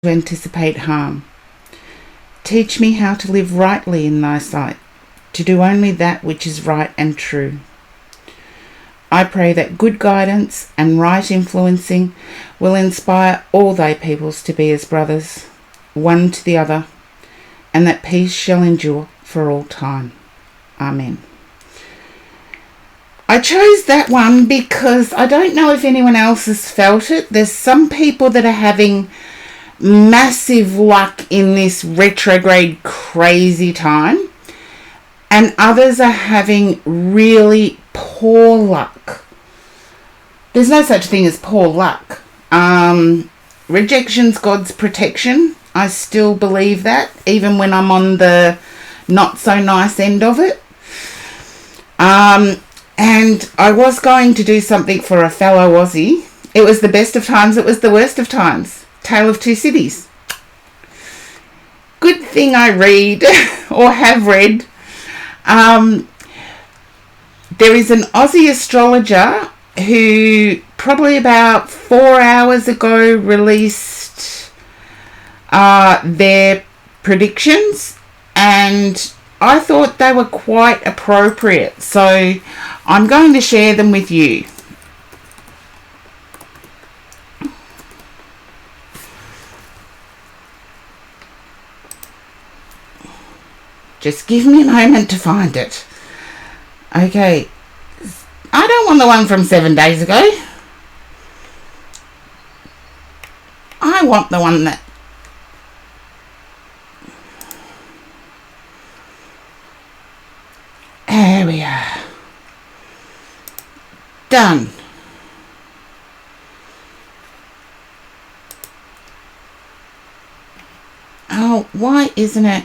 to anticipate harm. Teach me how to live rightly in thy sight, to do only that which is right and true. I pray that good guidance and right influencing will inspire all thy peoples to be as brothers, one to the other, and that peace shall endure for all time. Amen. I chose that one because I don't know if anyone else has felt it. There's some people that are having massive luck in this retrograde crazy time, and others are having really poor luck. There's no such thing as poor luck. Rejection's God's protection. I still believe that, even when I'm on the not so nice end of it. And I was going to do something for a fellow Aussie. It was the best of times, it was the worst of times. Tale of Two Cities. Good thing I read, or have read. There is an Aussie astrologer who probably about 4 hours ago released their predictions, and I thought they were quite appropriate, so I'm going to share them with you. Just give me a moment to find it. Okay, I don't want the one from 7 days ago. I want the one that... There we are. Done. Oh, why isn't it?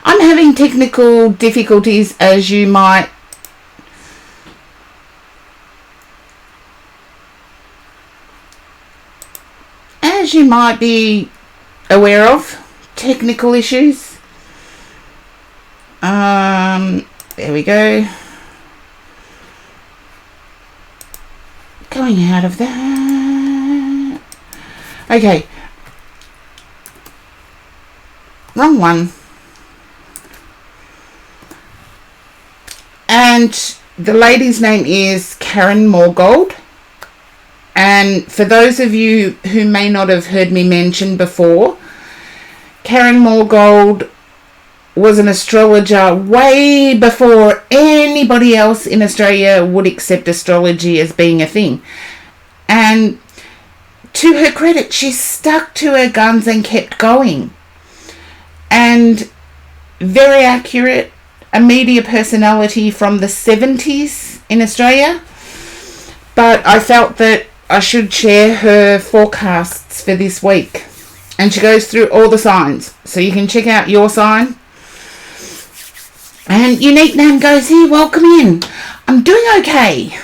I'm having technical difficulties, as you might be aware of. Technical issues. There we go. Going out of that. Okay. Wrong one. And the lady's name is Karen Morgold. And for those of you who may not have heard me mention before, Karen Morgold was an astrologer way before anybody else in Australia would accept astrology as being a thing. And to her credit, she stuck to her guns and kept going. And very accurate, a media personality from the 70s in Australia. But I felt that I should share her forecasts for this week. And she goes through all the signs. So you can check out your sign. And Unique Name goes, here, welcome in. I'm doing okay.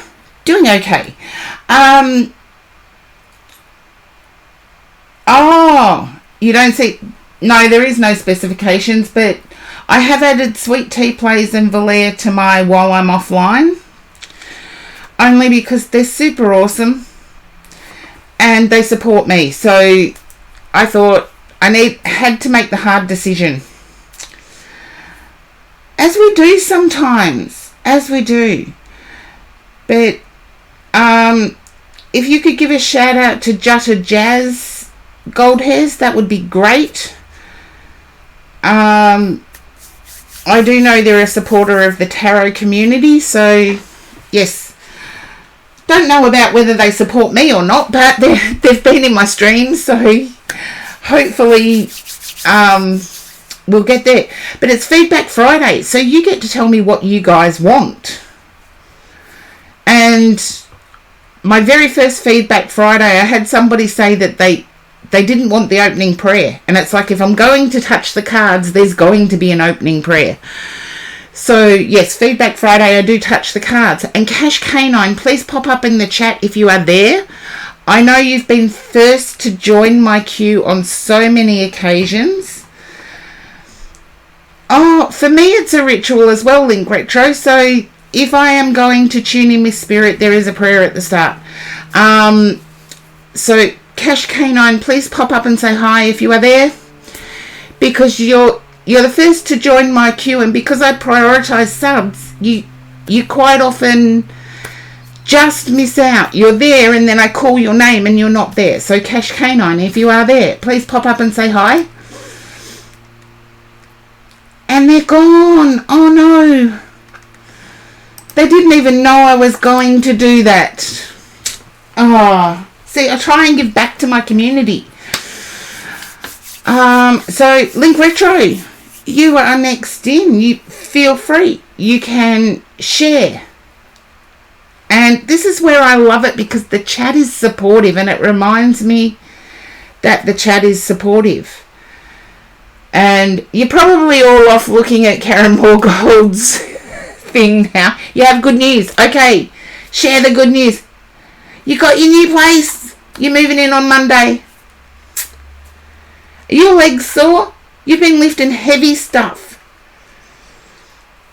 Oh, you don't see... No, there is no specifications, but I have added Sweet Tea Plays and Valere to my while I'm offline. Only because they're super awesome. And they support me. So I thought I had to make the hard decision. As we do sometimes. As we do. But if you could give a shout out to Jutta Jazz Gold Hairs, that would be great. I do know they're a supporter of the tarot community, so yes. Don't know about whether they support me or not, but they've been in my streams, so hopefully we'll get there. But it's Feedback Friday, so you get to tell me what you guys want. And my very first Feedback Friday, I had somebody say that they didn't want the opening prayer. And it's like, if I'm going to touch the cards, there's going to be an opening prayer. So, yes, Feedback Friday, I do touch the cards. And Cash Canine, please pop up in the chat if you are there. I know you've been first to join my queue on so many occasions. Oh, for me it's a ritual as well, Link Retro. So if I am going to tune in with spirit, there is a prayer at the start. So Cash Canine, please pop up and say hi if you are there, because you're the first to join my queue, and because I prioritize subs, you quite often just miss out. You're there and then I call your name and you're not there. So Cash Canine, if you are there, please pop up and say hi. And they're gone. Oh no. They didn't even know I was going to do that. Oh, see, I try and give back to my community. So Link Retro, you are next in. You feel free. You can share. And this is where I love it, because the chat is supportive, and it reminds me that the chat is supportive. And you're probably all off looking at Karen Moorgold's thing now. You have good news. Okay, share the good news. You got your new place. You're moving in on Monday. Are your legs sore? You've been lifting heavy stuff.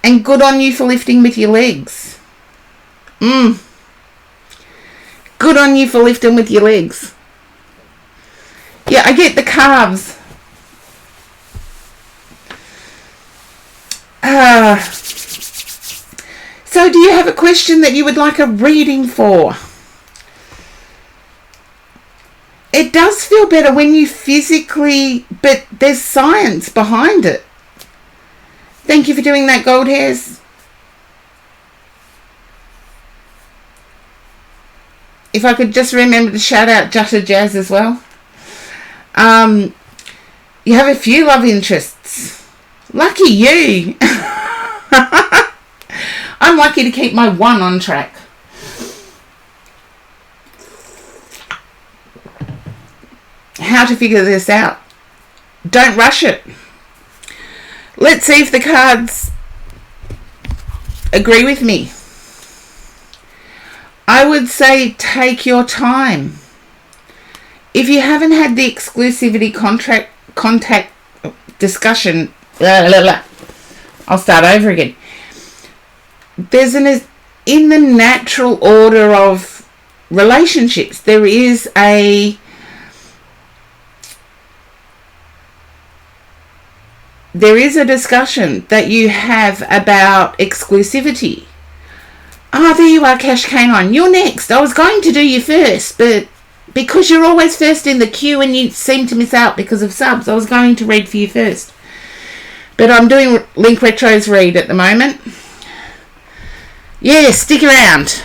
And good on you for lifting with your legs. Good on you for lifting with your legs. Yeah, I get the calves. So do you have a question that you would like a reading for? It does feel better when you physically, but there's science behind it. Thank you for doing that, Gold Hairs. If I could just remember to shout out Jutta Jazz as well. You have a few love interests. Lucky you. I'm lucky to keep my one on track. How to figure this out. Don't rush it. Let's see if the cards agree with me. I would say take your time. If you haven't had the exclusivity contact discussion, I'll start over again. There's in the natural order of relationships, there is a discussion that you have about exclusivity. There you are, Cash Canine. You're next. I was going to do you first, but because you're always first in the queue and you seem to miss out because of subs, I was going to read for you first. But I'm doing Link Retro's read at the moment. Yeah, stick around.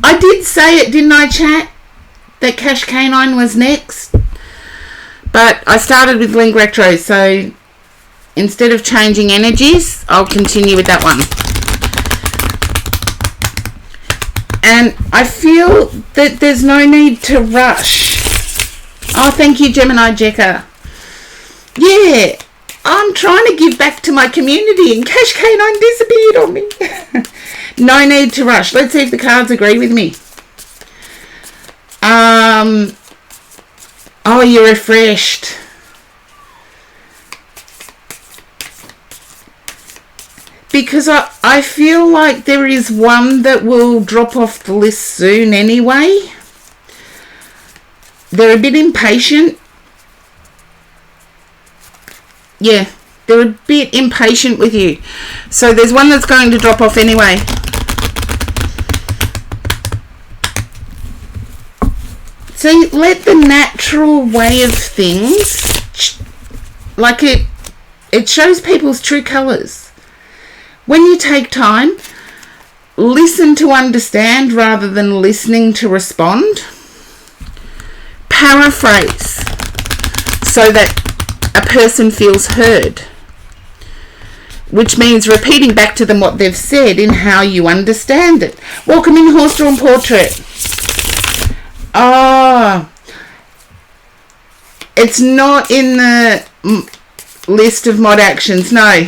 I did say it, didn't I, chat? That Cash Canine was next. But I started with Link Retro, so instead of changing energies, I'll continue with that one. And I feel that there's no need to rush. Oh, thank you, Gemini Jekka. Yeah, I'm trying to give back to my community and Cash Canine disappeared on me. No need to rush. Let's see if the cards agree with me. Oh, you're refreshed. Because I feel like there is one that will drop off the list soon anyway. They're a bit impatient. Yeah, they're a bit impatient with you. So there's one that's going to drop off anyway. So let the natural way of things, like it shows people's true colours. When you take time, listen to understand rather than listening to respond. Paraphrase so that a person feels heard, which means repeating back to them what they've said in how you understand it. Welcome in, Horse-Drawn Portrait. It's not in the list of mod actions, no.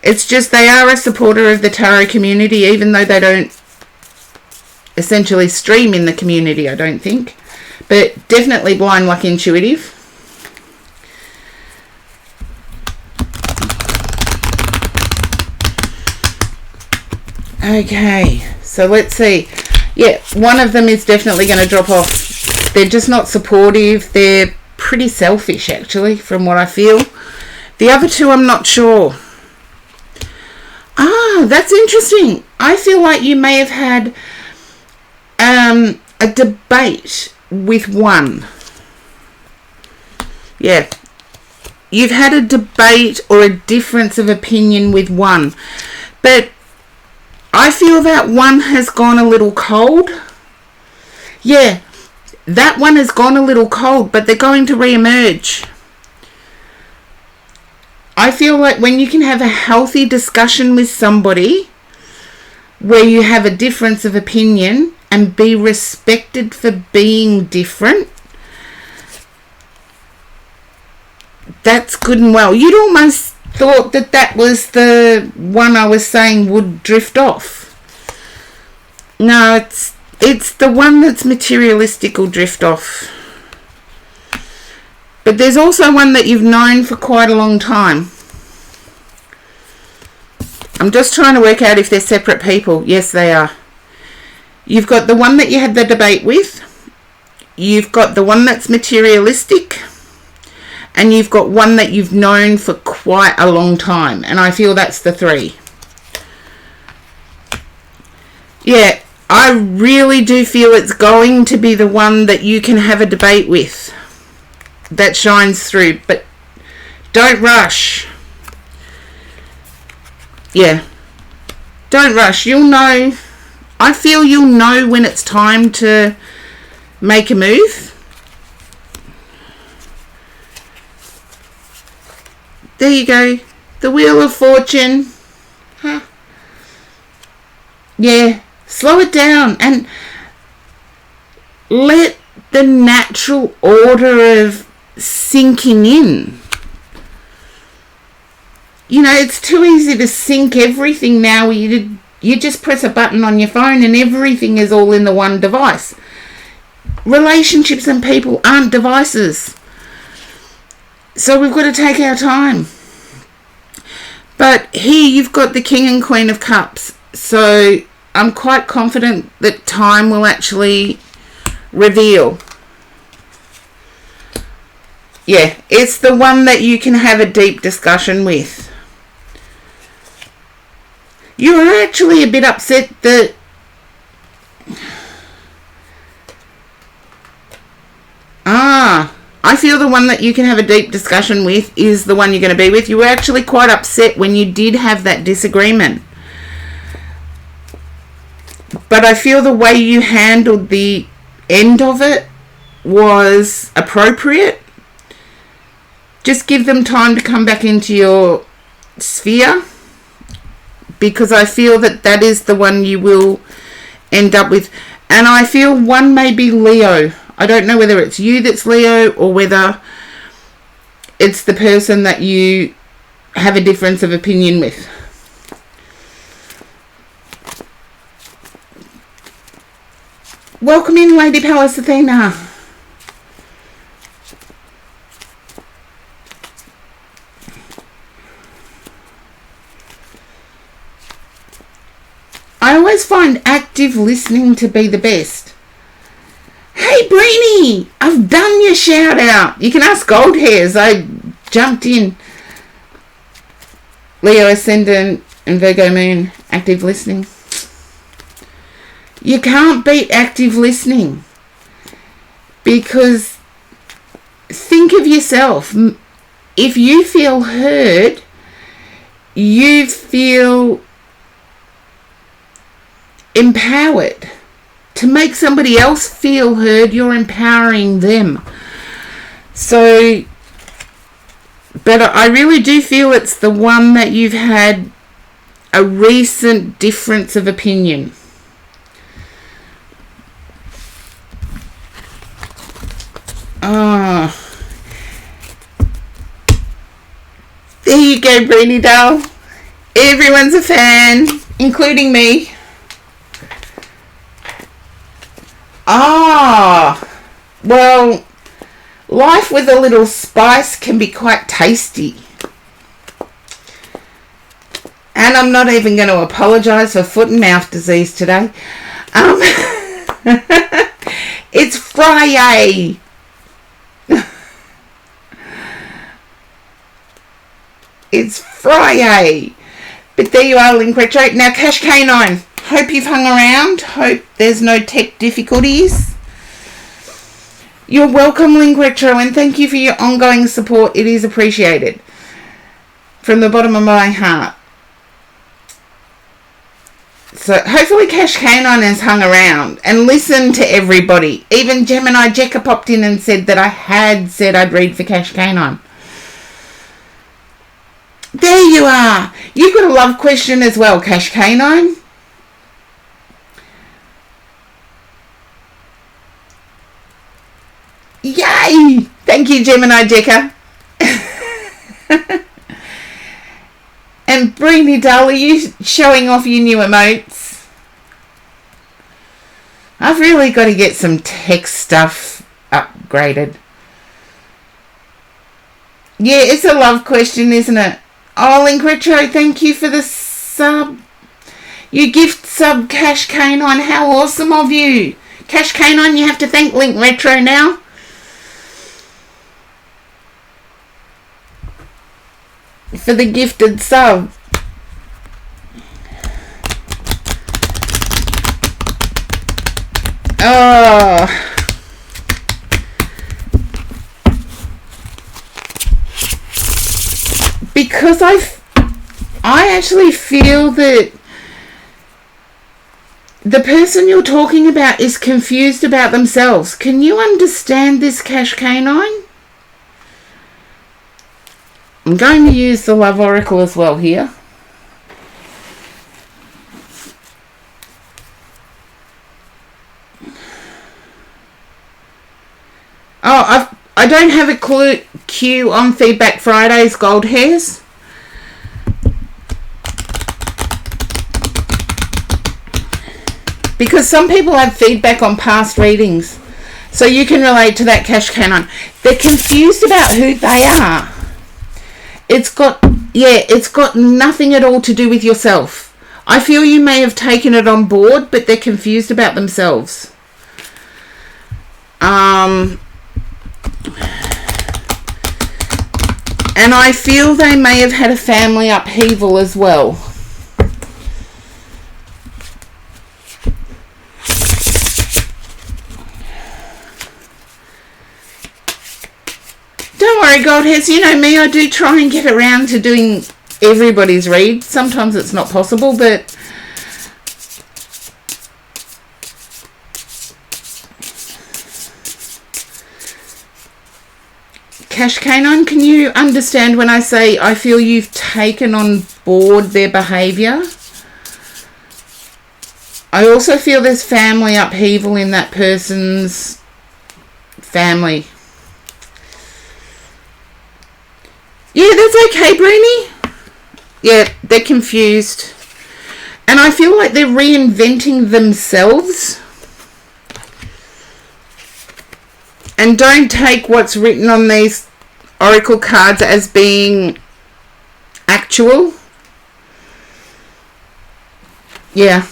It's just they are a supporter of the tarot community, even though they don't essentially stream in the community, I don't think. But definitely Blind Luck Intuitive. Okay, so let's see. Yeah, one of them is definitely going to drop off. They're just not supportive. They're pretty selfish, actually, from what I feel. The other two, I'm not sure. Ah, that's interesting. I feel like you may have had a debate with one. Yeah. You've had a debate or a difference of opinion with one. But I feel that one has gone a little cold. Yeah, that one has gone a little cold, but they're going to re-emerge. I feel like when you can have a healthy discussion with somebody where you have a difference of opinion and be respected for being different, that's good and well. You'd almost thought that that was the one I was saying would drift off. No, it's the one that's materialistic will drift off. But there's also one that you've known for quite a long time. I'm just trying to work out if they're separate people. Yes, they are. You've got the one that you had the debate with. You've got the one that's materialistic. And you've got one that you've known for quite a long time. And I feel that's the three. Yeah, I really do feel it's going to be the one that you can have a debate with. That shines through. But don't rush. Yeah. Don't rush. You'll know. I feel you'll know when it's time to make a move. There you go. The Wheel of Fortune. Huh. Yeah. Slow it down and let the natural order of sinking in. You know, it's too easy to sync everything now. You just press a button on your phone and everything is all in the one device. Relationships and people aren't devices. So we've got to take our time. But here you've got the King and Queen of Cups. So I'm quite confident that time will actually reveal. Yeah, it's the one that you can have a deep discussion with. You're actually a bit upset that I feel the one that you can have a deep discussion with is the one you're going to be with. You were actually quite upset when you did have that disagreement. But I feel the way you handled the end of it was appropriate. Just give them time to come back into your sphere. Because I feel that that is the one you will end up with. And I feel one may be Leo. I don't know whether it's you that's Leo or whether it's the person that you have a difference of opinion with. Welcome in, Lady Palace Athena. I always find active listening to be the best. Hey, Breenie, I've done your shout out. You can ask Gold Hairs. I jumped in. Leo Ascendant and Virgo Moon, active listening. You can't beat active listening. Because think of yourself. If you feel heard, you feel empowered. To make somebody else feel heard, you're empowering them. So, but I really do feel it's the one that you've had a recent difference of opinion. There you go, Breenie Doll. Everyone's a fan, including me. Well, life with a little spice can be quite tasty. And I'm not even going to apologise for foot and mouth disease today. It's FriYAY. It's FriYAY. But there you are, Link Retro. Now, Cash Canine. Hope you've hung around. Hope there's no tech difficulties. You're welcome, Link Retro, and thank you for your ongoing support. It is appreciated. From the bottom of my heart. So hopefully Cash Canine has hung around and listened to everybody. Even Gemini Jekka popped in and said that I had said I'd read for Cash Canine. There you are. You've got a love question as well, Cash Canine. Yay! Thank you, Gemini Jekka. And Breeny Dull, are you showing off your new emotes? I've really got to get some tech stuff upgraded. Yeah, it's a love question, isn't it? Oh, Link Retro, thank you for the sub. You gift sub Cash Canine. How awesome of you. Cash Canine, you have to thank Link Retro now. For the gifted sub. Oh. Because I actually feel that the person you're talking about is confused about themselves. Can you understand this, Cash Canine? I'm going to use the Love Oracle as well here. Oh, I don't have a queue on Feedback Fridays, Gold Hairs. Because some people have feedback on past readings. So you can relate to that, Cash Canine. They're confused about who they are. It's got nothing at all to do with yourself. I feel you may have taken it on board, but they're confused about themselves. And I feel they may have had a family upheaval as well. Don't worry, Goldheads, you know me, I do try and get around to doing everybody's read. Sometimes it's not possible, but Cash Canine, can you understand when I say I feel you've taken on board their behaviour? I also feel there's family upheaval in that person's family. Yeah, that's okay, Breeny. Yeah, they're confused. And I feel like they're reinventing themselves. And don't take what's written on these oracle cards as being actual. Yeah.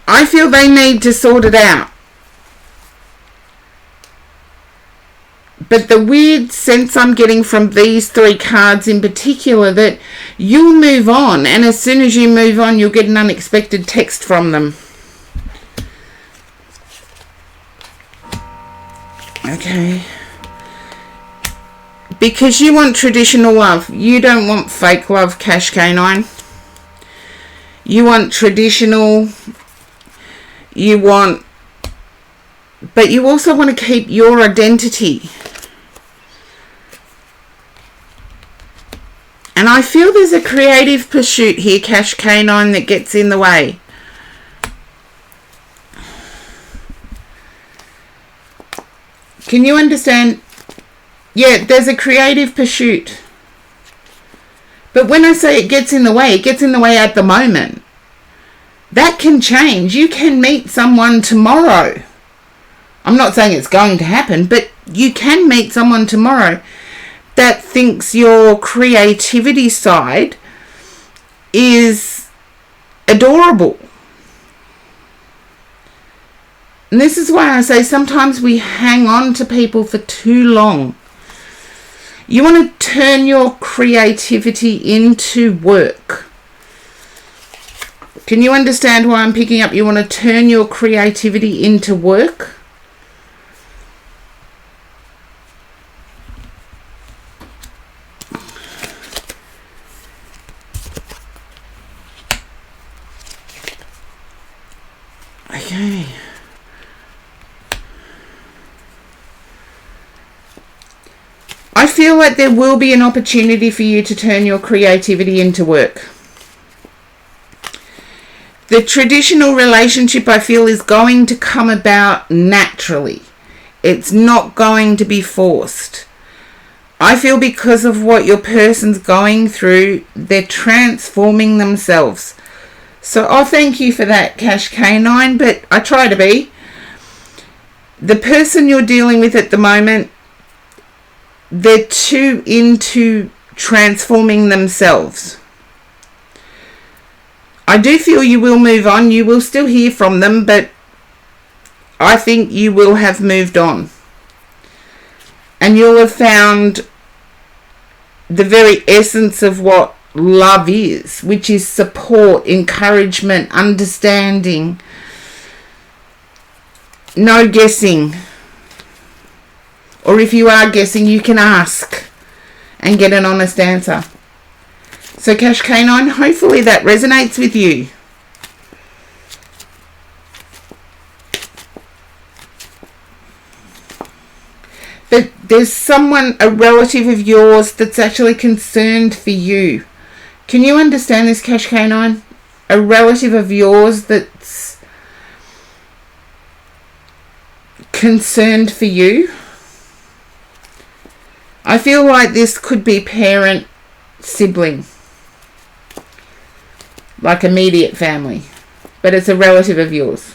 I feel they need to sort it out. But the weird sense I'm getting from these three cards in particular, that you'll move on, and as soon as you move on, you'll get an unexpected text from them. Okay. Because you want traditional love. You don't want fake love, Cash Canine. You want traditional. You want... But you also want to keep your identity. And I feel there's a creative pursuit here, Cash Canine, that gets in the way. Can you understand? Yeah, there's a creative pursuit. But when I say it gets in the way, it gets in the way at the moment. That can change. You can meet someone tomorrow. I'm not saying it's going to happen, but you can meet someone tomorrow that thinks your creativity side is adorable. And this is why I say sometimes we hang on to people for too long. You want to turn your creativity into work. Can you understand why I'm picking up? You want to turn your creativity into work? Okay. I feel like there will be an opportunity for you to turn your creativity into work. The traditional relationship, I feel, is going to come about naturally. It's not going to be forced. I feel because of what your person's going through, they're transforming themselves. So I'll thank you for that, Cash Canine, but I try to be. The person you're dealing with at the moment, they're too into transforming themselves. I do feel you will move on. You will still hear from them, but I think you will have moved on. And you'll have found the very essence of what love is, which is support, encouragement, understanding, no guessing. Or if you are guessing, you can ask and get an honest answer. So Cash Canine, hopefully that resonates with you. But there's someone, a relative of yours, that's actually concerned for you. Can you understand this, Cash Canine? A relative of yours that's concerned for you. I feel like this could be parent, sibling, like immediate family, but it's a relative of yours.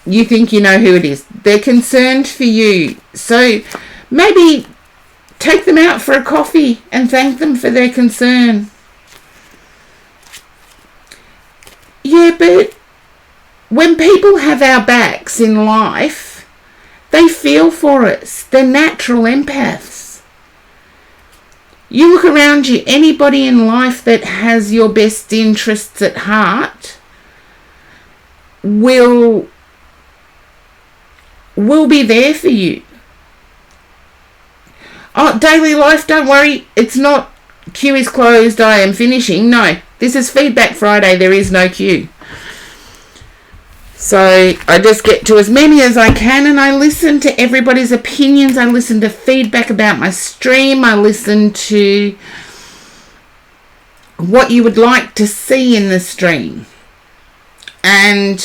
You think you know who it is. They're concerned for you. So maybe take them out for a coffee and thank them for their concern. Yeah, but when people have our backs in life, they feel for us. They're natural empaths. You look around you, anybody in life that has your best interests at heart will be there for you. Oh, daily life, don't worry. It's not queue is closed, I am finishing. No, this is Feedback Friday. There is no queue. So I just get to as many as I can, and I listen to everybody's opinions. I listen to feedback about my stream. I listen to what you would like to see in the stream. And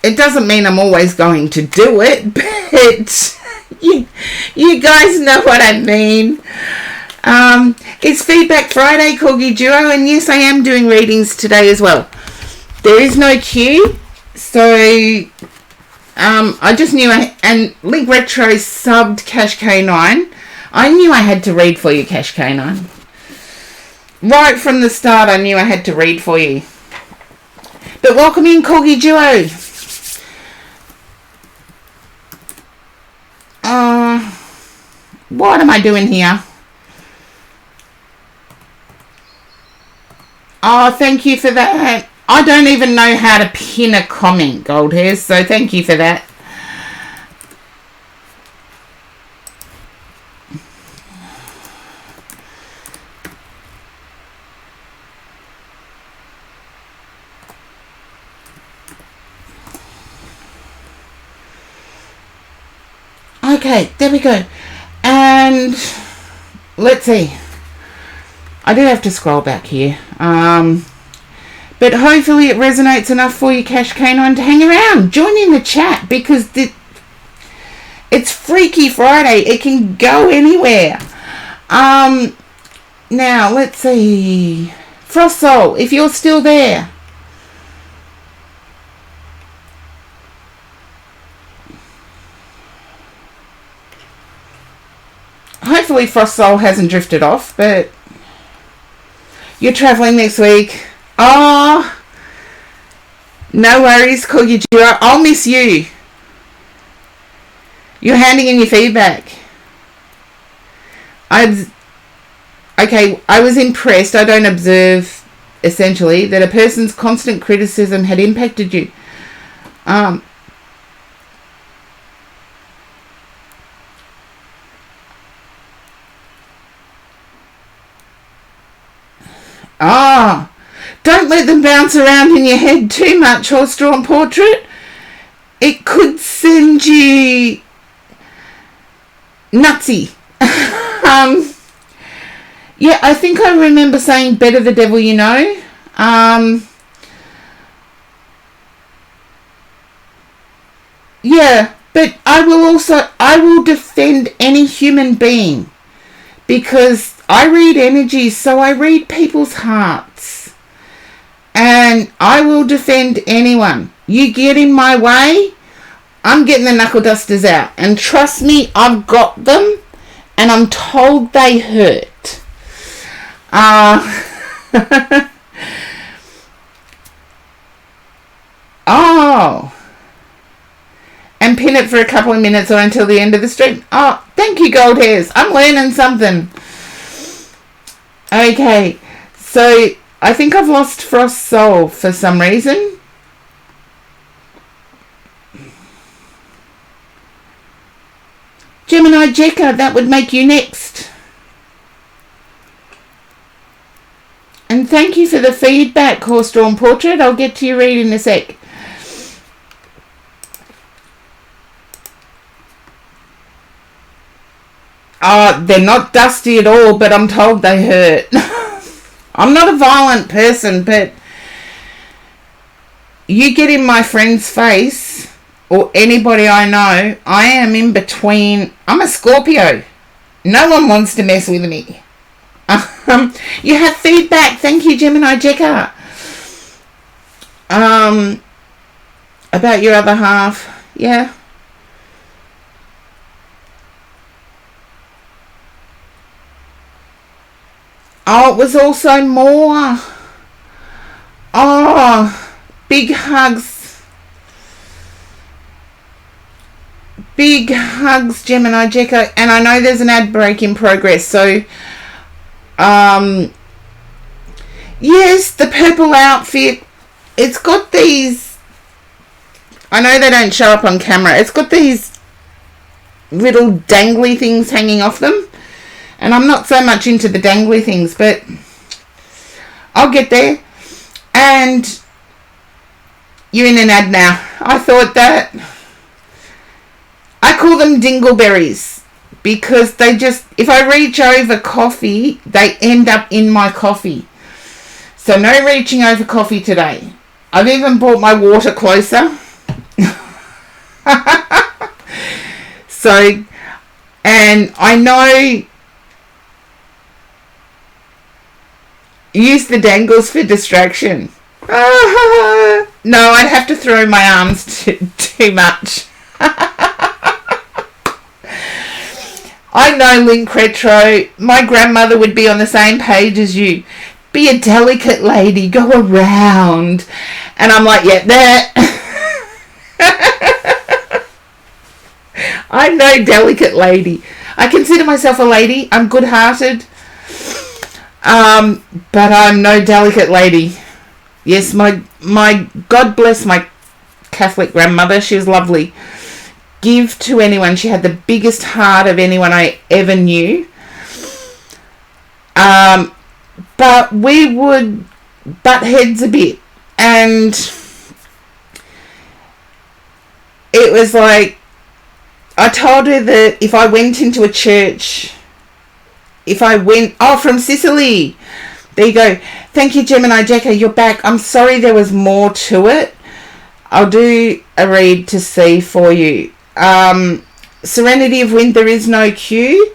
it doesn't mean I'm always going to do it, but you guys know what I mean. It's Feedback Friday, Corgi Duo, and yes, I am doing readings today as well. There is no queue, so I just knew and Link Retro subbed Cash K9. I knew I had to read for you, Cash K9. Right from the start, I knew I had to read for you. But welcome in, Corgi Duo. What am I doing here? Oh, thank you for that. I don't even know how to pin a comment, Gold Hairs, so thank you for that. Okay, there we go. And let's see. I did have to scroll back here. But hopefully it resonates enough for you, Cash Canine, to hang around. Join in the chat, because it's Freaky Friday. It can go anywhere. Now, let's see. Frost Soul, if you're still there. hopefully Frost Soul hasn't drifted off, but you're travelling next week. Oh, no worries, call you Jira. I'll miss you. You're handing in your feedback. I was impressed. I don't observe, essentially, that a person's constant criticism had impacted you. Don't let them bounce around in your head too much, horse-drawn portrait. It could send you nutsy. Yeah, I think I remember saying better the devil you know. Yeah, but I will defend any human being, because I read energies, so I read people's hearts, and I will defend anyone. You get in my way, I'm getting the knuckle dusters out, and trust me, I've got them, and I'm told they hurt. Oh, and pin it for a couple of minutes or until the end of the stream. Oh, thank you, Gold Hairs. I'm learning something. Okay, so I think I've lost Frost Soul for some reason. Gemini Jekka, that would make you next. And thank you for the feedback, Horse-Drawn Portrait. I'll get to your read in a sec. They're not dusty at all, but I'm told they hurt. I'm not a violent person, but you get in my friend's face, or anybody I know, I am in between. I'm a Scorpio. No one wants to mess with me. You have feedback. Thank you, Gemini Jekka. About your other half. Yeah. Oh, it was also more. Oh, big hugs. Big hugs, Gemini Jekka. And I know there's an ad break in progress, so yes, the purple outfit, it's got these, I know they don't show up on camera, it's got these little dangly things hanging off them, and I'm not so much into the dangly things, but I'll get there. And you're in an ad now. I thought that, I call them dingleberries, because they just, if I reach over coffee, they end up in my coffee. So no reaching over coffee today. I've even brought my water closer. So, and I know, use the dangles for distraction. No, I'd have to throw my arms too much. I know, Link Retro, my grandmother would be on the same page as you. Be a delicate lady, go around. And I'm like, yeah, that. I'm no delicate lady. I consider myself a lady. I'm good-hearted. But I'm no delicate lady. Yes, my God bless my Catholic grandmother. She was lovely. Give to anyone. She had the biggest heart of anyone I ever knew. But we would butt heads a bit. And it was like, I told her that if I went into a church, from Sicily. There you go. Thank you, Gemini Jekka. You're back. I'm sorry there was more to it. I'll do a read to see for you. Serenity of Wind, there is no queue.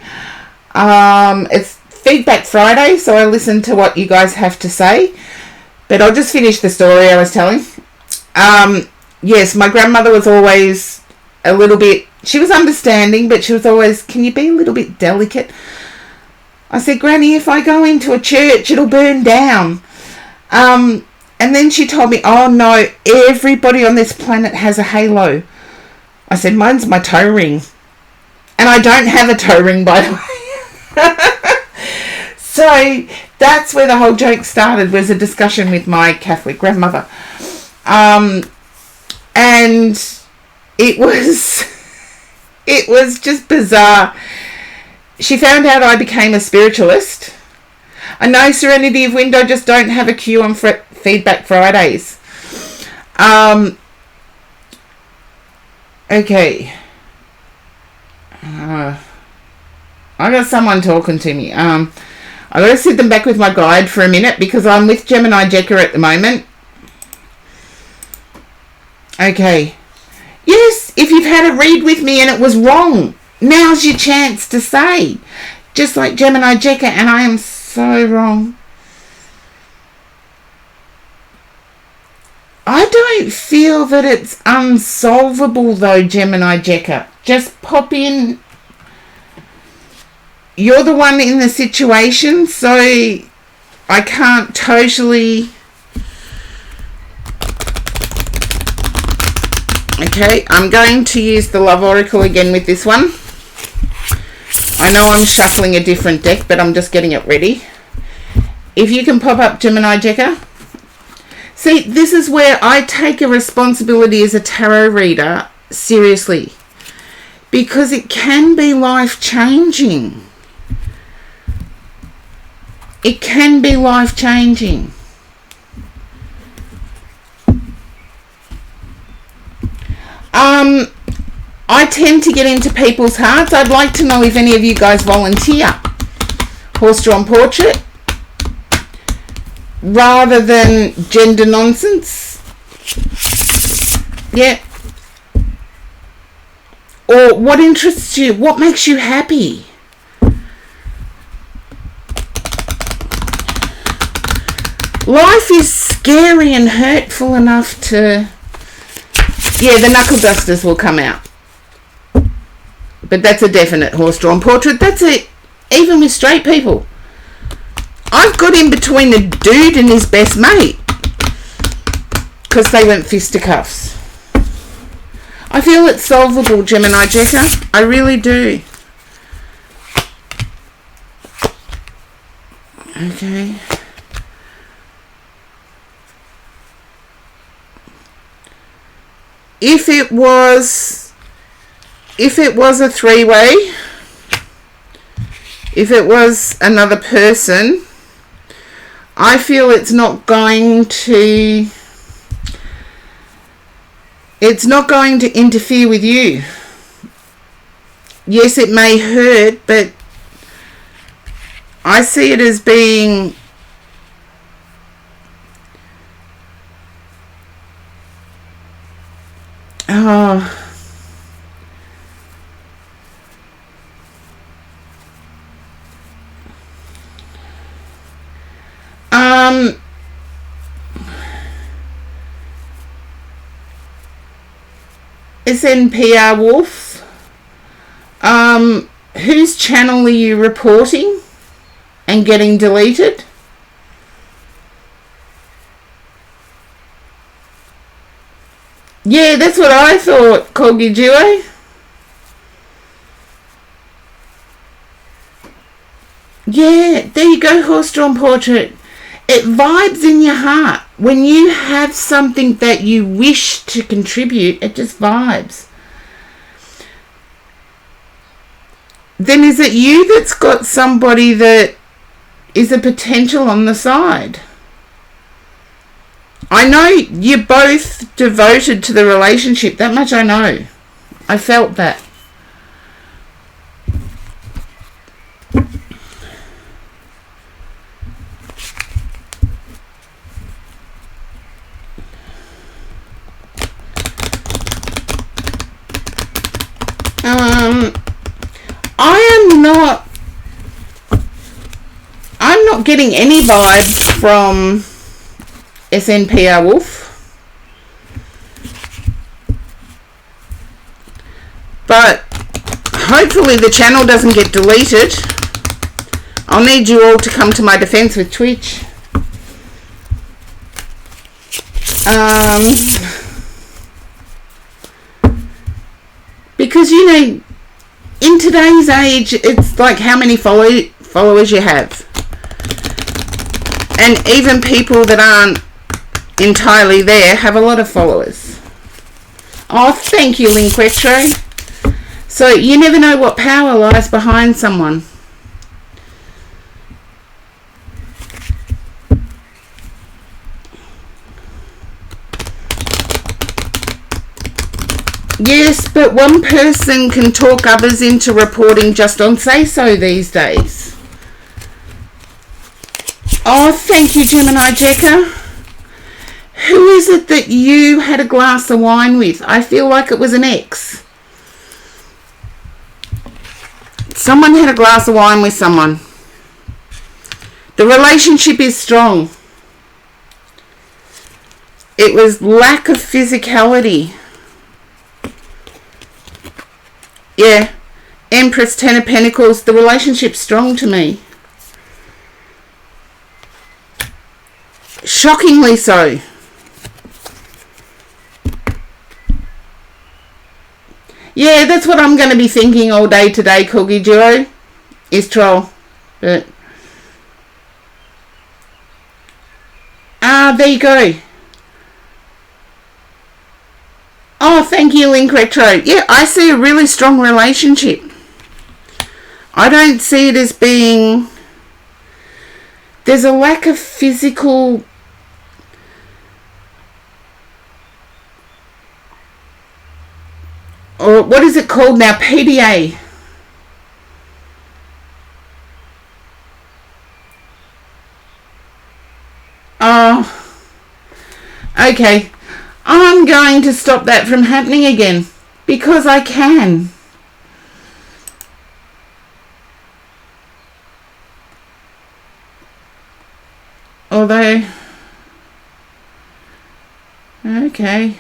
It's Feedback Friday, so I listen to what you guys have to say. But I'll just finish the story I was telling. Yes, my grandmother was always a little bit She was understanding, but she was always, can you be a little bit delicate? I said, Granny, if I go into a church, it'll burn down. And then she told me, oh no, everybody on this planet has a halo. I said, mine's my toe ring. And I don't have a toe ring, by the way. So that's where the whole joke started, was a discussion with my Catholic grandmother. And it was just bizarre. She found out I became a spiritualist. I know Serenity of Window just don't have a queue on Feedback Fridays. Okay. I got someone talking to me. I got to sit them back with my guide for a minute because I'm with Gemini Jecker at the moment. Okay. Yes, if you've had a read with me and it was wrong, now's your chance to say. Just like Gemini Jecker, and I am so wrong. I don't feel that it's unsolvable though, Gemini Jecker. Just pop in. You're the one in the situation, so I can't totally... Okay, I'm going to use the Love Oracle again with this one. I know I'm shuffling a different deck, but I'm just getting it ready. If you can pop up Gemini Jecker. See, this is where I take a responsibility as a tarot reader seriously. Because it can be life-changing. It can be life-changing. I tend to get into people's hearts. I'd like to know if any of you guys volunteer. Horse-drawn portrait. Rather than gender nonsense. Yeah. Or what interests you? What makes you happy? Life is scary and hurtful enough to... Yeah, the knuckle dusters will come out. But that's a definite horse-drawn portrait. That's it. Even with straight people. I've got in between a dude and his best mate. Because they went fisticuffs. I feel it's solvable, Gemini Jecker. I really do. Okay. If it was a three-way, if it was another person, I feel it's not going to interfere with you. Yes, it may hurt, but I see it as being SNPR Wolf, whose channel are you reporting and getting deleted? Yeah, that's what I thought, Corgi Duo. Yeah, there you go, horse-drawn portrait. It vibes in your heart. When you have something that you wish to contribute, it just vibes. Then is it you that's got somebody that is a potential on the side? I know you're both devoted to the relationship. That much I know. I felt that. I'm not getting any vibes from SNPR Wolf. But hopefully the channel doesn't get deleted. I'll need you all to come to my defense with Twitch. Because, you know, in today's age, it's like how many followers you have. And even people that aren't entirely there have a lot of followers. Oh, thank you, Link Retro. So you never know what power lies behind someone. Yes, but one person can talk others into reporting just on Say So these days. Oh, thank you, Gemini Jekka. Who is it that you had a glass of wine with? I feel like it was an ex. Someone had a glass of wine with someone. The relationship is strong. It was lack of physicality. Yeah, Empress, Ten of Pentacles, the relationship's strong to me. Shockingly so. Yeah, that's what I'm going to be thinking all day today, Corgi Duo, is troll. But there you go. Oh, thank you, Link Retro. Yeah, I see a really strong relationship. I don't see it as being... There's a lack of physical... Or what is it called now? PDA. Oh. Okay. I'm going to stop that from happening again. Because I can. Although... Okay.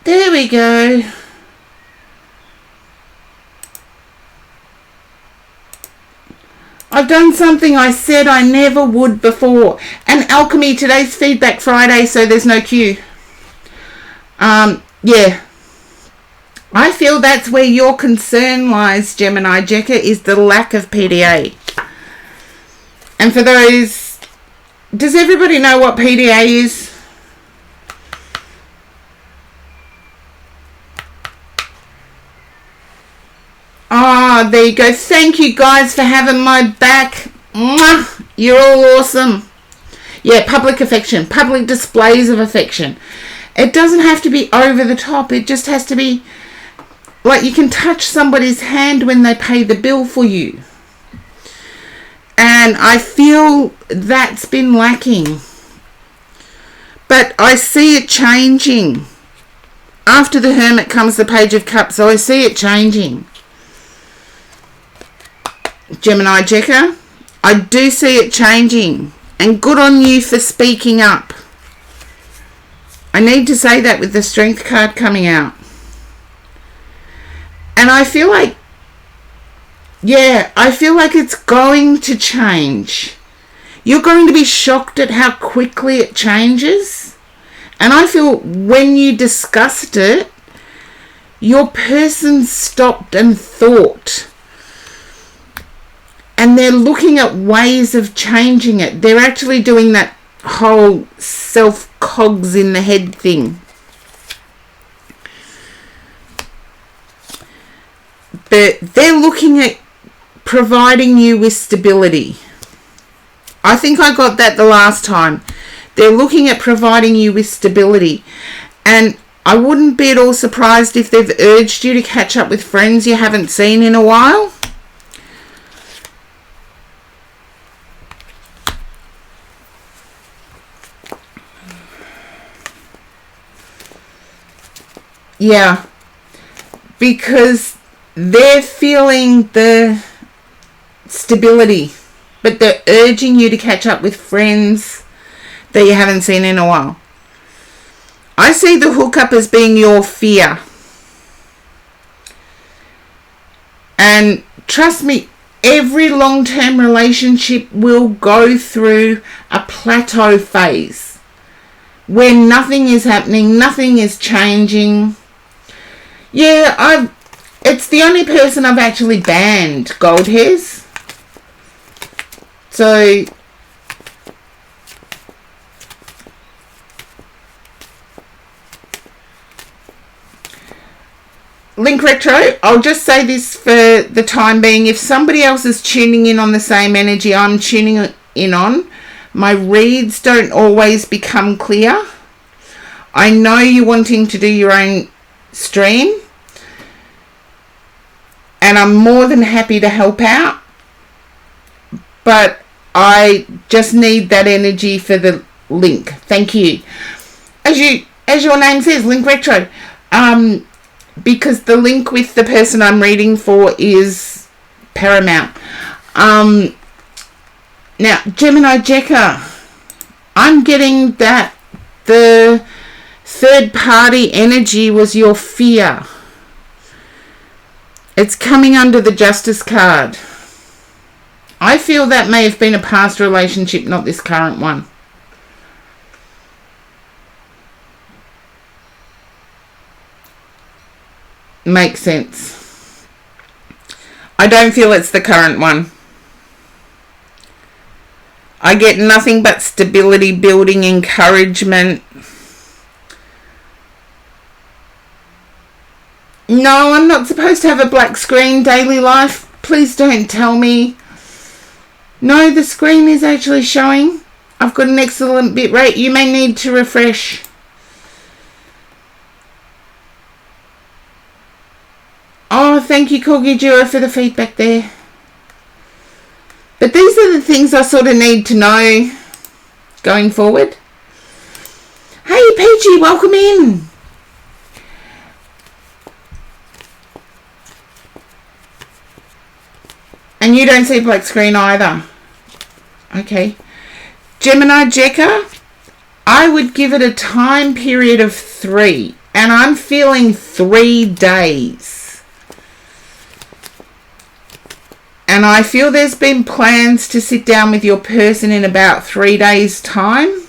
There we go. I've done something I said I never would before. And Alchemy, today's Feedback Friday, so there's no queue. Yeah. I feel that's where your concern lies, Gemini Jekka, is the lack of PDA. And for those... Does everybody know what PDA is? Ah, there you go. Thank you guys for having my back. Mwah! You're all awesome. Yeah, public affection. Public displays of affection. It doesn't have to be over the top. It just has to be like you can touch somebody's hand when they pay the bill for you. And I feel that's been lacking. But I see it changing. After the Hermit comes the Page of Cups. So I see it changing. Gemini Jekka, I do see it changing. And good on you for speaking up. I need to say that with the Strength card coming out. And I feel like, yeah, I feel like it's going to change. You're going to be shocked at how quickly it changes. And I feel when you discussed it, your person stopped and thought. And they're looking at ways of changing it. They're actually doing that whole self-cogs in the head thing. But they're looking at providing you with stability. I think I got that the last time. They're looking at providing you with stability. And I wouldn't be at all surprised if they've urged you to catch up with friends you haven't seen in a while. Yeah, because they're feeling the stability. but they're urging you to catch up with friends that you haven't seen in a while. I see the hookup as being your fear. And trust me, every long-term relationship will go through a plateau phase where nothing is happening, nothing is changing. Yeah, it's the only person I've actually banned, gold hairs. So Link Retro, I'll just say this for the time being. If somebody else is tuning in on the same energy I'm tuning in on, my reads don't always become clear. I know you're wanting to do your own stream, and I'm more than happy to help out, but I just need that energy for the link. Thank you. As your name says, Link Retro. Because the link with the person I'm reading for is paramount. Now, Gemini Jekka, I'm getting that the third party energy was your fear. It's coming under the Justice card. I feel that may have been a past relationship, not this current one. Makes sense. I don't feel it's the current one. I get nothing but stability, building, encouragement. No, I'm not supposed to have a black screen, daily life. Please don't tell me. No, the screen is actually showing. I've got an excellent bit rate. You may need to refresh. Oh, thank you, Corgi Duo, for the feedback there. But these are the things I sort of need to know going forward. Hey, Peachy, welcome in. And you don't see black screen either. Okay. Gemini Jekka, I would give it a time period of 3. And I'm feeling 3 days. And I feel there's been plans to sit down with your person in about 3 days' time.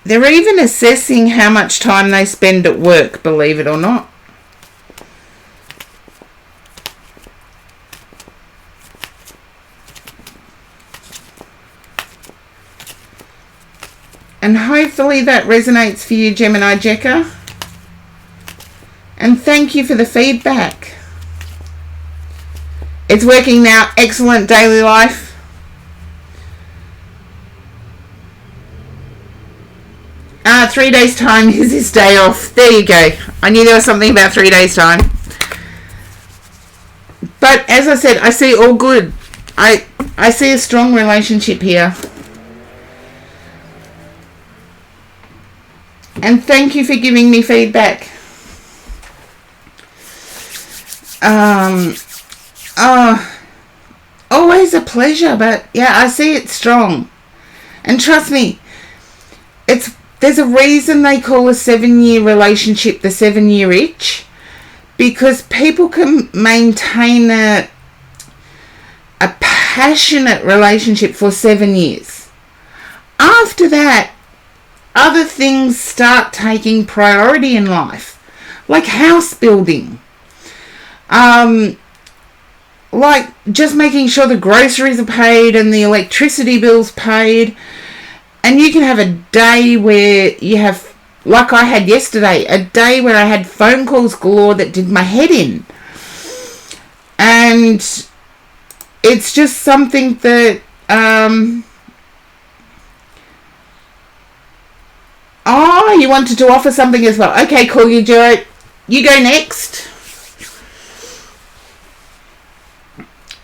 They're even assessing how much time they spend at work, believe it or not. And hopefully that resonates for you, Gemini Jekka. And thank you for the feedback. It's working now. Excellent, daily life. 3 days time is his day off. There you go. I knew there was something about 3 days time. But as I said, I see all good. I see a strong relationship here. And thank you for giving me feedback. Always a pleasure, but yeah, I see it strong. And trust me, there's a reason they call a 7-year relationship the 7-year itch, because people can maintain a passionate relationship for 7 years. After that, other things start taking priority in life, like house building, like just making sure the groceries are paid and the electricity bills paid. And you can have a day where you have, like I had yesterday, a day where I had phone calls galore that did my head in. And it's just something that, oh, you wanted to offer something as well. Okay, cool, you do it. You go next.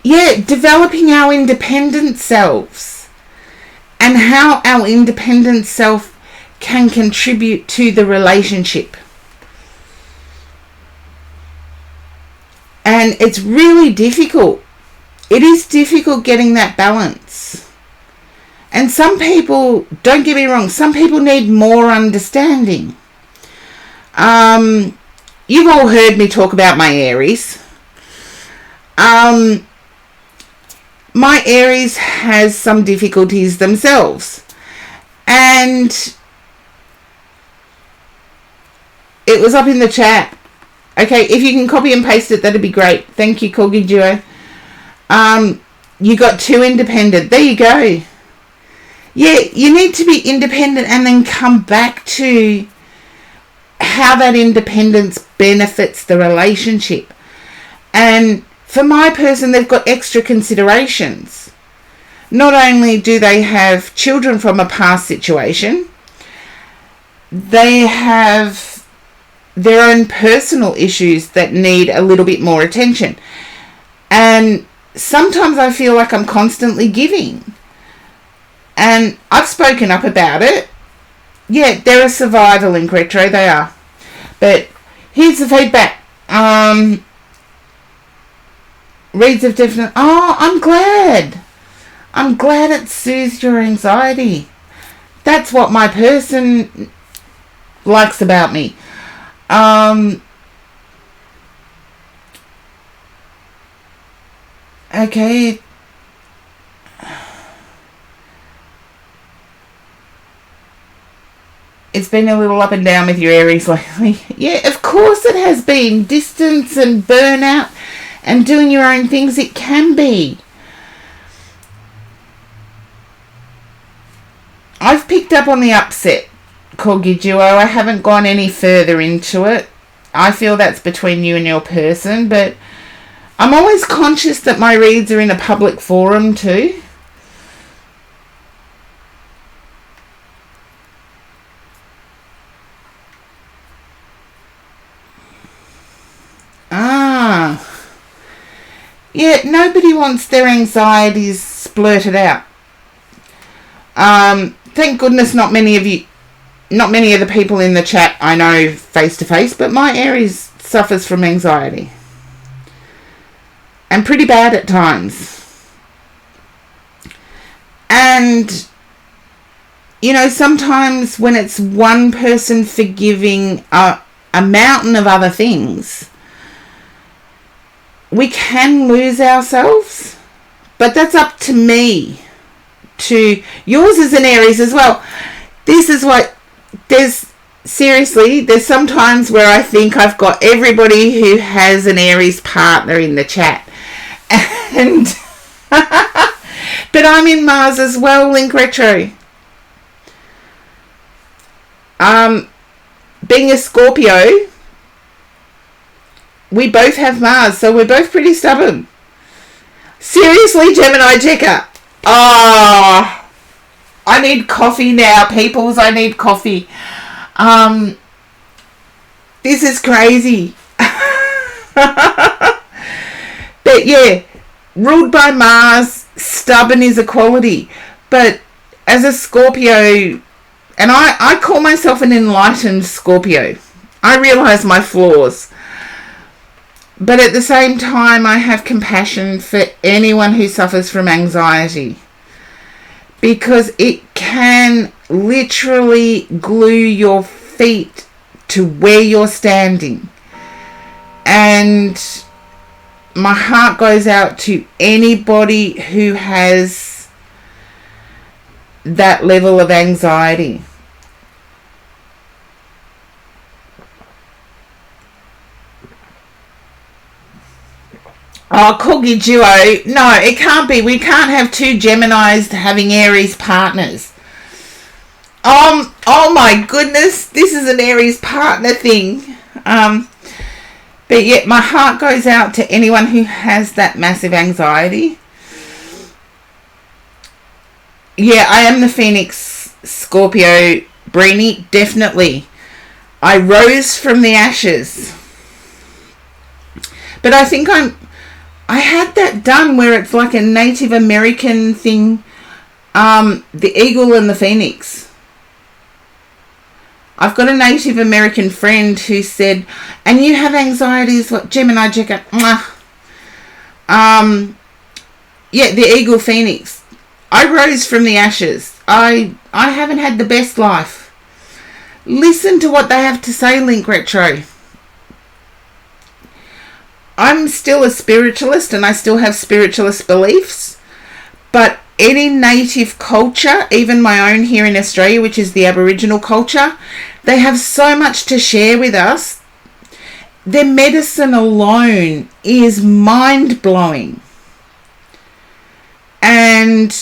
Yeah, developing our independent selves. And how our independent self can contribute to the relationship. And it's really difficult. It is difficult getting that balance. And some people, don't get me wrong, some people need more understanding. You've all heard me talk about my Aries. My Aries has some difficulties themselves. And it was up in the chat. Okay, if you can copy and paste it, that'd be great. Thank you, Corgi Duo. You got 2 independent. There you go. Yeah, you need to be independent and then come back to how that independence benefits the relationship. And for my person, they've got extra considerations. Not only do they have children from a past situation, they have their own personal issues that need a little bit more attention. And sometimes I feel like I'm constantly giving. And I've spoken up about it. Yeah, they're a survival in retro, they are. But here's the feedback. Reads of definite... Oh, I'm glad. I'm glad it soothes your anxiety. That's what my person likes about me. Okay. It's been a little up and down with your Aries lately. Yeah, of course it has been. Distance and burnout and doing your own things, it can be. I've picked up on the upset, Corgi Duo. I haven't gone any further into it. I feel that's between you and your person, but I'm always conscious that my reads are in a public forum too. Yeah, nobody wants their anxieties splurted out. Thank goodness not many of the people in the chat I know face to face, but my Aries suffers from anxiety. And pretty bad at times. And, you know, sometimes when it's one person forgiving a mountain of other things, we can lose ourselves. But that's up to me. To yours is an Aries as well. This is what there's some times where I think I've got everybody who has an Aries partner in the chat. And but I'm in Mars as well, Link Retro. Being a Scorpio, we both have Mars, so we're both pretty stubborn. Seriously, Gemini Checker. Oh, I need coffee now, peoples. I need coffee. This is crazy. But yeah, ruled by Mars, stubborn is a quality. But as a Scorpio, and I call myself an enlightened Scorpio. I realise my flaws. But at the same time, I have compassion for anyone who suffers from anxiety. Because it can literally glue your feet to where you're standing. And my heart goes out to anybody who has that level of anxiety. Oh, Corgi Duo. No, it can't be. We can't have 2 Geminis having Aries partners. Oh my goodness. This is an Aries partner thing. But yet my heart goes out to anyone who has that massive anxiety. Yeah, I am the Phoenix Scorpio, Brini, definitely. I rose from the ashes. But I think I had that done where it's like a Native American thing, the eagle and the phoenix. I've got a Native American friend who said, and you have anxieties, what, Gemini Checker? Yeah, the Eagle Phoenix. I rose from the ashes. I haven't had the best life. Listen to what they have to say, Link Retro. I'm still a spiritualist and I still have spiritualist beliefs, but any native culture, even my own here in Australia, which is the Aboriginal culture, they have so much to share with us. Their medicine alone is mind-blowing. And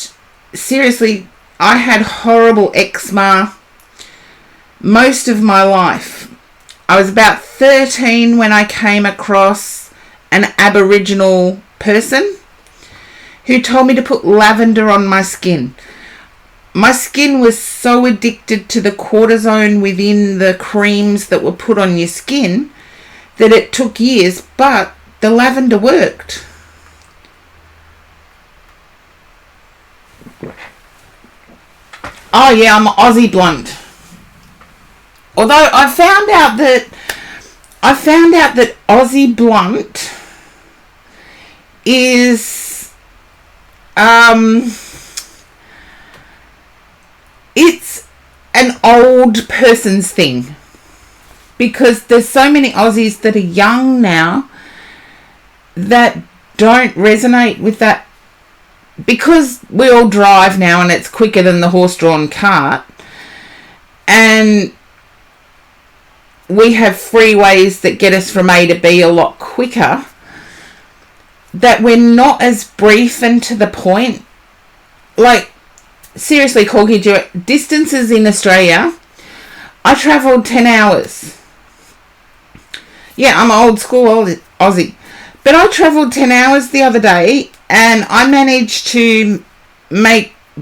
seriously, I had horrible eczema most of my life. I was about 13 when I came across an Aboriginal person who told me to put lavender on my skin. My skin was so addicted to the cortisone within the creams that were put on your skin that it took years, but the lavender worked. Oh yeah, I'm Aussie blonde. Although I found out that Aussie blunt is it's an old person's thing, because there's so many Aussies that are young now that don't resonate with that, because we all drive now and it's quicker than the horse-drawn cart, and we have freeways that get us from A to B a lot quicker, that we're not as brief and to the point. Like, seriously, Corky, distances in Australia, I travelled 10 hours. Yeah, I'm old school Aussie. But I travelled 10 hours the other day and I managed to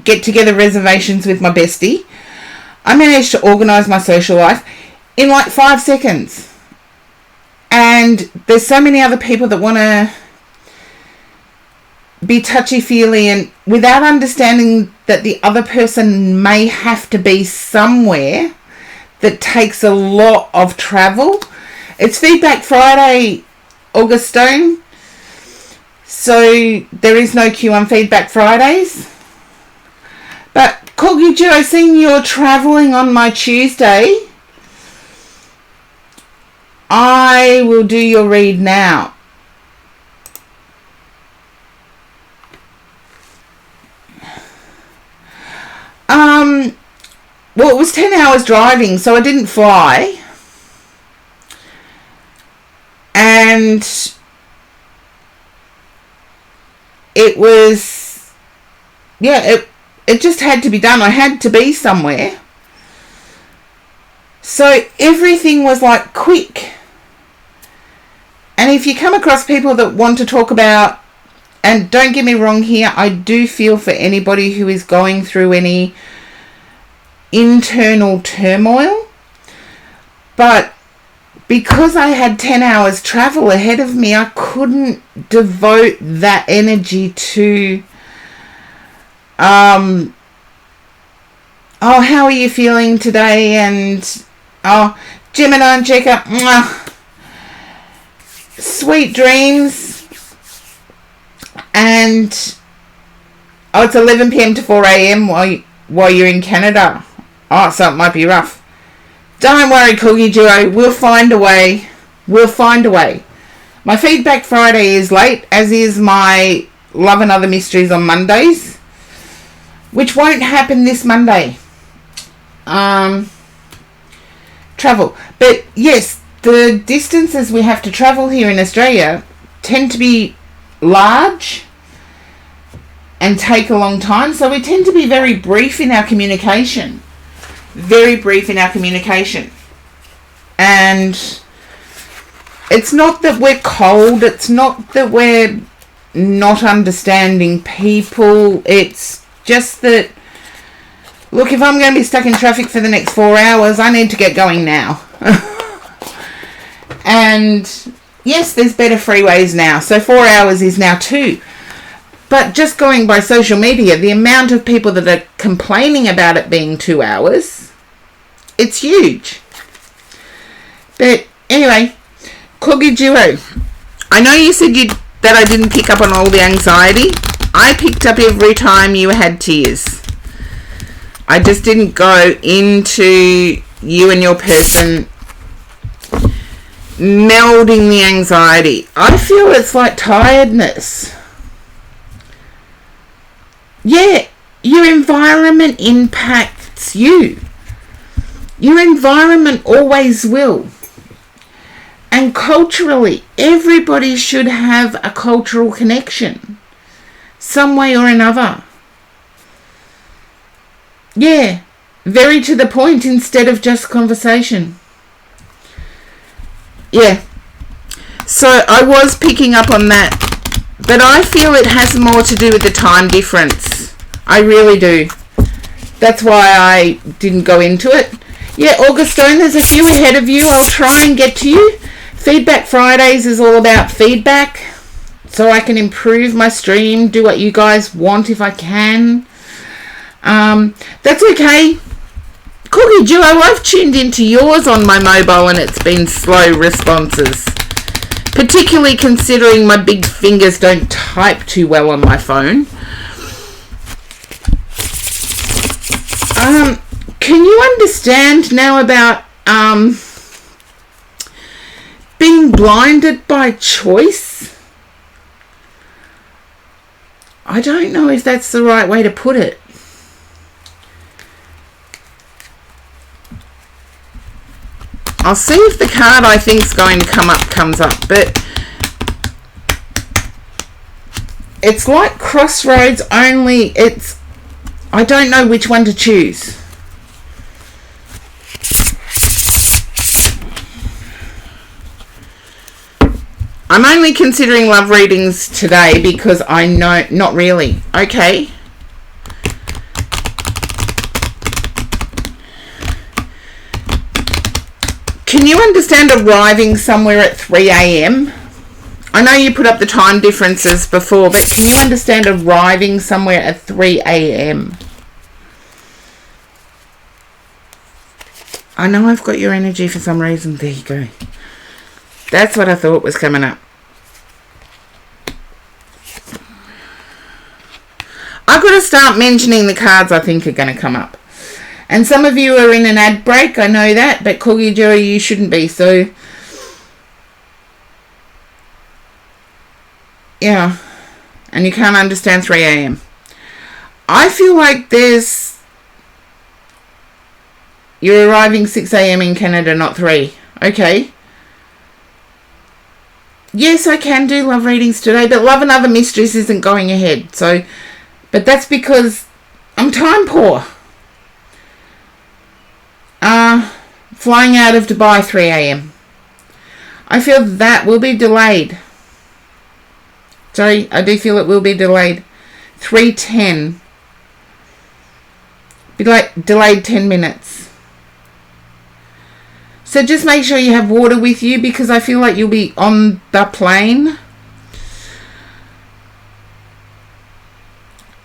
get together reservations with my bestie. I managed to organise my social life in like 5 seconds. And there's so many other people that want to be touchy-feely, and without understanding that the other person may have to be somewhere that takes a lot of travel. It's Feedback Friday, Augustine. So there is no queue on Feedback Fridays. But Corgi Joe, seeing you're travelling on my Tuesday, I will do your read now. Well, it was 10 hours driving, so I didn't fly. And it was, yeah, it just had to be done. I had to be somewhere. So everything was like quick. And if you come across people that want to talk about, and don't get me wrong here, I do feel for anybody who is going through any internal turmoil, but because I had 10 hours travel ahead of me, I couldn't devote that energy to oh, how are you feeling today? And oh, Gemini and Checker, sweet dreams. And oh, it's 11 p.m. to 4 a.m. while you're in Canada. Oh, so it might be rough. Don't worry, Coogie Duo. We'll find a way. We'll find a way. My Feedback Friday is late, as is my Love and Other Mysteries on Mondays, which won't happen this Monday. Travel. But yes, the distances we have to travel here in Australia tend to be large and take a long time, so we tend to be very brief in our communication. Very brief in our communication. And it's not that we're cold, it's not that we're not understanding people, it's just that, look, if I'm going to be stuck in traffic for the next 4 hours, I need to get going now. And yes, there's better freeways now, so 4 hours is now 2. But just going by social media, the amount of people that are complaining about it being 2 hours, it's huge. But anyway, Corgi Duo, I know you said you'd that I didn't pick up on all the anxiety. I picked up every time you had tears. I just didn't go into you and your person melding the anxiety. I feel it's like tiredness. Yeah, your environment impacts you. Your environment always will. And culturally, everybody should have a cultural connection, some way or another. Yeah, very to the point instead of just conversation. Yeah, so I was picking up on that, but I feel it has more to do with the time difference. I really do. That's why I didn't go into it. Yeah, Augustine, there's a few ahead of you. I'll try and get to you. Feedback Fridays is all about feedback, so I can improve my stream, do what you guys want if I can. That's okay. Cookie Duo, I've tuned into yours on my mobile and it's been slow responses, particularly considering my big fingers don't type too well on my phone. Can you understand now about being blinded by choice? I don't know if that's the right way to put it. I'll see if the card I think is going to come up comes up, but it's like crossroads, only it's, I don't know which one to choose. I'm only considering love readings today because I know, not really. Okay. Can you understand arriving somewhere at 3 a.m? I know you put up the time differences before, but can you understand arriving somewhere at 3 a.m? I know I've got your energy for some reason. There you go. That's what I thought was coming up. I've got to start mentioning the cards I think are going to come up. And some of you are in an ad break, I know that, but Coogie Joey, you shouldn't be, so yeah. And you can't understand 3 a.m. I feel like you're arriving 6 a.m. in Canada, not 3. Okay. Yes, I can do love readings today, but Love and Other Mysteries isn't going ahead. So, but that's because I'm time poor. Flying out of Dubai 3 a.m. I feel that will be delayed. Sorry, I do feel it will be delayed. 3:10. Be like delayed 10 minutes. So just make sure you have water with you because I feel like you'll be on the plane.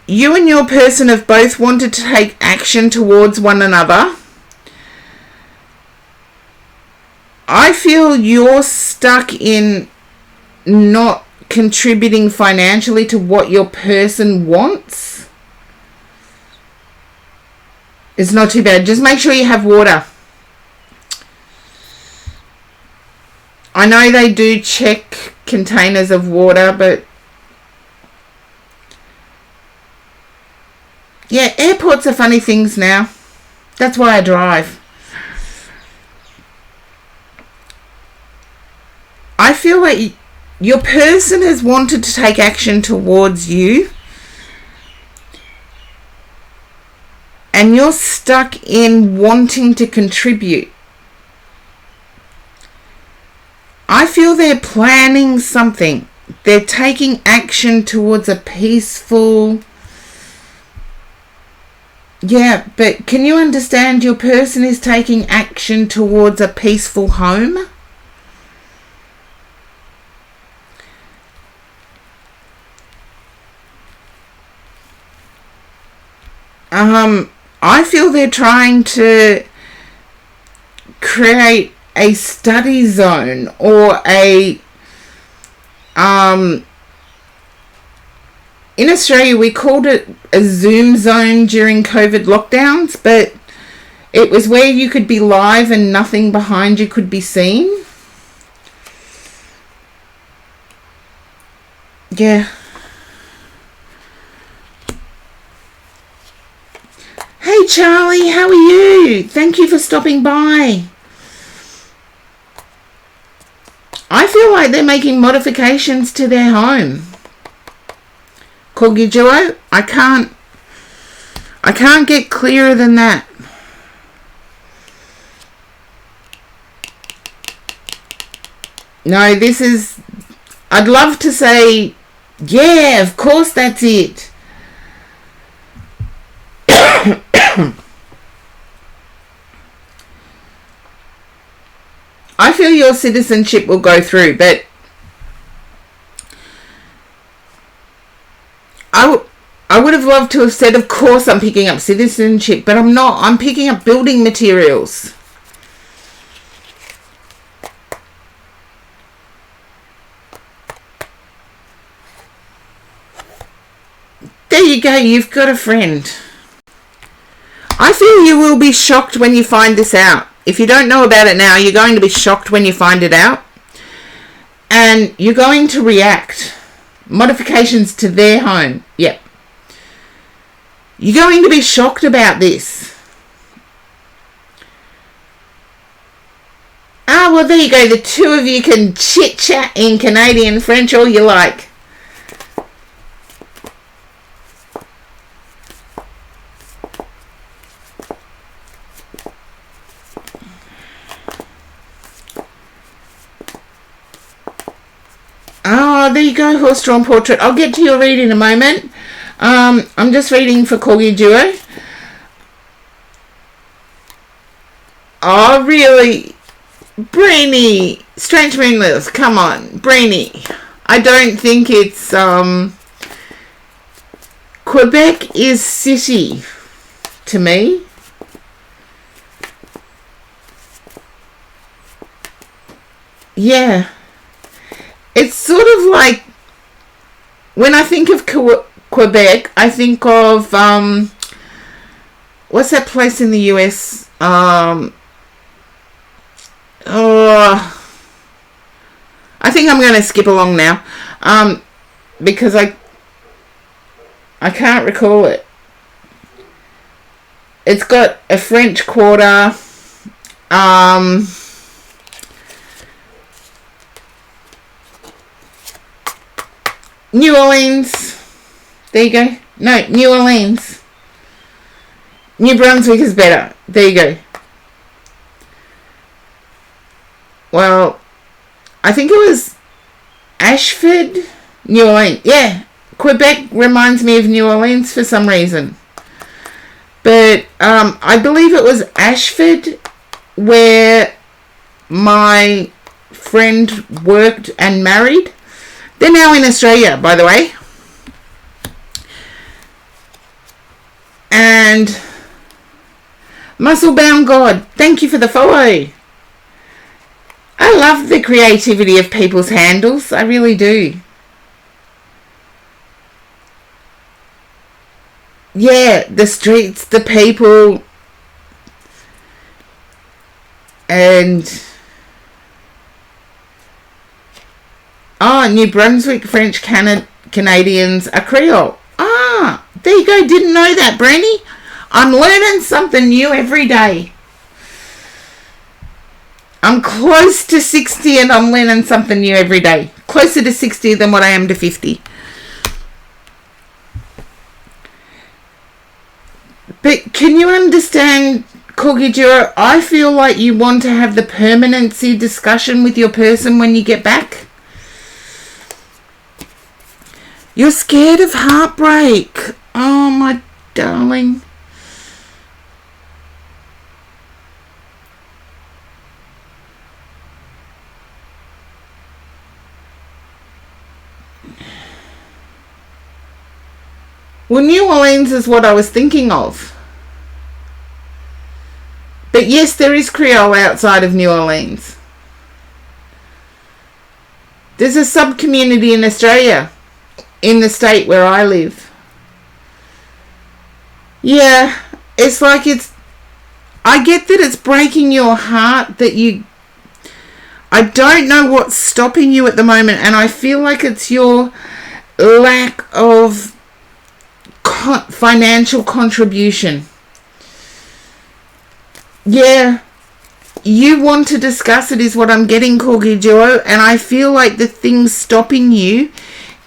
You and your person have both wanted to take action towards one another. I feel you're stuck in not contributing financially to what your person wants. It's not too bad. Just make sure you have water. I know they do check containers of water, but yeah, airports are funny things now. That's why I drive. I feel like your person has wanted to take action towards you and you're stuck in wanting to contribute. I feel they're planning something. They're taking action towards a peaceful... Yeah, but can you understand your person is taking action towards a peaceful home? I feel they're trying to create a study zone or a in Australia we called it a Zoom zone during COVID lockdowns, but it was where you could be live and nothing behind you could be seen. Yeah. Hey Charlie, how are you? Thank you for stopping by. I feel like they're making modifications to their home. Corgi Duo, I can't get clearer than that. No, this is, I'd love to say, yeah, of course that's it. I feel your citizenship will go through, but I would have loved to have said, of course I'm picking up citizenship, but I'm not. I'm picking up building materials. There you go, you've got a friend. I feel you will be shocked when you find this out. If you don't know about it now, you're going to be shocked when you find it out. And you're going to react. Modifications to their home. Yep. You're going to be shocked about this. Ah, well, there you go. The two of you can chit-chat in Canadian French all you like. Oh, there you go, horse-drawn portrait. I'll get to your read in a moment. I'm just reading for Corgi Duo. Oh, really? Brainy. Strange Moonless. Come on, Brainy. I don't think it's... Quebec is city to me. Yeah. It's sort of like, when I think of Quebec, I think of, what's that place in the US? I think I'm going to skip along now, because I can't recall it. It's got a French Quarter, New Orleans. There you go. No, New Orleans. New Brunswick is better. There you go. Well, I think it was Ashford, New Orleans. Yeah, Quebec reminds me of New Orleans for some reason. But I believe it was Ashford where my friend worked and married. They're now in Australia, by the way. And Musclebound God, thank you for the follow. I love the creativity of people's handles. I really do. Yeah, the streets, the people. And... oh, New Brunswick, French Canadians are Creole. Ah, there you go. Didn't know that, Brandy. I'm learning something new every day. I'm close to 60 and I'm learning something new every day. Closer to 60 than what I am to 50. But can you understand, Corgi Duo? I feel like you want to have the permanency discussion with your person when you get back. You're scared of heartbreak. Oh, my darling. Well, New Orleans is what I was thinking of. But yes, there is Creole outside of New Orleans. There's a sub-community in Australia. in the state where I live. Yeah, it's like I get that it's breaking your heart that I don't know what's stopping you at the moment, and I feel like it's your lack of financial contribution. Yeah, you want to discuss it is what I'm getting, Corgi Duo, and I feel like the thing stopping you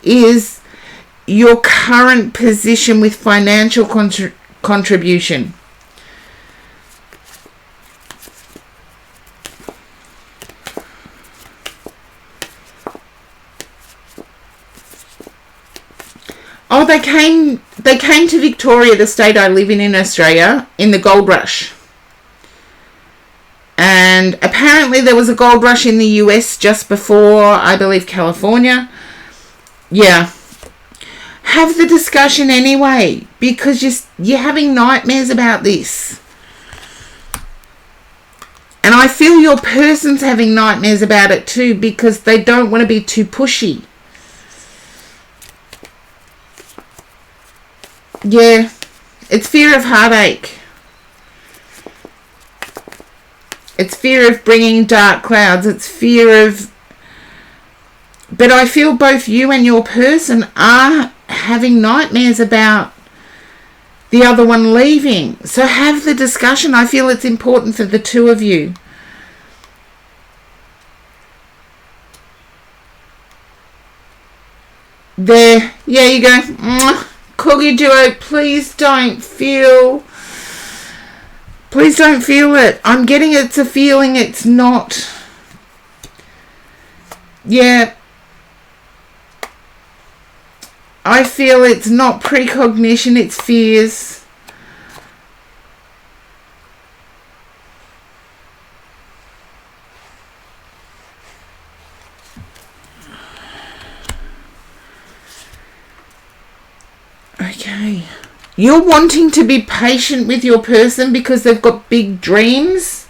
is your current position with financial contribution. Oh, they came to Victoria, the state I live in Australia, in the gold rush. And apparently there was a gold rush in the US just before, I believe, California. Yeah. Have the discussion anyway, because you're having nightmares about this. And I feel your person's having nightmares about it too, because they don't want to be too pushy. Yeah, it's fear of heartache. It's fear of bringing dark clouds. It's fear of... But I feel both you and your person are having nightmares about the other one leaving. So have the discussion. I feel it's important for the two of you. There. Yeah, you go. Corgi Duo, please don't feel it. I'm getting it's a feeling, it's not. Yeah. I feel it's not precognition, it's fears. Okay. You're wanting to be patient with your person because they've got big dreams.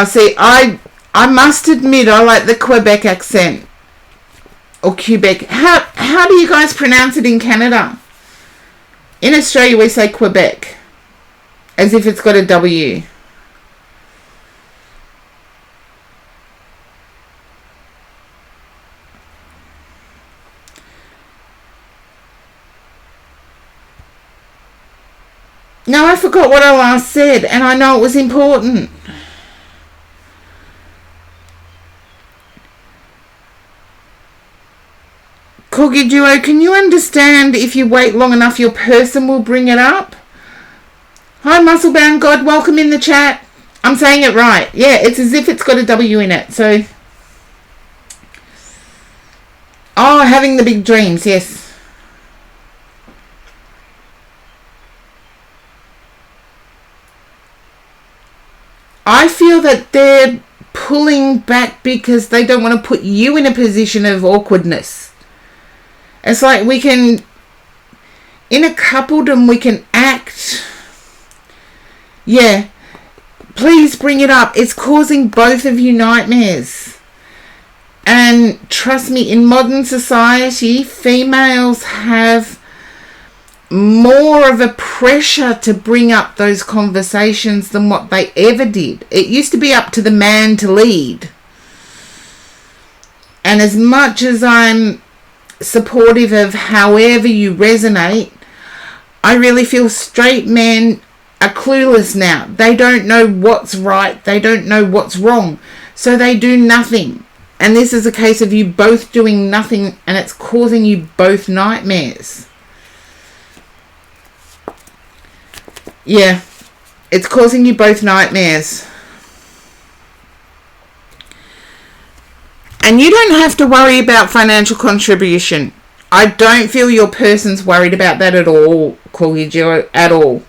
See, I must admit I like the Quebec accent. Or Quebec. How do you guys pronounce it in Canada? In Australia we say Quebec. As if it's got a W. No, I forgot what I last said, and I know it was important. Corgi Duo, can you understand if you wait long enough your person will bring it up? Hi Musclebound God, welcome in the chat. I'm saying it right. Yeah, it's as if it's got a W in it, so... Oh, having the big dreams, yes. I feel that they're pulling back because they don't want to put you in a position of awkwardness. It's like we can, in a coupledom, we can act. Yeah, please bring it up. It's causing both of you nightmares. And trust me, in modern society, females have more of a pressure to bring up those conversations than what they ever did. It used to be up to the man to lead. And as much as I'm supportive of however you resonate, I really feel straight men are clueless now. They don't know what's right. They don't know what's wrong. So they do nothing. And this is a case of you both doing nothing, and it's causing you both nightmares. Yeah, it's causing you both nightmares. And you don't have to worry about financial contribution. I don't feel your person's worried about that at all, Corgi Duo, at all.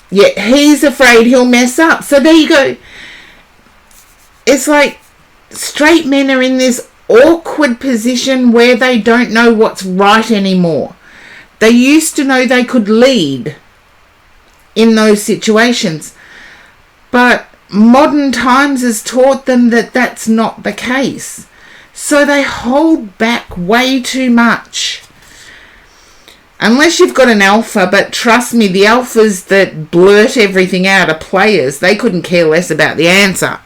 Yeah, he's afraid he'll mess up. So there you go. It's like straight men are in this awkward position where they don't know what's right anymore. They used to know they could lead in those situations, but modern times has taught them that that's not the case. So they hold back way too much. Unless you've got an alpha, but trust me, the alphas that blurt everything out are players. They couldn't care less about the answer.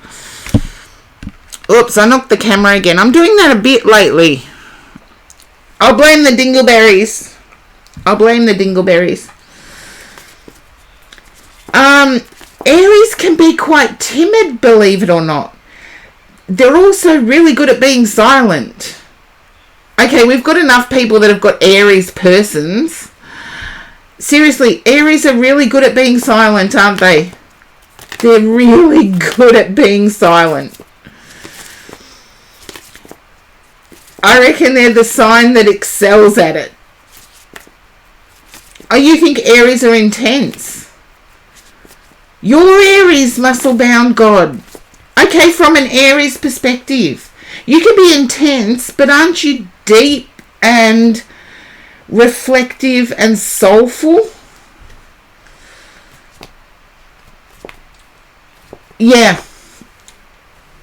Oops, I knocked the camera again. I'm doing that a bit lately. I'll blame the dingleberries. Aries can be quite timid, believe it or not. They're also really good at being silent. Okay, we've got enough people that have got Aries persons. Seriously, Aries are really good at being silent, aren't they? They're really good at being silent. I reckon they're the sign that excels at it. Oh, you think Aries are intense? You're Aries, muscle-bound God. Okay, from an Aries perspective, you can be intense, but aren't you deep and reflective and soulful? Yeah.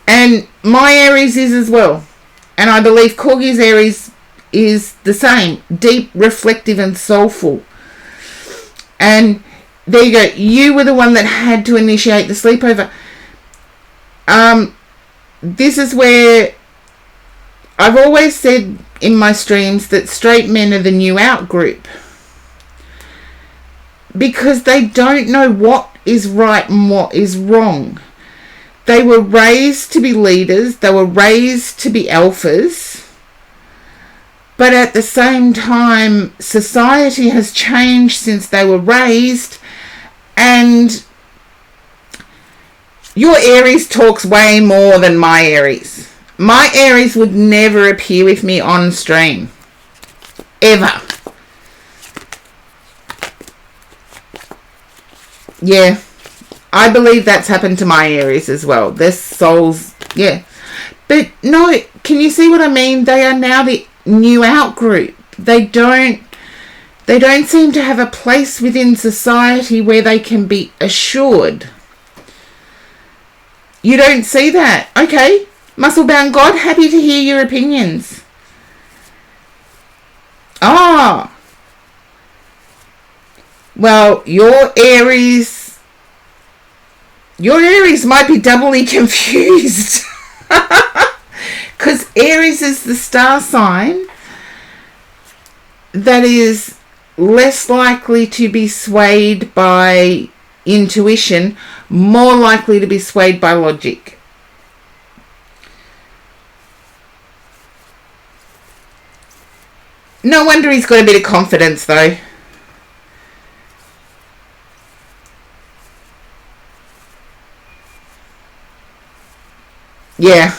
And my Aries is as well. And I believe Corgi's Aries is the same. Deep, reflective and soulful. And there you go. You were the one that had to initiate the sleepover. This is where I've always said in my streams that straight men are the new out group. Because they don't know what is right and what is wrong. They were raised to be leaders. They were raised to be alphas. But at the same time, society has changed since they were raised. And your Aries talks way more than my Aries. My Aries would never appear with me on stream. Ever. Yeah. I believe that's happened to my Aries as well. Their souls, yeah. But no, can you see what I mean? They are now the new out group. They don't seem to have a place within society where they can be assured. You don't see that. Okay, muscle-bound God, happy to hear your opinions. Ah. Well, your Aries might be doubly confused. Because Aries is the star sign that is less likely to be swayed by intuition, more likely to be swayed by logic. No wonder he's got a bit of confidence though. Yeah.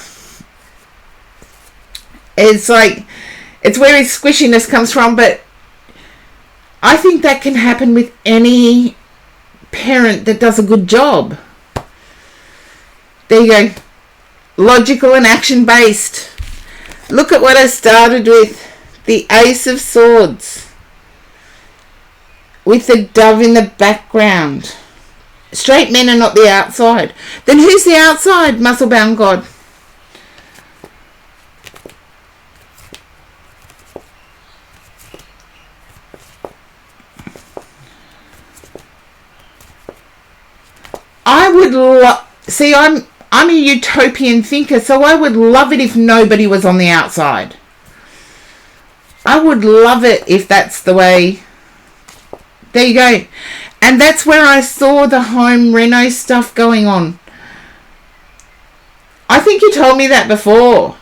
It's like, it's where his squishiness comes from, but I think that can happen with any parent that does a good job. There you go. Logical and action-based. Look at what I started with. The Ace of Swords. With the dove in the background. Straight men are not the outside. Then who's the outside, muscle-bound God? I would see, I'm a utopian thinker, so I would love it if nobody was on the outside. I would love it if that's the way. There you go. And that's where I saw the home reno stuff going on. I think you told me that before.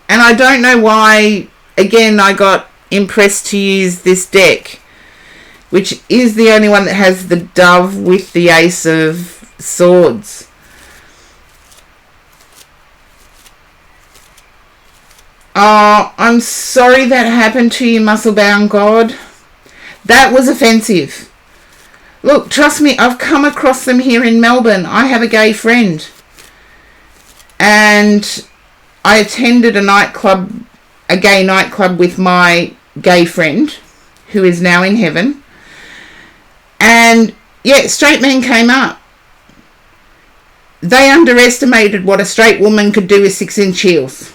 And I don't know why, again, I got impressed to use this deck, which is the only one that has the dove with the Ace of Swords. Oh, I'm sorry that happened to you, muscle-bound God. That was offensive. Look, trust me, I've come across them here in Melbourne. I have a gay friend. And I attended a gay nightclub with my gay friend, who is now in heaven. And yeah, straight men came up. They underestimated what a straight woman could do with 6-inch heels.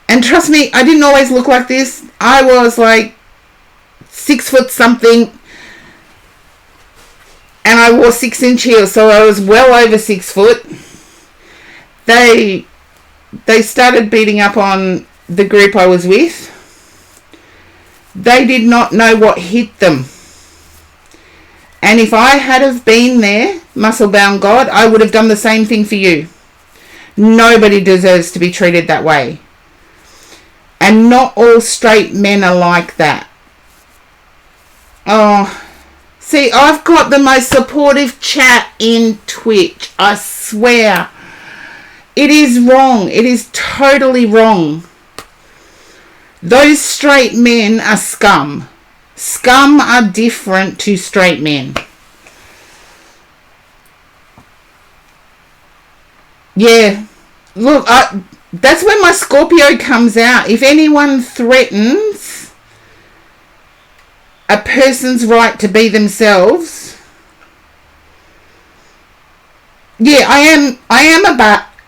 And trust me, I didn't always look like this. I was like 6 foot something, and I wore 6-inch heels, so I was well over 6 foot. They started beating up on the group I was with. They did not know what hit them. And if I had have been there, muscle-bound God, I would have done the same thing for you. Nobody deserves to be treated that way. And not all straight men are like that. Oh, see, I've got the most supportive chat in Twitch. I swear. It is wrong. It is totally wrong. Those straight men are scum. Scum are different to straight men. Yeah. Look, that's when my Scorpio comes out. If anyone threatens a person's right to be themselves, yeah, I am a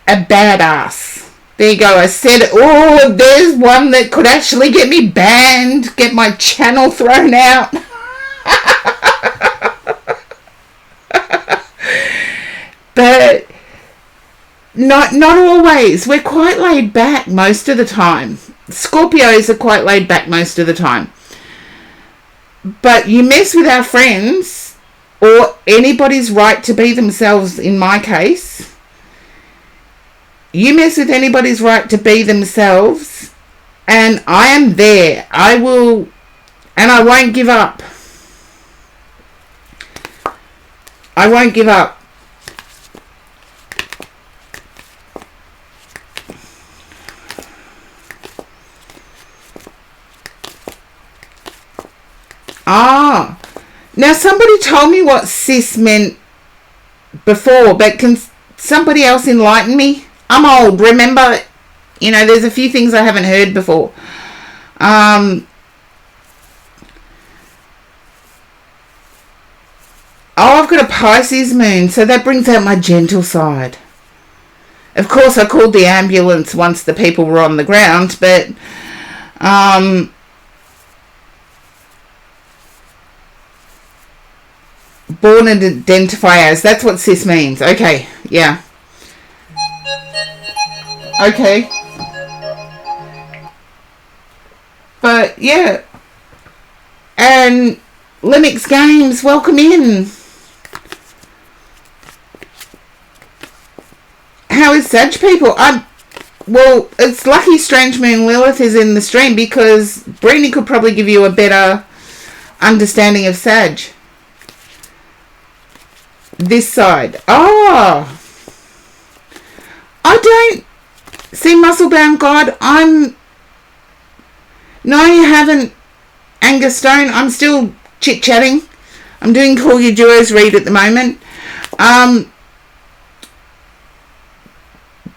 badass. There you go. I said, oh, there's one that could actually get me banned, get my channel thrown out. But not always. We're quite laid back most of the time. Scorpios are quite laid back most of the time. But you mess with our friends, or anybody's right to be themselves in my case, you mess with anybody's right to be themselves, and I am there. I will, and I won't give up. I won't give up. Now somebody told me what cis meant before, but can somebody else enlighten me? I'm old, remember? You know, there's a few things I haven't heard before. Oh, I've got a Pisces moon, so that brings out my gentle side. Of course, I called the ambulance once the people were on the ground, but born and identify as, that's what cis means. Okay, yeah. Okay. But yeah. And Linux Games, welcome in. How is Sag people? Well, it's lucky Strange Moon Lilith is in the stream, because Brittany could probably give you a better understanding of Sag. This side. Oh. I don't see muscle-bound God. No, you haven't, Angus Stone. I'm still chit-chatting. I'm doing Call Your Duos read at the moment.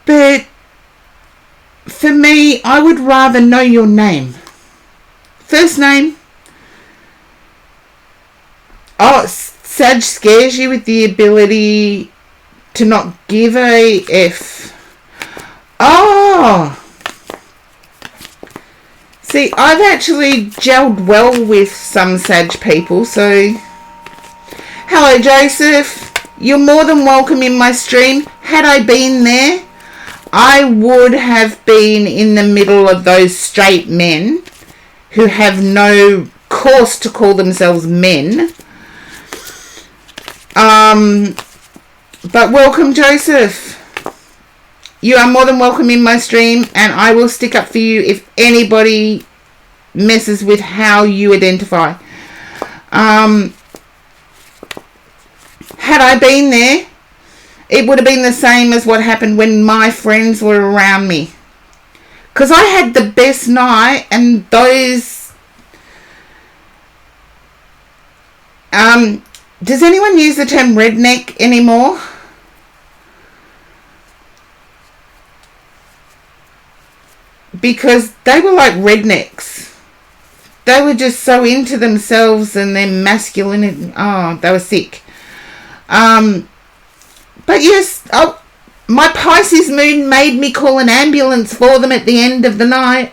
But for me, I would rather know your name. First name. Oh, Sag scares you with the ability to not give a F. Oh. See, I've actually gelled well with some Sag people, so... Hello, Joseph. You're more than welcome in my stream. Had I been there, I would have been in the middle of those straight men who have no cause to call themselves men. But welcome, Joseph. You are more than welcome in my stream, and I will stick up for you if anybody messes with how you identify. Had I been there, it would have been the same as what happened when my friends were around me. Because I had the best night, and those... does anyone use the term redneck anymore? because they were like rednecks. They were just so into themselves and their masculinity. Oh, they were sick. But yes, my Pisces moon made me call an ambulance for them at the end of the night.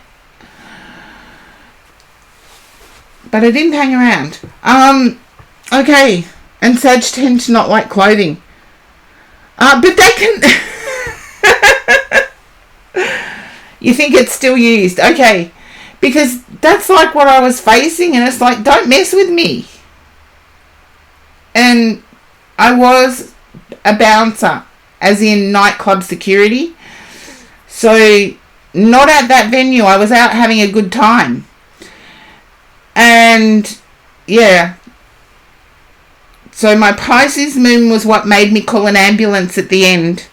But I didn't hang around. Okay. And Sag tend to not like clothing. But they can... You think it's still used. Okay. Because that's like what I was facing. And it's like, don't mess with me. And I was a bouncer. As in nightclub security. So, not at that venue. I was out having a good time. And, yeah. So, my Pisces moon was what made me call an ambulance at the end.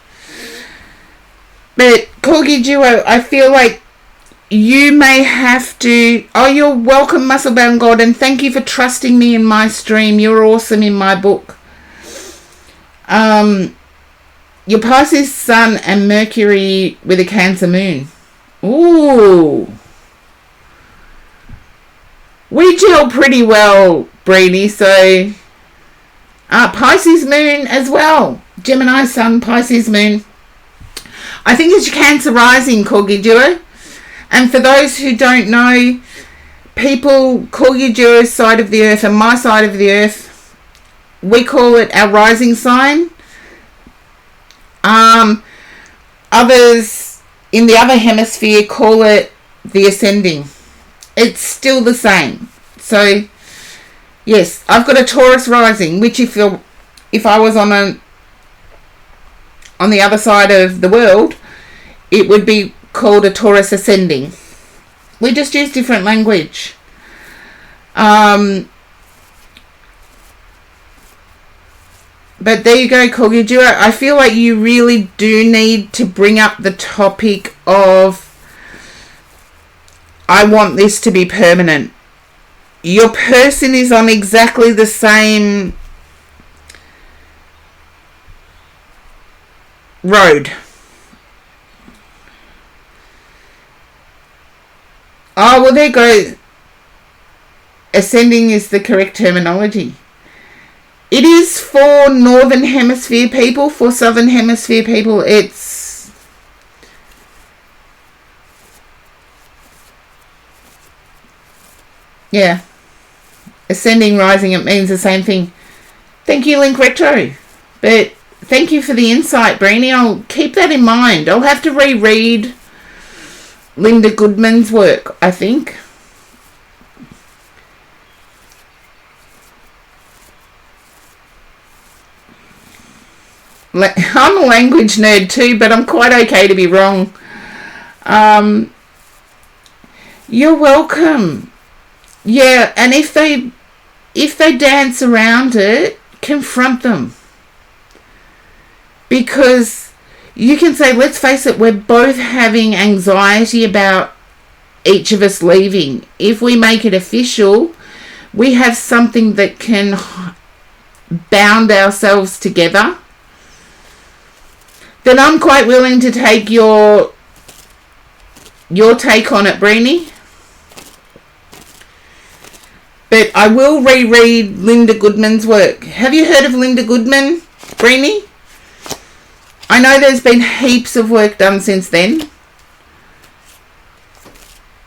But, Corgi Duo, I feel like you may have to... Oh, you're welcome, Musclebound God, and thank you for trusting me in my stream. You're awesome in my book. Your Pisces Sun and Mercury with a Cancer Moon. Ooh. We gel pretty well, Breedy, so... Pisces Moon as well. Gemini Sun, Pisces Moon. I think it's your Cancer Rising, Corgi Duo. And for those who don't know, people, Corgi Duo's side of the Earth and my side of the Earth, we call it our rising sign. Others in the other hemisphere call it the ascending. It's still the same. So, yes, I've got a Taurus rising, which if I was on the other side of the world, it would be called a Taurus ascending. We just use different language. But there you go, Corgi Duo. I feel like you really do need to bring up the topic of, I want this to be permanent. Your person is on exactly the same road. Oh, well, there you go. Ascending is the correct terminology. It is for Northern Hemisphere people. For Southern Hemisphere people, it's... Yeah. Ascending, rising, it means the same thing. Thank you, Link Retro. But thank you for the insight, Brainy. I'll keep that in mind. I'll have to reread Linda Goodman's work, I think. I'm a language nerd too, but I'm quite okay to be wrong. You're welcome. Yeah, and if they dance around it, confront them. Because you can say, let's face it, we're both having anxiety about each of us leaving. If we make it official, we have something that can bound ourselves together. Then I'm quite willing to take your take on it, Breeny. But I will reread Linda Goodman's work. Have you heard of Linda Goodman, Breeny? I know there's been heaps of work done since then.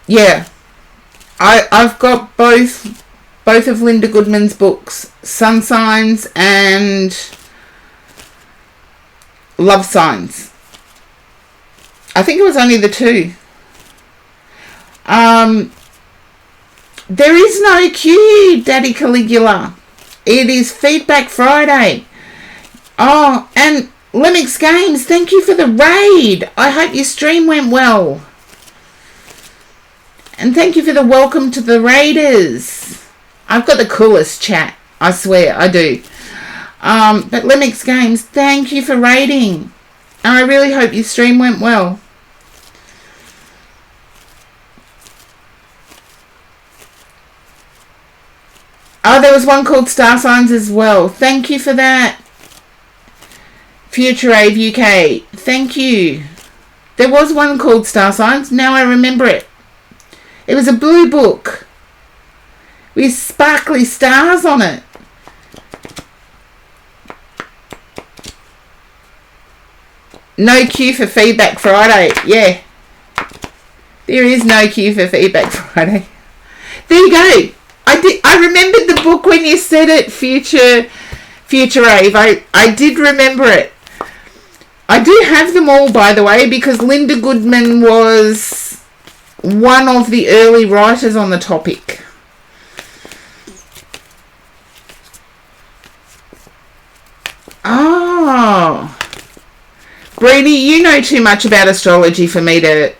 Yeah. I've got both of Linda Goodman's books, Sun Signs and Love Signs. I think it was only the two. There is no queue, Daddy Caligula. It is Feedback Friday. Oh, and Lemix Games, thank you for the raid. I hope your stream went well. And thank you for the welcome to the raiders. I've got the coolest chat. I swear, I do. But Lemix Games, thank you for raiding. And I really hope your stream went well. Oh, there was one called Star Signs as well. Thank you for that. Future Ave UK. Thank you. There was one called Star Signs. Now I remember it. It was a blue book with sparkly stars on it. No queue for Feedback Friday. Yeah. There is no queue for Feedback Friday. There you go. I remembered the book when you said it, Future Ave. I did remember it. I do have them all, by the way, because Linda Goodman was one of the early writers on the topic. Oh. Breedy, you know too much about astrology for me to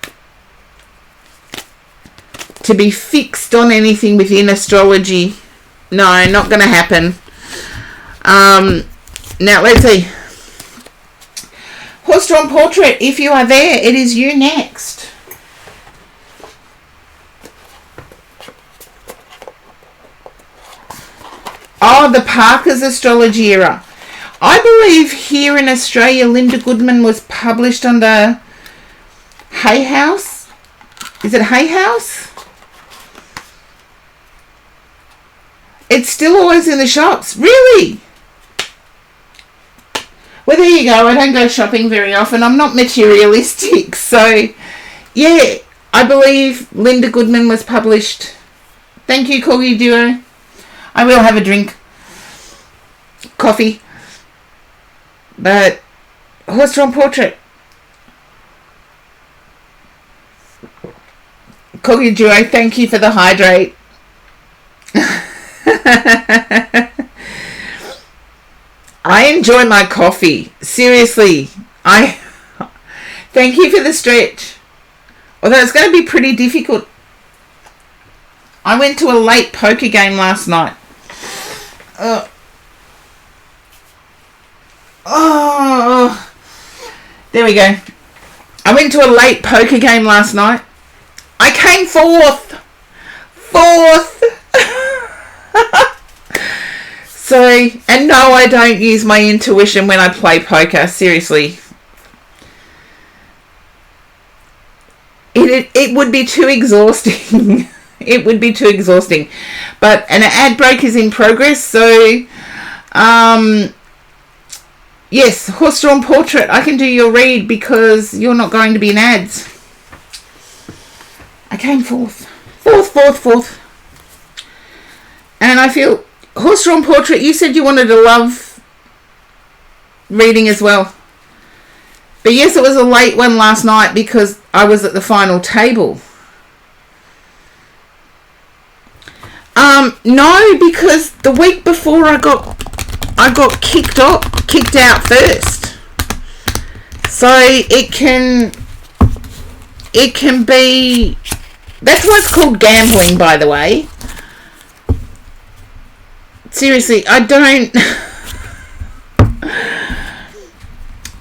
be fixed on anything within astrology. No, not going to happen. Now, let's see. Horse-drawn portrait, if you are there, it is you next. Oh, the Parker's astrology era. I believe here in Australia, Linda Goodman was published under Hay House. Is it Hay House? It's still always in the shops. Really? Well, there you go. I don't go shopping very often. I'm not materialistic. So, yeah, I believe Linda Goodman was published. Thank you, Corgi Duo. I will have a drink. Coffee. But, horse-drawn portrait. Corgi Duo, thank you for the hydrate. I enjoy my coffee. Seriously. Thank you for the stretch. Although it's going to be pretty difficult. I went to a late poker game last night. Oh, there we go. I went to a late poker game last night. I came fourth. So, and no, I don't use my intuition when I play poker. Seriously. It would be too exhausting. It would be too exhausting. But an ad break is in progress, so yes, horse-drawn portrait. I can do your read because you're not going to be in ads. I came fourth. And I feel horse-drawn portrait, you said you wanted to love reading as well. But yes, it was a late one last night because I was at the final table. No, because the week before I got kicked out first. So it can be, that's why it's called gambling, by the way. Seriously, I don't.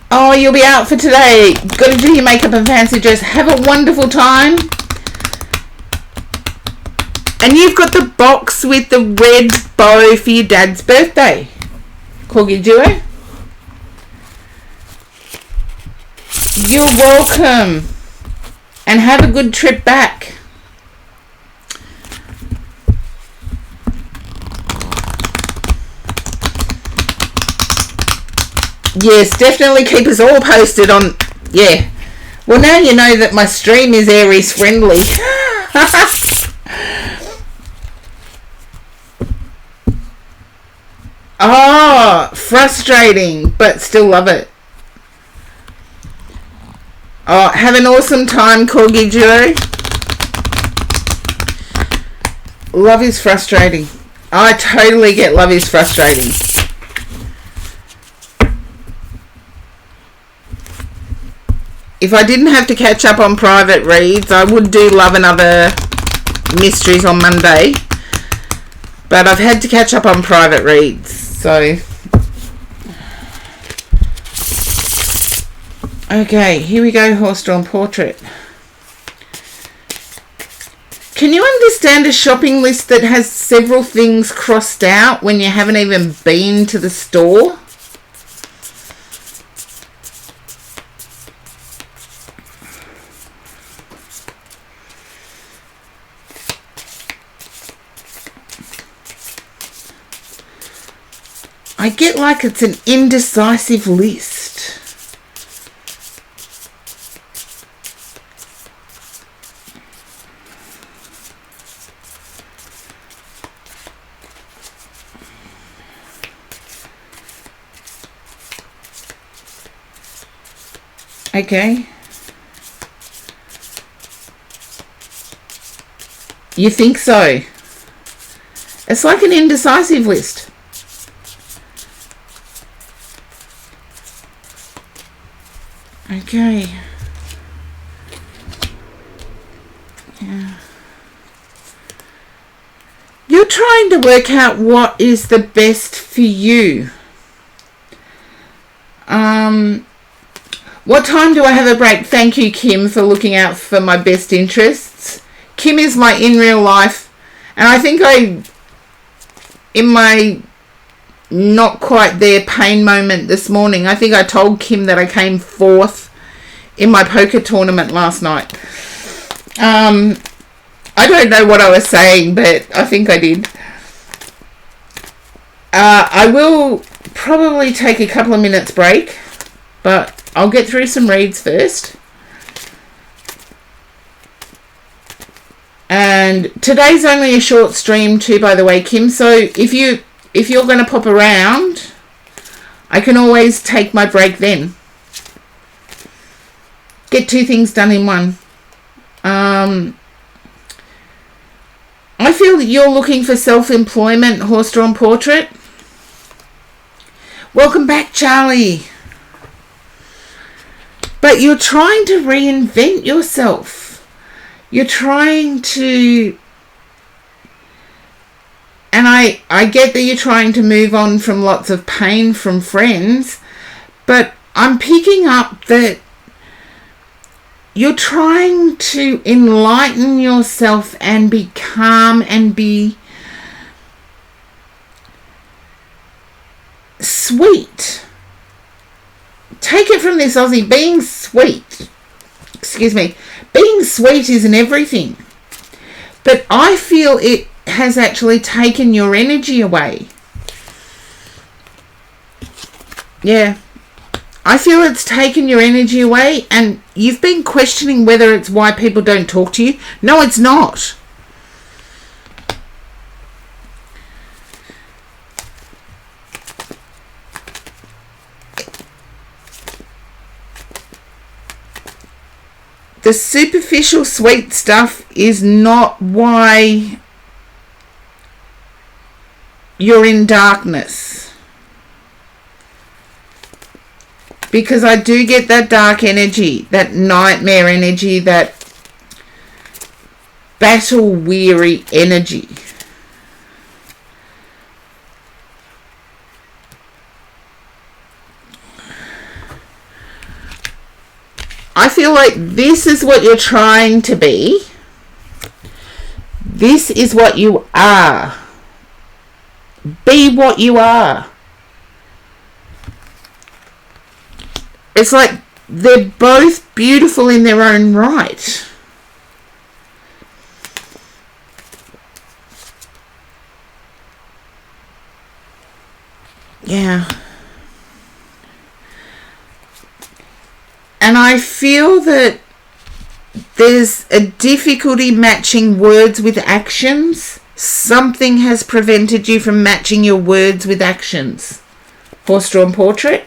Oh, you'll be out for today. Got to do your makeup and fancy dress. Have a wonderful time. And you've got the box with the red bow for your dad's birthday. Corgi Duo. You're welcome. And have a good trip back. Yes, definitely keep us all posted on... Yeah. Well, now you know that my stream is Aries friendly. Oh, frustrating, but still love it. Oh, have an awesome time, Corgi Duo. Love is frustrating. I totally get love is frustrating. If I didn't have to catch up on private reads, I would do Love and Other Mysteries on Monday. But I've had to catch up on private reads, so... Okay, here we go, horse-drawn portrait. Can you understand a shopping list that has several things crossed out when you haven't even been to the store? I get like it's an indecisive list. Okay. You think so? It's like an indecisive list. Okay. Yeah. You're trying to work out what is the best for you. What time do I have a break? Thank you, Kim, for looking out for my best interests. Kim is my in real life, and I think in my not quite there pain moment this morning, I think I told Kim that I came fourth in my poker tournament last night. I don't know what I was saying, but I think I did. I will probably take a couple of minutes break, but I'll get through some reads first. And today's only a short stream too, by the way, Kim. So if you're going to pop around, I can always take my break then. Get two things done in one. I feel that you're looking for self-employment, horse-drawn portrait. Welcome back, Charlie. But you're trying to reinvent yourself. You're trying to... And I get that you're trying to move on from lots of pain from friends, but I'm picking up that you're trying to enlighten yourself and be calm and be sweet. Take it from this Aussie, being sweet. Excuse me. Being sweet isn't everything. But I feel it has actually taken your energy away. Yeah. I feel it's taken your energy away, and you've been questioning whether it's why people don't talk to you. No, it's not. The superficial sweet stuff is not why you're in darkness. Because I do get that dark energy, that nightmare energy, that battle-weary energy. I feel like this is what you're trying to be. This is what you are. Be what you are. It's like they're both beautiful in their own right. Yeah. And I feel that there's a difficulty matching words with actions. Something has prevented you from matching your words with actions. Horse-drawn portrait.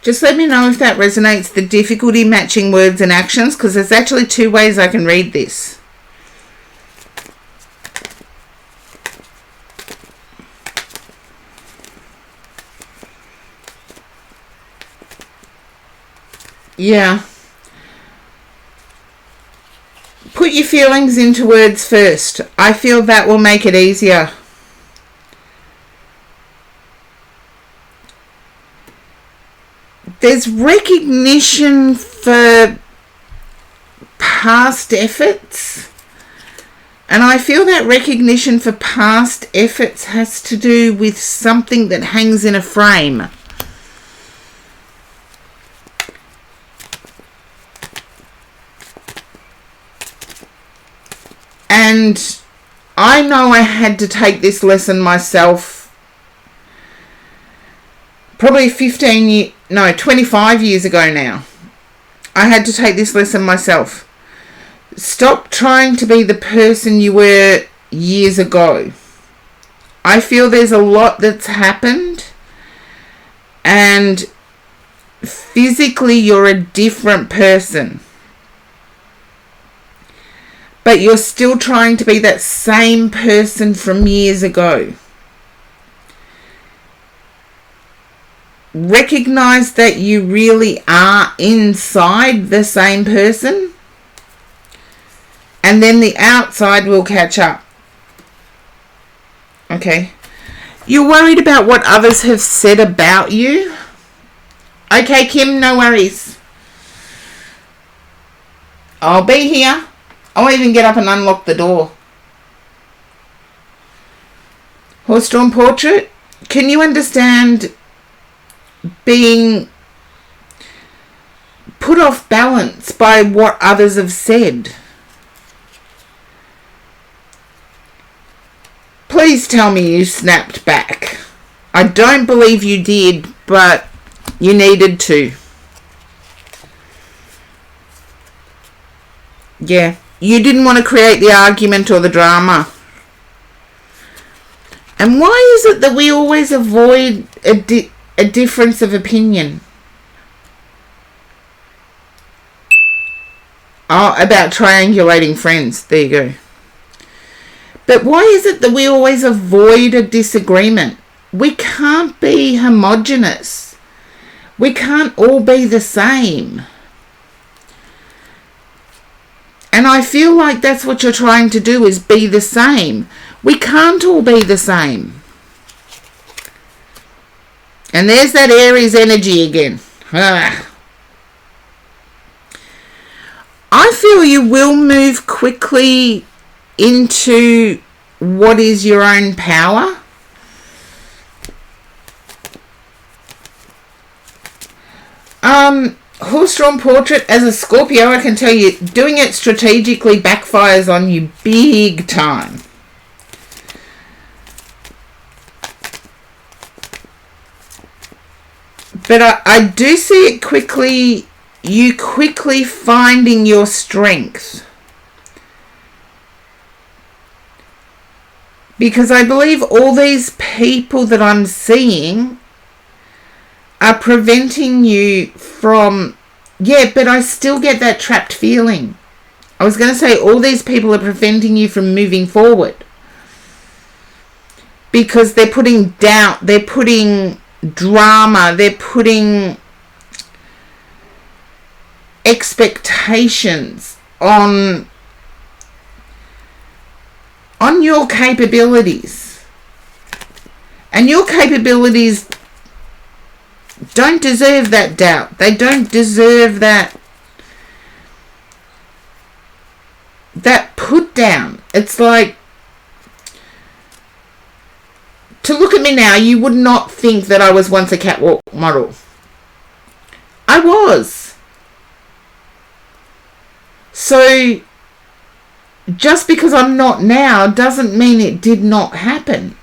Just let me know if that resonates, the difficulty matching words and actions, because there's actually two ways I can read this. Yeah. Put your feelings into words first. I feel that will make it easier. There's recognition for past efforts. And I feel that recognition for past efforts has to do with something that hangs in a frame. And I know I had to take this lesson myself probably 25 years ago now. I had to take this lesson myself. Stop trying to be the person you were years ago. I feel there's a lot that's happened, and physically you're a different person. But you're still trying to be that same person from years ago. Recognize that you really are inside the same person, and then the outside will catch up. Okay. You're worried about what others have said about you? Okay, Kim, no worries. I'll be here. I'll even get up and unlock the door. Horse-drawn portrait, can you understand being put off balance by what others have said? Please tell me you snapped back. I don't believe you did, but you needed to. Yeah. You didn't want to create the argument or the drama. And why is it that we always avoid a difference of opinion? Oh, about triangulating friends. There you go. But why is it that we always avoid a disagreement? We can't be homogenous. We can't all be the same. And I feel like that's what you're trying to do, is be the same. We can't all be the same. And there's that Aries energy again. I feel you will move quickly into what is your own power. Horse-drawn portrait, as a Scorpio, I can tell you, doing it strategically backfires on you big time. But I do see it quickly, you quickly finding your strength. Because I believe all these people that I'm seeing are preventing you from... Yeah, but I still get that trapped feeling. I was going to say all these people are preventing you from moving forward. Because they're putting doubt, they're putting drama, they're putting expectations on your capabilities. And your capabilities don't deserve that doubt. They don't deserve that put down. It's like, to look at me now, you would not think that I was once a catwalk model. I was. So just because I'm not now doesn't mean it did not happen.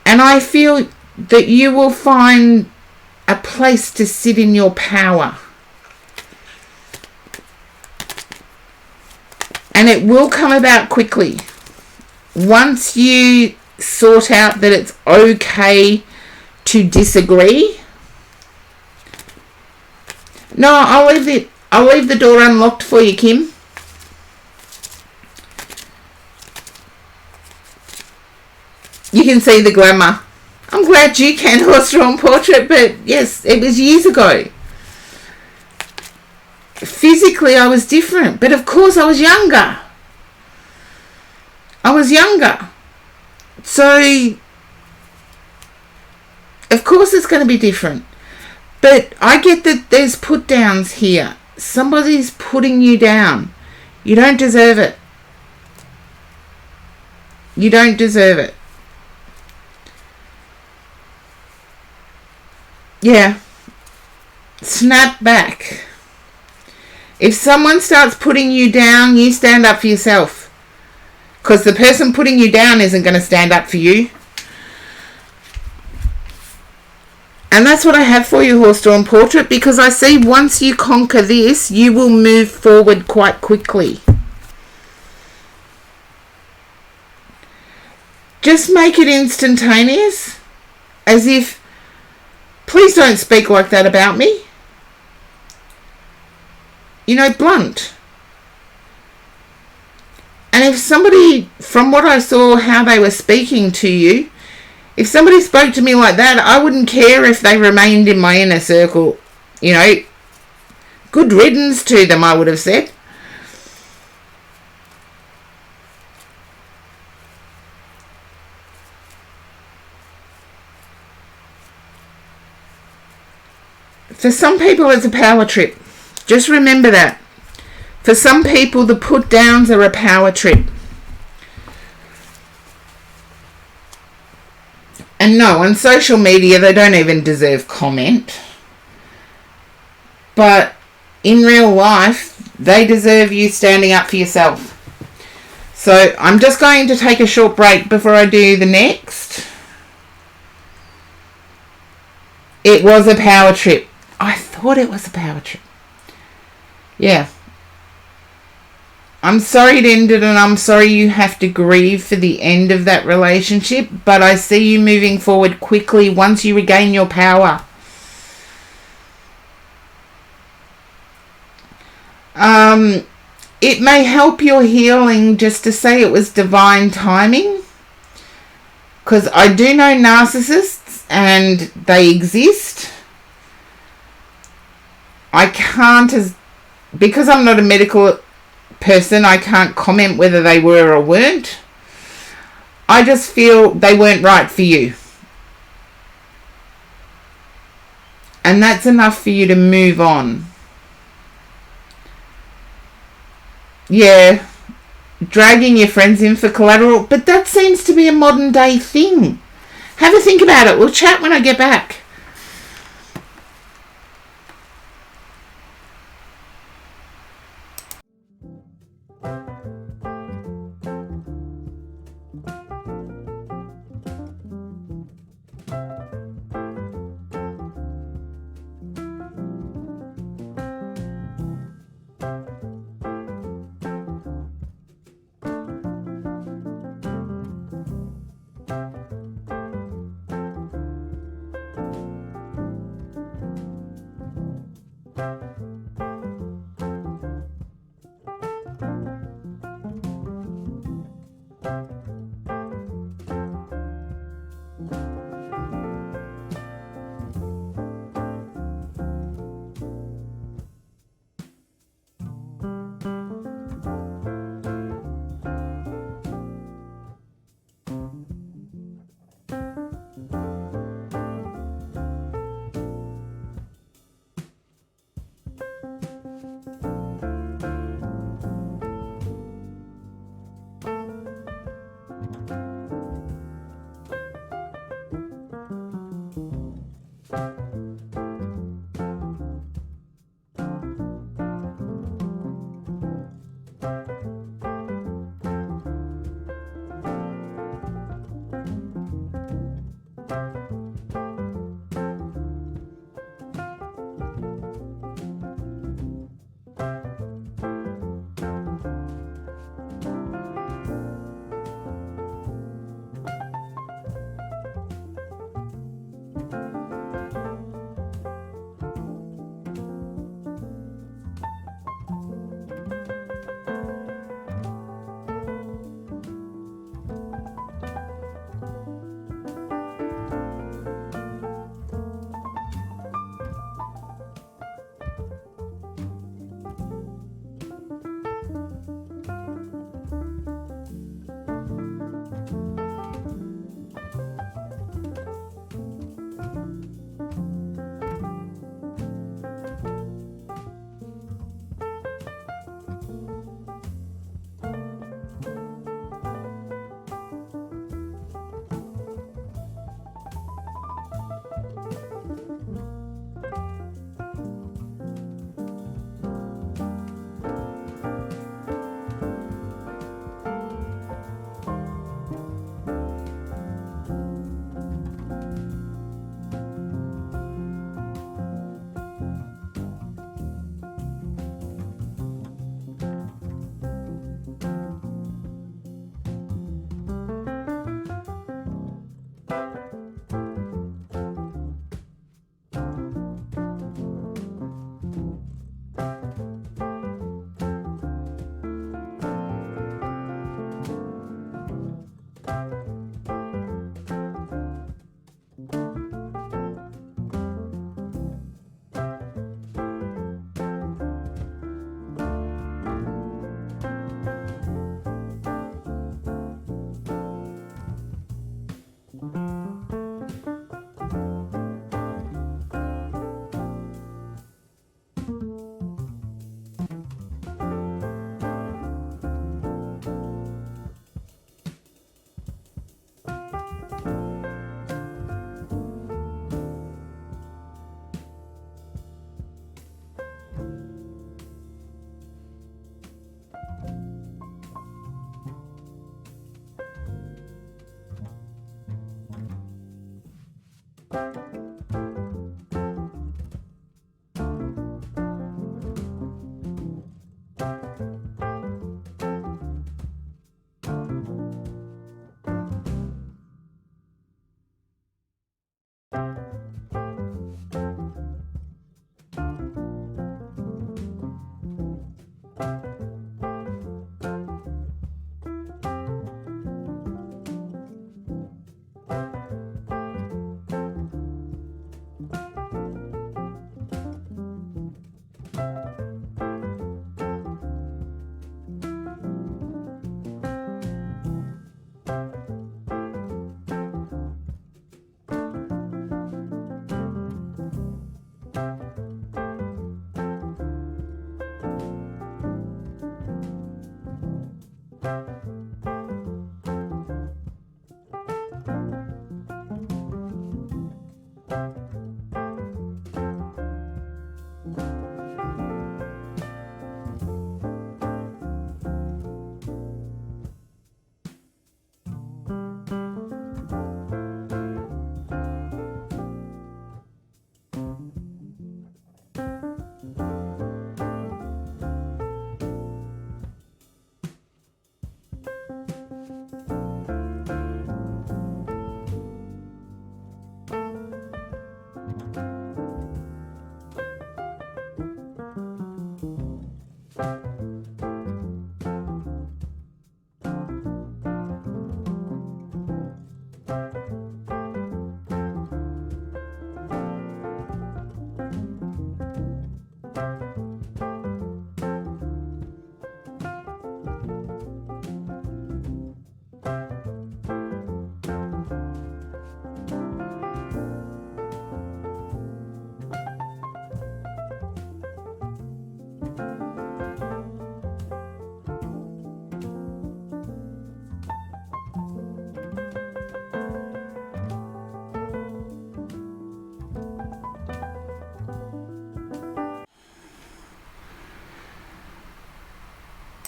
And I feel that you will find a place to sit in your power. And it will come about quickly. Once you sort out that it's okay to disagree. No, I'll leave the door unlocked for you, Kim. You can see the glamour. I'm glad you can, horse-drawn portrait, but yes, it was years ago. Physically, I was different, but of course I was younger. So, of course it's going to be different. But I get that there's put-downs here. somebody's putting you down. You don't deserve it. You don't deserve it. Yeah. Snap back. If someone starts putting you down, you stand up for yourself. Because the person putting you down isn't going to stand up for you. And that's what I have for you, Horse Drawn Portrait, because I see once you conquer this, you will move forward quite quickly. Just make it instantaneous, as if, please don't speak like that about me. You know, blunt. And if somebody, from what I saw, how they were speaking to you, if somebody spoke to me like that, I wouldn't care if they remained in my inner circle. You know, good riddance to them, I would have said. For some people, it's a power trip. Just remember that. For some people, the put downs are a power trip. And no, on social media, they don't even deserve comment. But in real life, they deserve you standing up for yourself. So I'm just going to take a short break before I do the next. It was a power trip. I thought it was a power trip. Yeah. I'm sorry it ended, and I'm sorry you have to grieve for the end of that relationship, but I see you moving forward quickly once you regain your power. It may help your healing just to say it was divine timing, because I do know narcissists and they exist. I can't, because I'm not a medical person, I can't comment whether they were or weren't. I just feel they weren't right for you. And that's enough for you to move on. Yeah, dragging your friends in for collateral, but that seems to be a modern day thing. Have a think about it. We'll chat when I get back.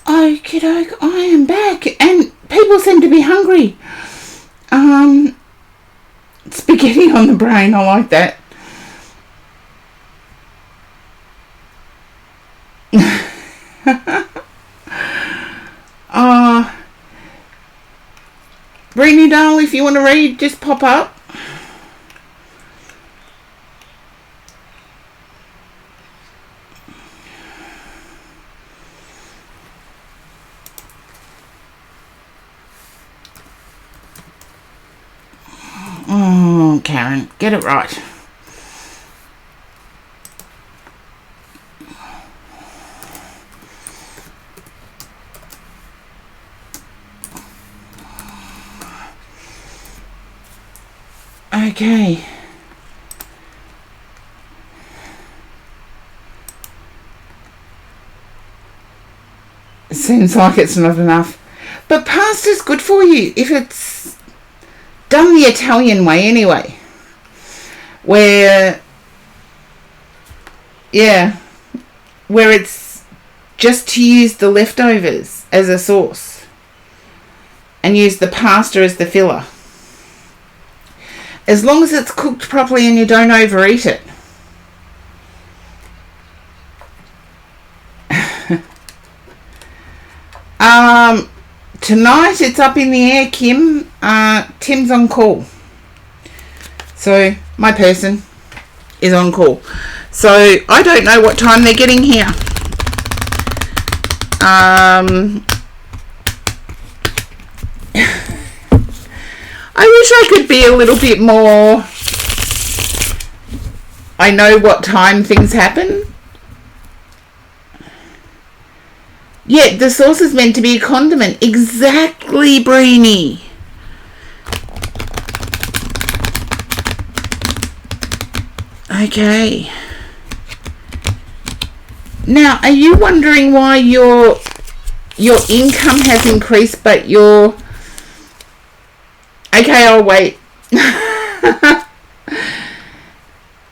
Okie doke, I am back, and people seem to be hungry. Spaghetti on the brain, I like that. Breenie doll, if you want to read, just pop up. Oh, Karen, get it right. Okay. It seems like it's not enough. But pasta's good for you if it's done the Italian way anyway. Where it's just to use the leftovers as a sauce and use the pasta as the filler. As long as it's cooked properly and you don't overeat it. Tonight it's up in the air, Kim. Tim's on call. So my person is on call. So I don't know what time they're getting here. I wish I could be a little bit more. I know what time things happen. Yeah, the sauce is meant to be a condiment. Exactly, Breenie. Okay. Now, are you wondering why your income has increased, but your... Okay, I'll wait.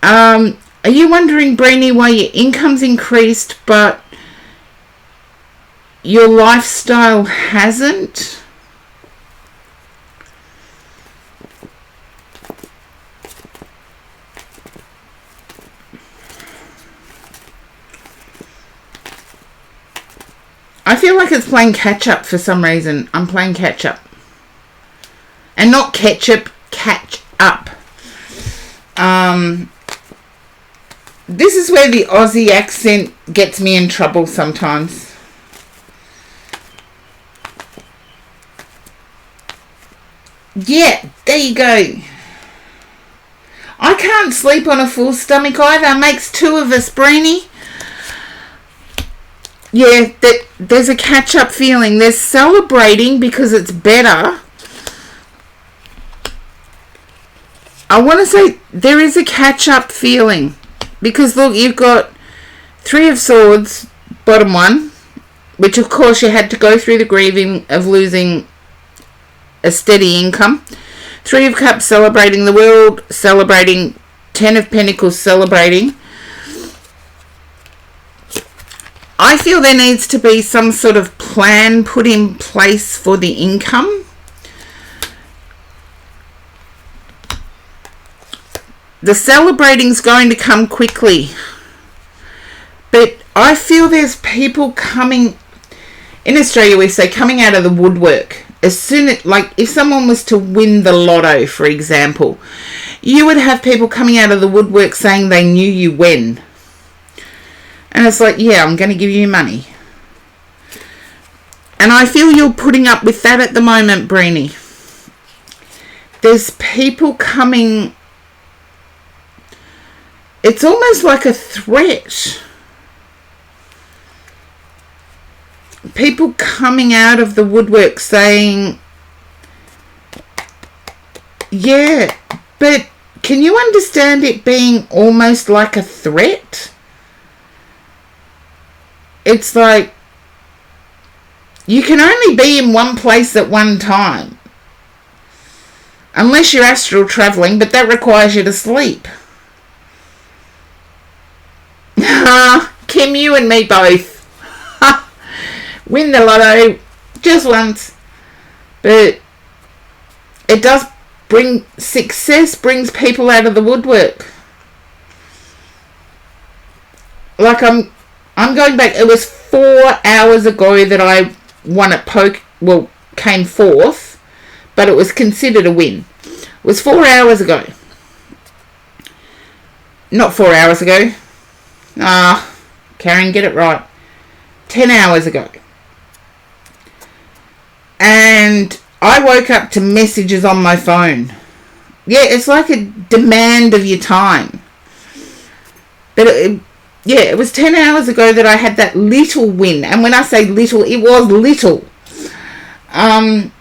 Are you wondering, Breenie, why your income's increased, but your lifestyle hasn't? I feel like it's playing catch up for some reason. I'm playing catch up. And not ketchup, catch up. This is where the Aussie accent gets me in trouble sometimes. Yeah, there you go. I can't sleep on a full stomach either. Makes two of us, Breenie. Yeah, there's a catch-up feeling. There's celebrating because it's better. I want to say there is a catch-up feeling. Because, look, you've got 3 of Swords, bottom one. Which, of course, you had to go through the grieving of losing a steady income. 3 of Cups, celebrating the world, celebrating Ten of Pentacles celebrating. I feel there needs to be some sort of plan put in place for the income. The celebrating's going to come quickly. But I feel there's people coming... In Australia, we say coming out of the woodwork. As soon as, like, if someone was to win the lotto, for example, you would have people coming out of the woodwork saying they knew you when. And it's like, yeah, I'm going to give you money. And I feel you're putting up with that at the moment, Breenie. There's people coming... It's almost like a threat. People coming out of the woodwork saying, yeah, but can you understand it being almost like a threat? It's like, you can only be in one place at one time. Unless you're astral traveling, but that requires you to sleep. Kim, you and me both. Win the lotto just once. But it does bring... Success brings people out of the woodwork. Like I'm going back. It was 4 hours ago that I won at came fourth. But it was considered a win. It was 4 hours ago. Not 4 hours ago. Karen, get it right. 10 hours ago. And I woke up to messages on my phone. Yeah, it's like a demand of your time. But it was 10 hours ago that I had that little win. And when I say little, it was little. But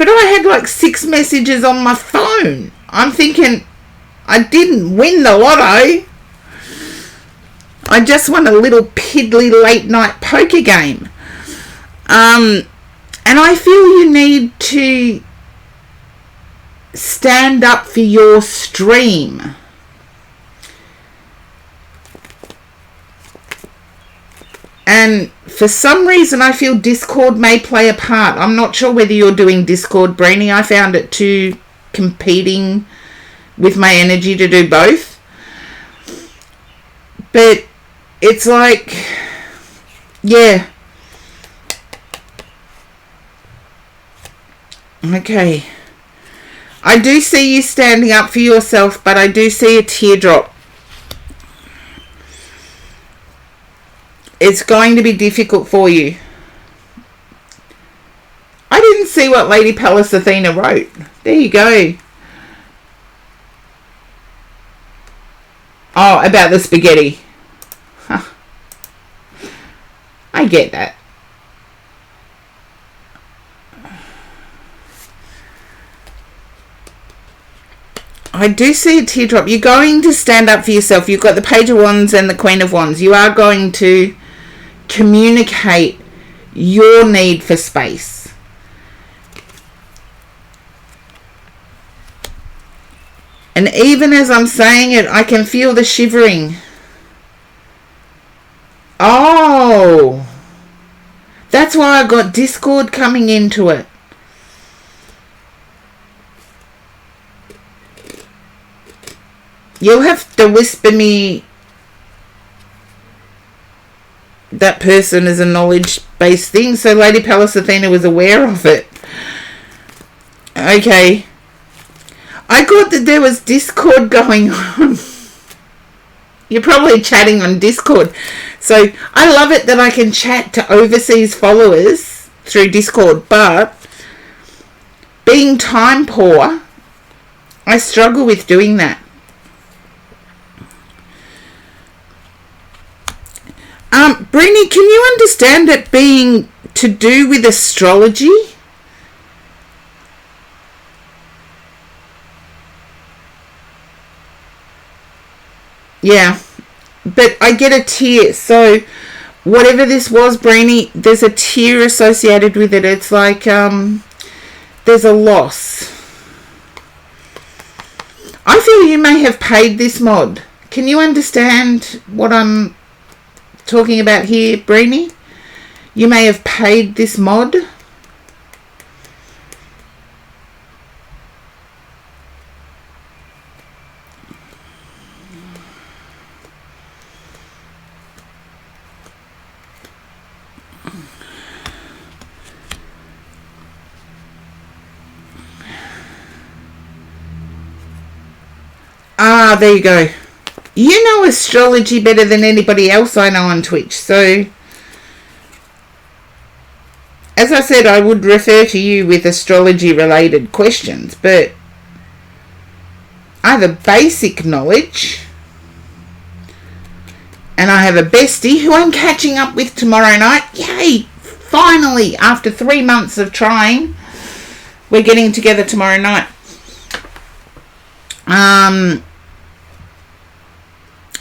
I had like 6 messages on my phone. I'm thinking, I didn't win the lotto. I just won a little piddly late night poker game. And I feel you need to stand up for your stream. And for some reason, I feel Discord may play a part. I'm not sure whether you're doing Discord, Breenie. I found it too competing with my energy to do both. But it's like, yeah. Okay. I do see you standing up for yourself, but I do see a teardrop. It's going to be difficult for you. I didn't see what Lady Pallas Athena wrote. There you go. Oh, about the spaghetti. Huh. I get that. I do see a teardrop. You're going to stand up for yourself. You've got the Page of Wands and the Queen of Wands. You are going to communicate your need for space. And even as I'm saying it, I can feel the shivering. Oh, that's why I got Discord coming into it. You'll have to whisper me that person is a knowledge-based thing, so Lady Pallas Athena was aware of it. Okay. I got that there was Discord going on. You're probably chatting on Discord. So I love it that I can chat to overseas followers through Discord, but being time poor, I struggle with doing that. Breenie, can you understand it being to do with astrology? Yeah, but I get a tear. So whatever this was, Breenie, there's a tear associated with it. It's like there's a loss. I feel of you may have paid this mod. Can you understand what I'm talking about here, Breenie? You may have paid this mod. Ah, there you go. You know astrology better than anybody else I know on Twitch. So, as I said, I would refer to you with astrology-related questions. But I have a basic knowledge. And I have a bestie who I'm catching up with tomorrow night. Yay! Finally, after 3 months of trying, we're getting together tomorrow night.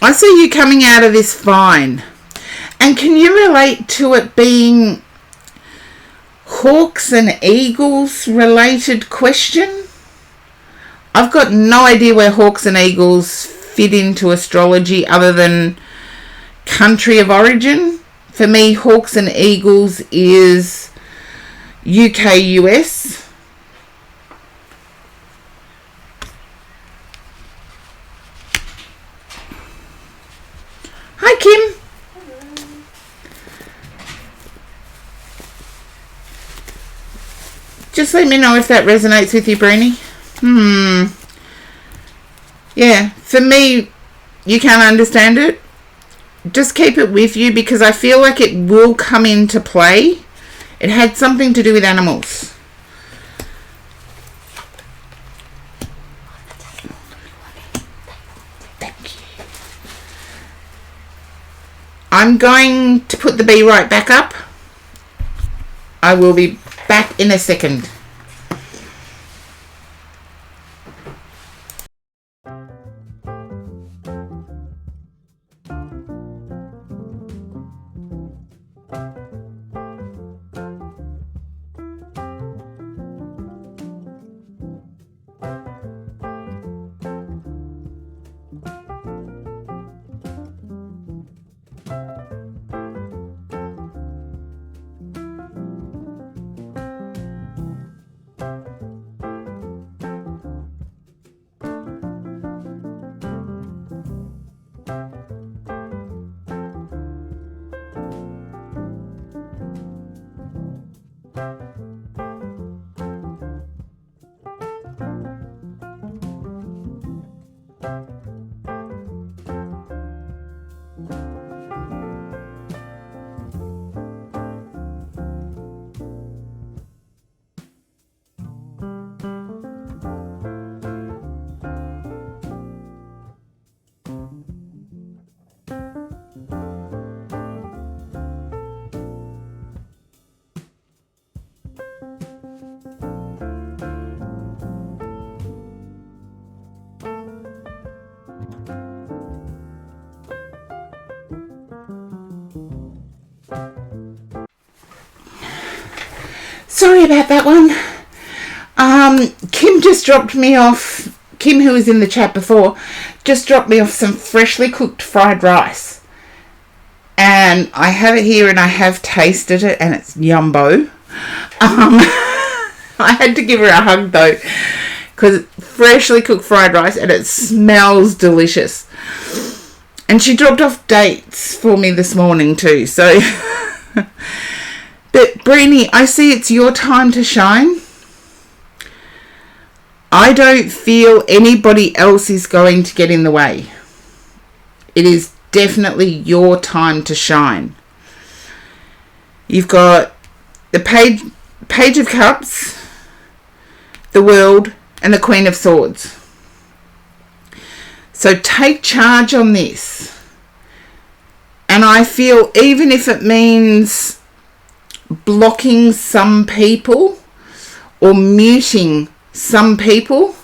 I see you coming out of this fine. And can you relate to it being hawks and eagles related question? I've got no idea where hawks and eagles fit into astrology other than country of origin. For me, hawks and eagles is UK, US. Hi, Kim. Hello. Just let me know if that resonates with you, Breenie. Yeah, for me, you can't understand it. Just keep it with you because I feel like it will come into play. It had something to do with animals. I'm going to put the bee right back up. I will be back in a second. Sorry about that one. Kim just dropped me off. Kim, who was in the chat before, just dropped me off some freshly cooked fried rice. And I have it here and I have tasted it and it's yumbo. I had to give her a hug though because freshly cooked fried rice and it smells delicious. And she dropped off dates for me this morning too. So, but Breenie, I see it's your time to shine. I don't feel anybody else is going to get in the way. It is definitely your time to shine. You've got the Page of Cups, the World, and the Queen of Swords. So take charge on this. And I feel even if it means blocking some people or muting some people,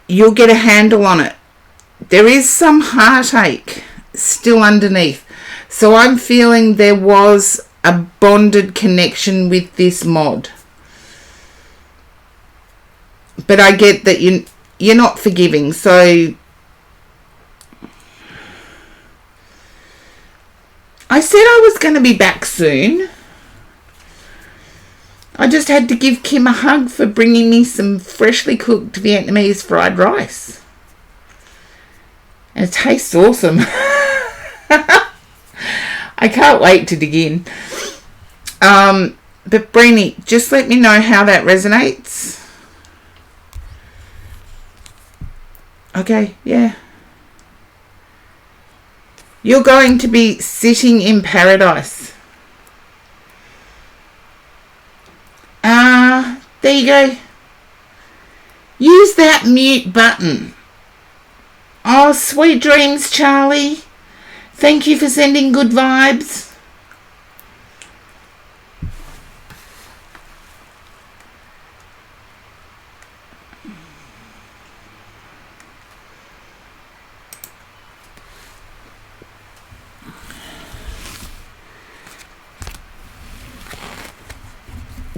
you'll get a handle on it. There is some heartache still underneath. So I'm feeling there was a bonded connection with this mod. But I get that you're not forgiving. So I said I was going to be back soon. I just had to give Kim a hug for bringing me some freshly cooked Vietnamese fried rice. And it tastes awesome. I can't wait to dig in. But Brini, just let me know how that resonates. Okay, yeah. You're going to be sitting in paradise. There you go. Use that mute button. Oh, sweet dreams, Charlie. Thank you for sending good vibes.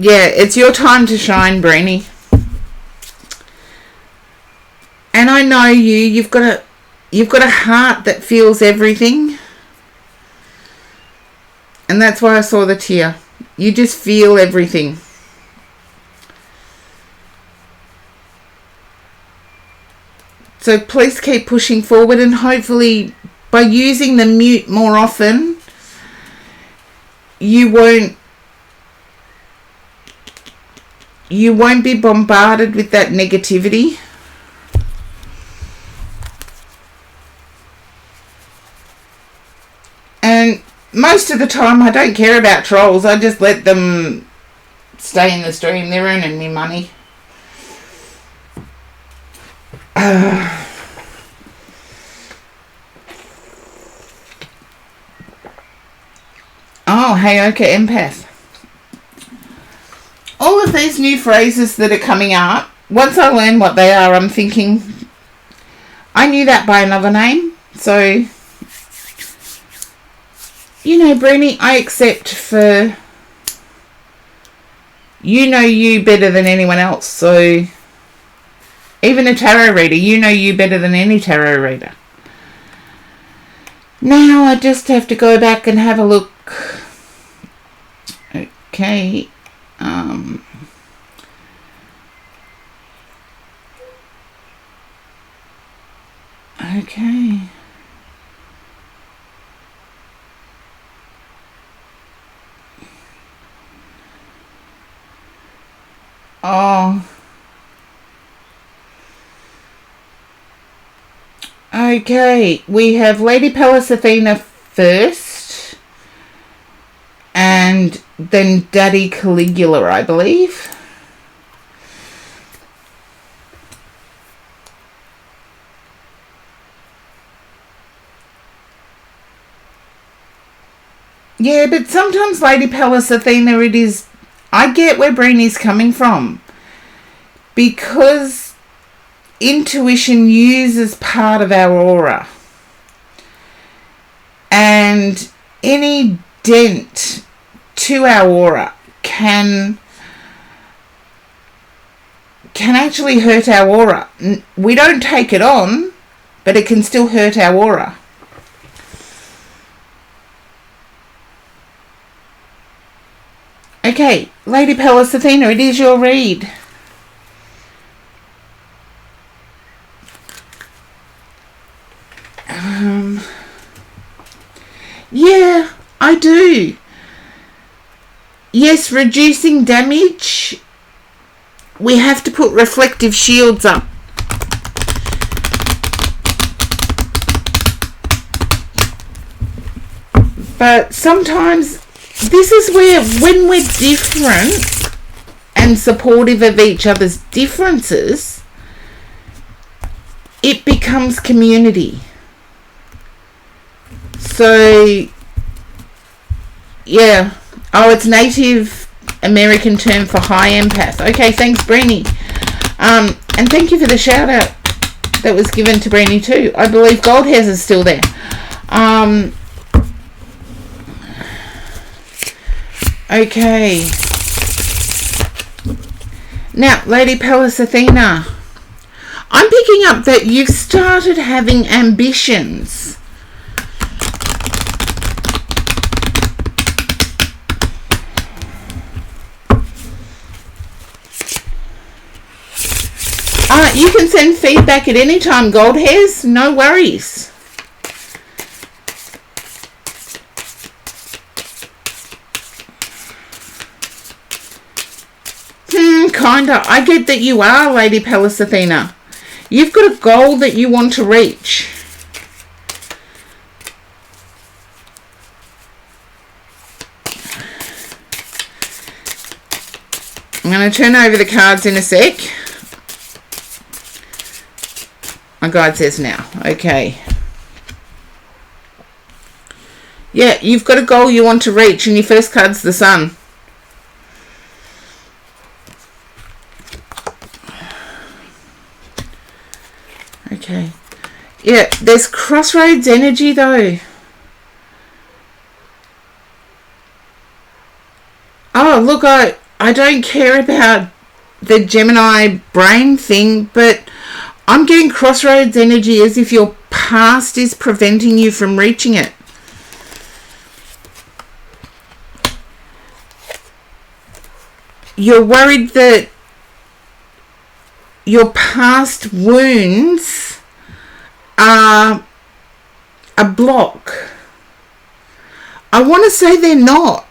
Yeah, it's your time to shine, Brini. And I know you've got a heart that feels everything. And that's why I saw the tear. You just feel everything. So please keep pushing forward, and hopefully by using the mute more often, you won't be bombarded with that negativity. And most of the time I don't care about trolls. I just let them stay in the stream. They're earning me money. Oh, hey, okay, empath. All of these new phrases that are coming up, once I learn what they are, I'm thinking, I knew that by another name. So, you know, Brini, I accept for, you know you better than anyone else. So, even a tarot reader, you know you better than any tarot reader. Now I just have to go back and have a look. Okay. Okay. Oh. Okay, we have Lady Pallas Athena first, and then Daddy Caligula, I believe. Yeah, but sometimes Lady Pallas Athena, it is... I get where Brini's coming from. Because intuition uses part of our aura. And any dent to our aura can actually hurt our aura. We don't take it on, but it can still hurt our aura. Okay, Lady Pallas Athena, it is your read. Yeah, I do. Yes, reducing damage. We have to put reflective shields up. But sometimes this is where, when we're different and supportive of each other's differences, it becomes community. So, yeah. Oh, it's Native American term for high empath. Okay, thanks, Brini. And thank you for the shout out that was given to Brini too. I believe Goldhairs is still there. Okay. Now, Lady Pallas Athena, I'm picking up that you've started having ambitions. You can send feedback at any time, Gold Hairs. No worries. Kinda. I get that you are, Lady Pallas Athena. You've got a goal that you want to reach. I'm going to turn over the cards in a sec. My guide says now. Okay. Yeah, you've got a goal you want to reach, and your first card's the Sun. Okay. Yeah, there's crossroads energy though. Oh, look, I don't care about the Gemini brain thing, but I'm getting crossroads energy as if your past is preventing you from reaching it. You're worried that your past wounds are a block. I want to say they're not.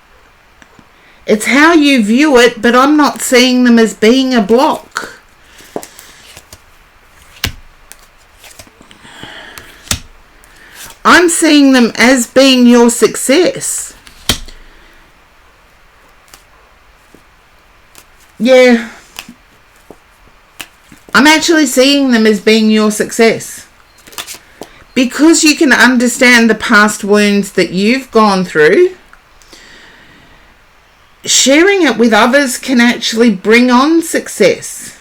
It's how you view it, but I'm not seeing them as being a block. I'm seeing them as being your success. Yeah. I'm actually seeing them as being your success. Because you can understand the past wounds that you've gone through, sharing it with others can actually bring on success.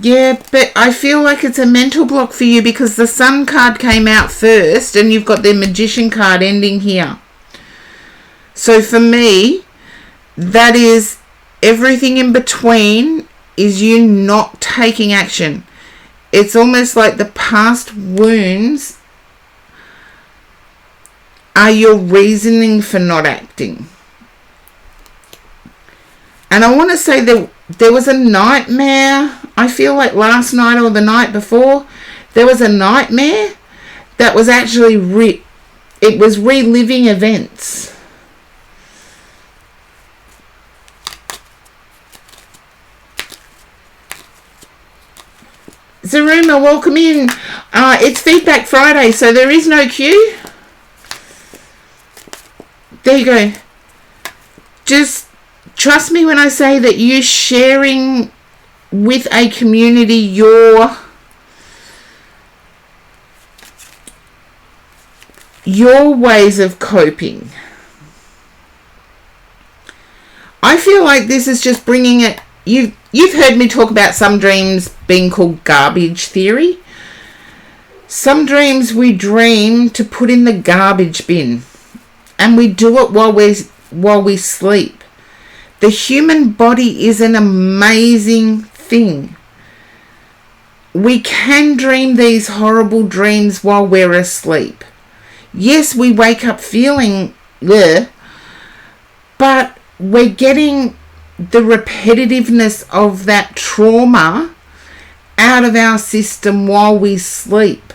Yeah, but I feel like it's a mental block for you because the Sun card came out first and you've got the Magician card ending here. So for me, that is everything in between is you not taking action. It's almost like the past wounds are your reasoning for not acting. And I want to say that there was a nightmare, I feel like last night or the night before, there was a nightmare that was actually it was reliving events. Zaruma, welcome in. It's Feedback Friday, so there is no queue. There you go. Just trust me when I say that you sharing with a community your ways of coping. I feel like this is just bringing it. You've heard me talk about some dreams being called garbage theory. Some dreams we dream to put in the garbage bin, and we do it while we sleep. The human body is an amazing thing. We can dream these horrible dreams while we're asleep. Yes, we wake up feeling bleh, but we're getting the repetitiveness of that trauma out of our system while we sleep.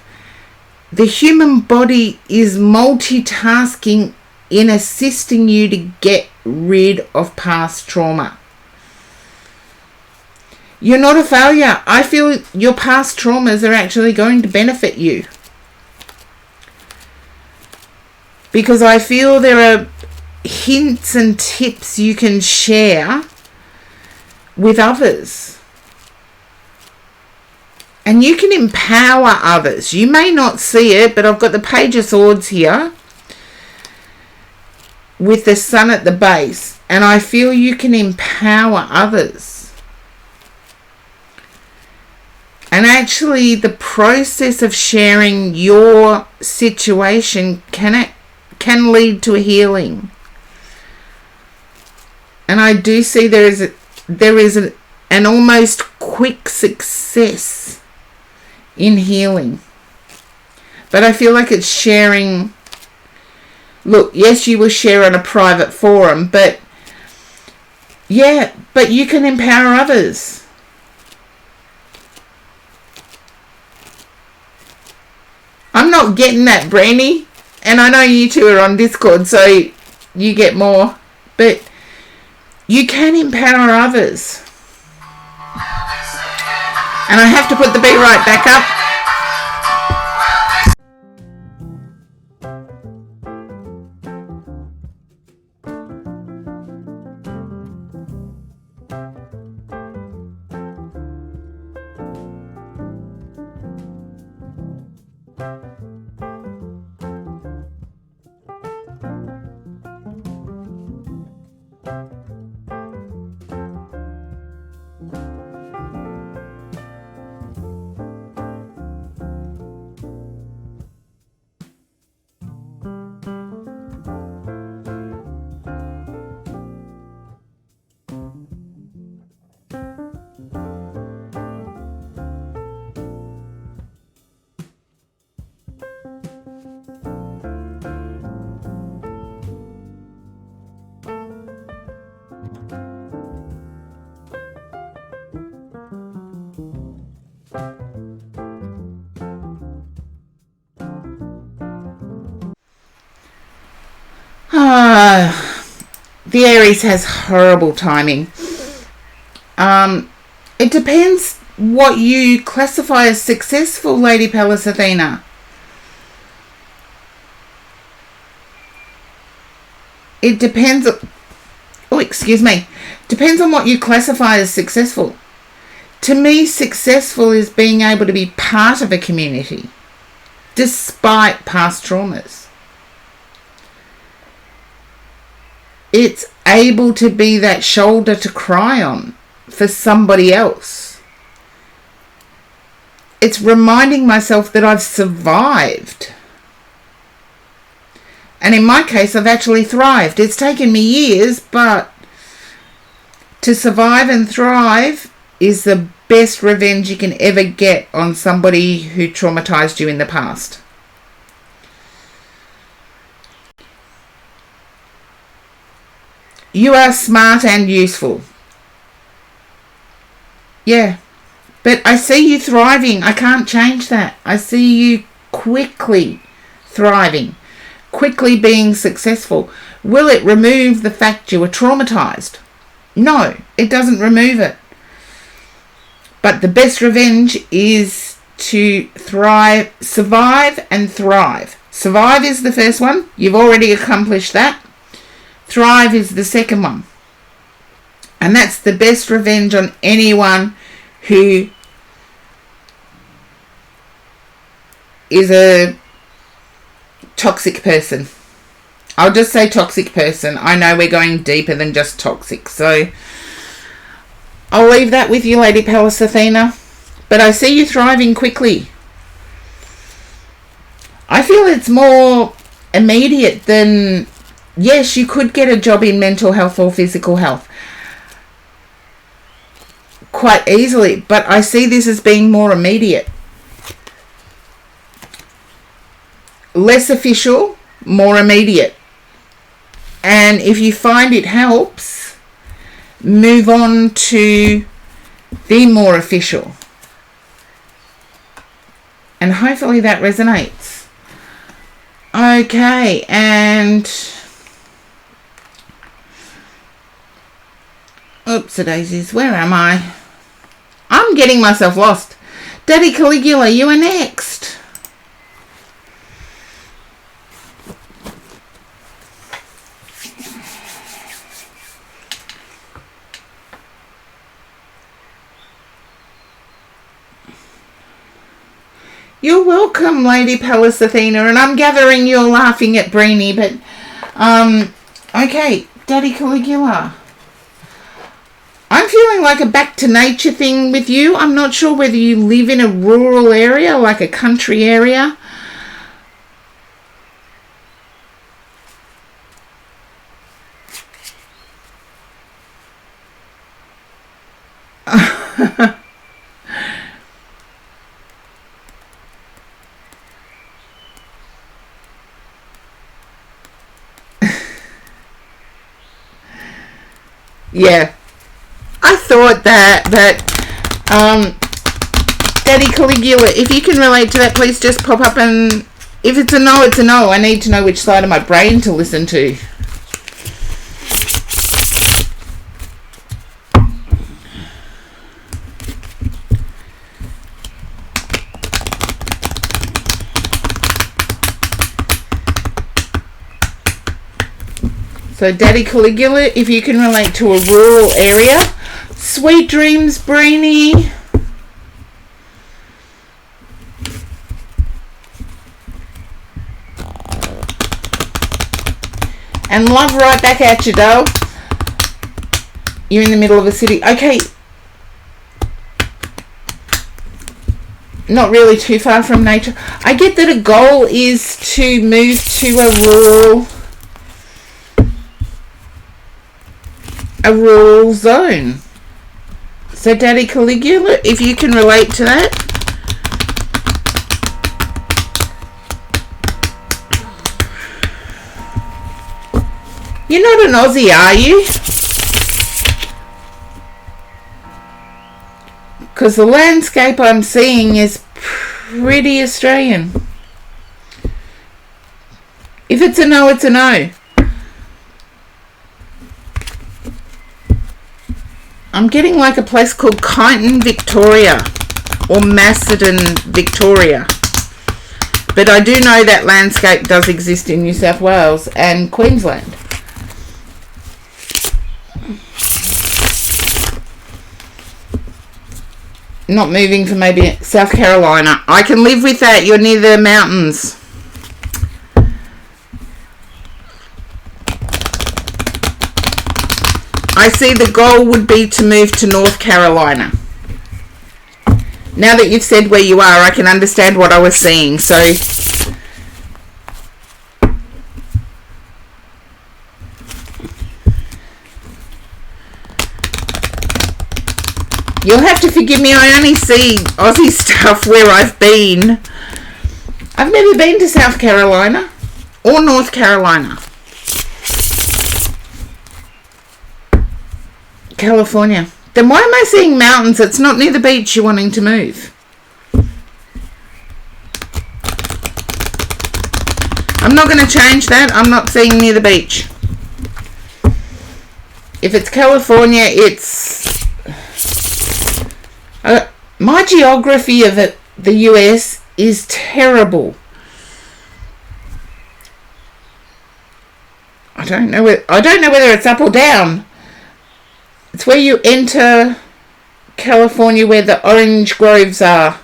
The human body is multitasking in assisting you to get rid of past trauma. You're not a failure. I feel your past traumas are actually going to benefit you. Because I feel there are hints and tips you can share with others. And you can empower others. You may not see it, but I've got the Page of Swords here with the Sun at the base. And I feel you can empower others. And actually the process of sharing your situation can can lead to a healing. And I do see there is an almost quick success in healing. But I feel like it's sharing. Look, yes, you will share on a private forum, but yeah, but you can empower others. I'm not getting that, Brandy. And I know you two are on Discord, so you get more. But you can empower others. And I have to put the beat right back up. The Aries has horrible timing. It depends what you classify as successful, Lady Pallas Athena. It depends. Oh, excuse me. Depends on what you classify as successful. To me, successful is being able to be part of a community despite past traumas. It's able to be that shoulder to cry on for somebody else. It's reminding myself that I've survived. And in my case, I've actually thrived. It's taken me years, but to survive and thrive is the best revenge you can ever get on somebody who traumatized you in the past. You are smart and useful. Yeah. But I see you thriving. I can't change that. I see you quickly thriving. Quickly being successful. Will it remove the fact you were traumatized? No, it doesn't remove it. But the best revenge is to thrive, survive and thrive. Survive is the first one. You've already accomplished that. Thrive is the second one. And that's the best revenge on anyone who is a toxic person. I'll just say toxic person. I know we're going deeper than just toxic. So I'll leave that with you, Lady Pallas Athena. But I see you thriving quickly. I feel it's more immediate than... Yes, you could get a job in mental health or physical health quite easily, but I see this as being more immediate. Less official, more immediate. And if you find it helps, move on to the more official. And hopefully that resonates. Okay, and... Oops-a-daisies, where am I? I'm getting myself lost. Daddy Caligula, you are next. You're welcome, Lady Pallas Athena, and I'm gathering you're laughing at Breenie, but, okay, Daddy Caligula. I'm feeling like a back to nature thing with you. I'm not sure whether you live in a rural area, like a country area. Yeah, I thought that Daddy Caligula, if you can relate to that, please just pop up, and if it's a no, it's a no. I need to know which side of my brain to listen to. So Daddy Caligula, if you can relate to a rural area. Sweet dreams, Brainy. And love right back at you, though. You're in the middle of a city. Okay. Not really too far from nature. I get that a goal is to move to a rural zone. So Daddy Caligula, if you can relate to that. You're not an Aussie, are you? Because the landscape I'm seeing is pretty Australian. If it's a no, it's a no. I'm getting like a place called Kyneton, Victoria, or Macedon, Victoria. But I do know that landscape does exist in New South Wales and Queensland. Not moving for maybe South Carolina. I can live with that. You're near the mountains. I see the goal would be to move to North Carolina. Now that you've said where you are, I can understand what I was seeing. So you'll have to forgive me. I only see Aussie stuff where I've been. I've never been to South Carolina or North Carolina. California. Then why am I seeing mountains? It's not near the beach you're wanting to move. I'm not going to change that. I'm not seeing near the beach. If it's California, it's... my geography of the US is terrible. I don't know whether it's up or down. It's where you enter California, where the orange groves are,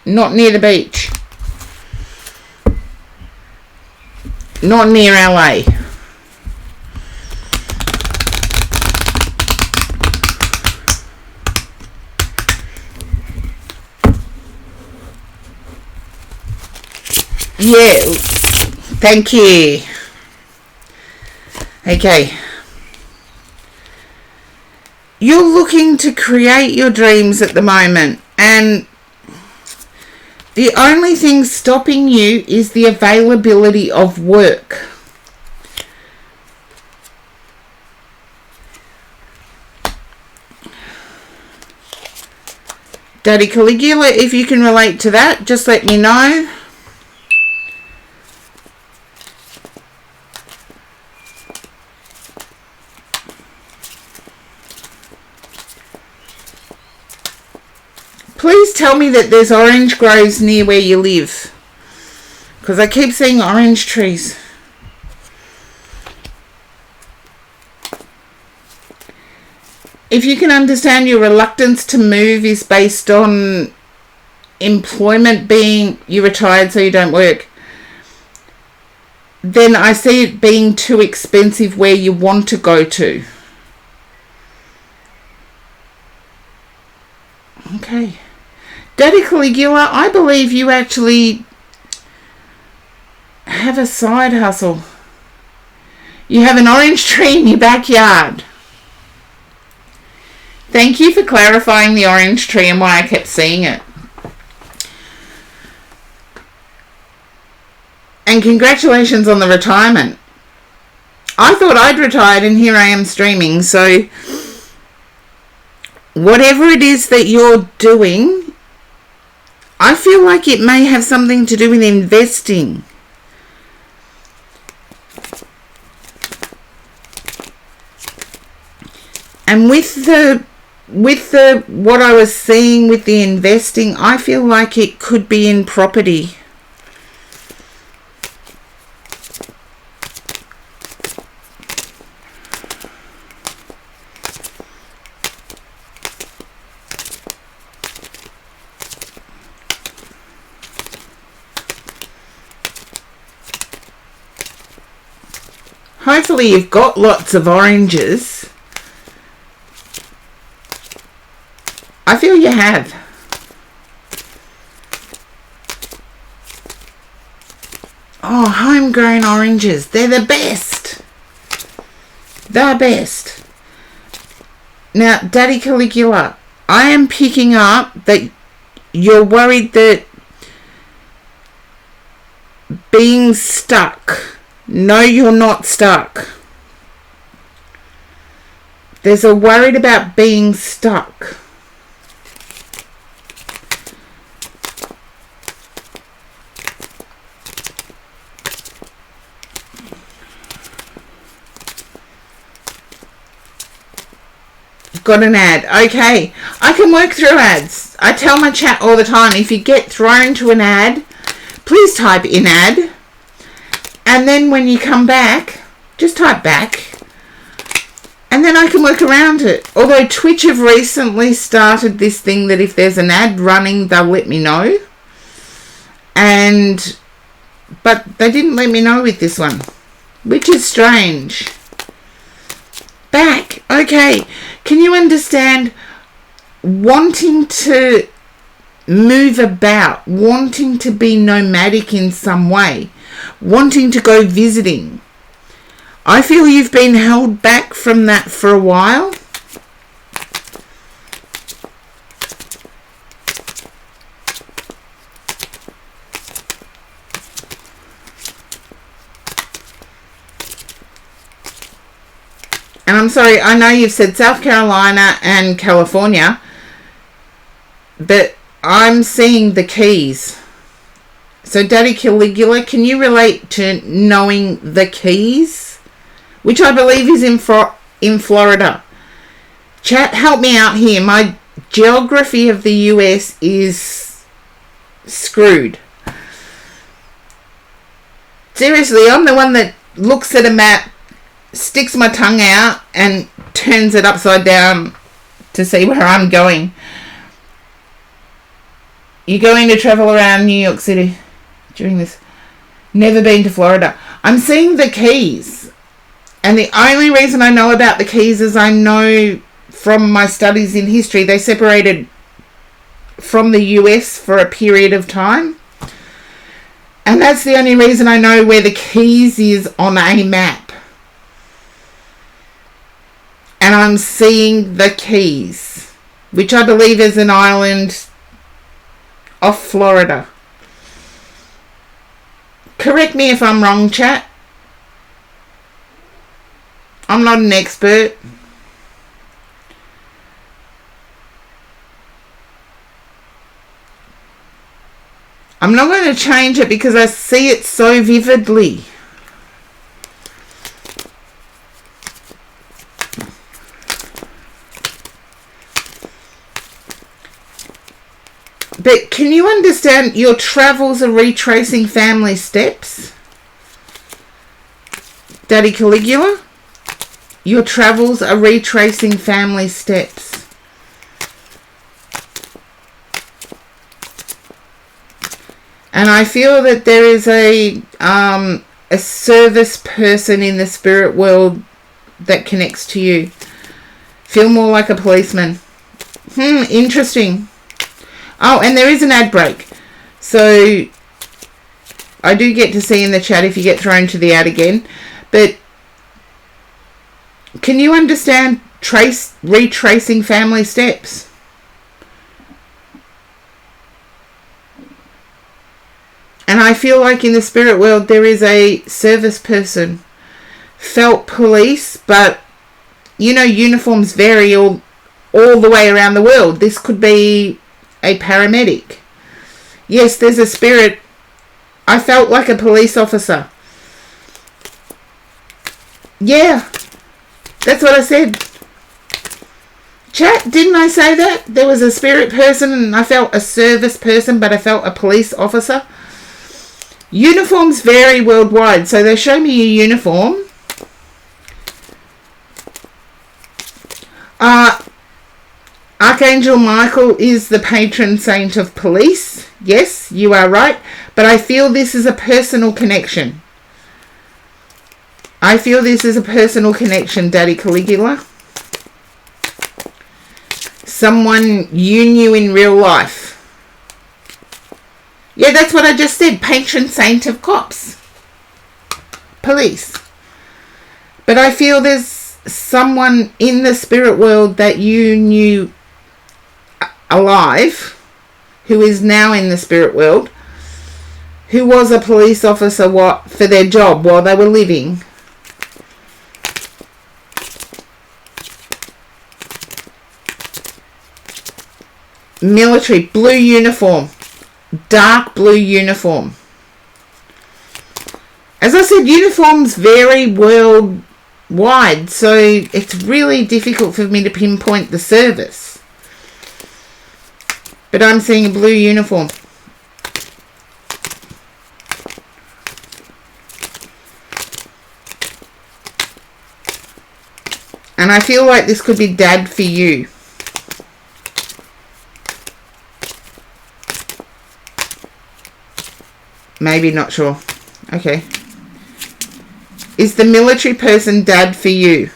not near the beach. Not near LA. Yeah, thank you. Okay. You're looking to create your dreams at the moment, and the only thing stopping you is the availability of work. Daddy Caligula, if you can relate to that, just let me know. Please tell me that there's orange groves near where you live, because I keep seeing orange trees. If you can understand your reluctance to move is based on employment being you're retired so you don't work, then I see it being too expensive where you want to go to. Okay. Daddy Caligula, I believe you actually have a side hustle. You have an orange tree in your backyard. Thank you for clarifying the orange tree and why I kept seeing it. And congratulations on the retirement. I thought I'd retired and here I am streaming. So whatever it is that you're doing, I feel like it may have something to do with investing. And with the what I was seeing with the investing, I feel like it could be in property. Hopefully you've got lots of oranges. I feel you have. Oh, homegrown oranges. They're the best. The best. Now, Daddy Caligula, I am picking up that you're worried that being stuck. No, you're not stuck. There's a worried about being stuck. Got an ad. Okay, I can work through ads. I tell my chat all the time, if you get thrown to an ad, please type in ad. And then when you come back, just type back. And then I can work around it. Although Twitch have recently started this thing that if there's an ad running, they'll let me know. But they didn't let me know with this one, which is strange. Back. Okay. Can you understand wanting to move about, wanting to be nomadic in some way, wanting to go visiting? I feel you've been held back from that for a while. And I'm sorry, I know you've said South Carolina and California, but I'm seeing the Keys. So Daddy Caligula, can you relate to knowing the Keys? Which I believe is in Florida. Chat, help me out here. My geography of the US is screwed. Seriously, I'm the one that looks at a map, sticks my tongue out and turns it upside down to see where I'm going. You're going to travel around New York City during this. Never been to Florida. I'm seeing the Keys. And the only reason I know about the Keys is I know from my studies in history they separated from the US for a period of time. And that's the only reason I know where the Keys is on a map. And I'm seeing the Keys, which I believe is an island off Florida. Correct me if I'm wrong, chat. I'm not an expert. I'm not going to change it because I see it so vividly. But can you understand your travels are retracing family steps? Daddy Caligula? Your travels are retracing family steps. And I feel that there is a service person in the spirit world that connects to you. Feel more like a policeman. Interesting. Oh, and there is an ad break. So I do get to see in the chat if you get thrown to the ad again. But can you understand retracing family steps. And I feel like in the spirit world there is a service person, felt police, but you know, uniforms vary all the way around the world. This could be a paramedic. Yes, there's a spirit. I felt like a police officer. Yeah, that's what I said. Chat, didn't I say that? There was a spirit person and I felt a service person, but I felt a police officer. Uniforms vary worldwide, so they show me a uniform. Archangel Michael is the patron saint of police. Yes, you are right. But I feel this is a personal connection. I feel this is a personal connection, Daddy Caligula. Someone you knew in real life. Yeah, that's what I just said. Patron saint of cops. Police. But I feel there's someone in the spirit world that you knew alive, who is now in the spirit world, who was a police officer for their job while they were living. Military, blue uniform. Dark blue uniform. As I said, uniforms vary worldwide, so it's really difficult for me to pinpoint the service. But I'm seeing a blue uniform. And I feel like this could be Dad for you. Maybe, not sure. Okay. Is the military person Dad for you?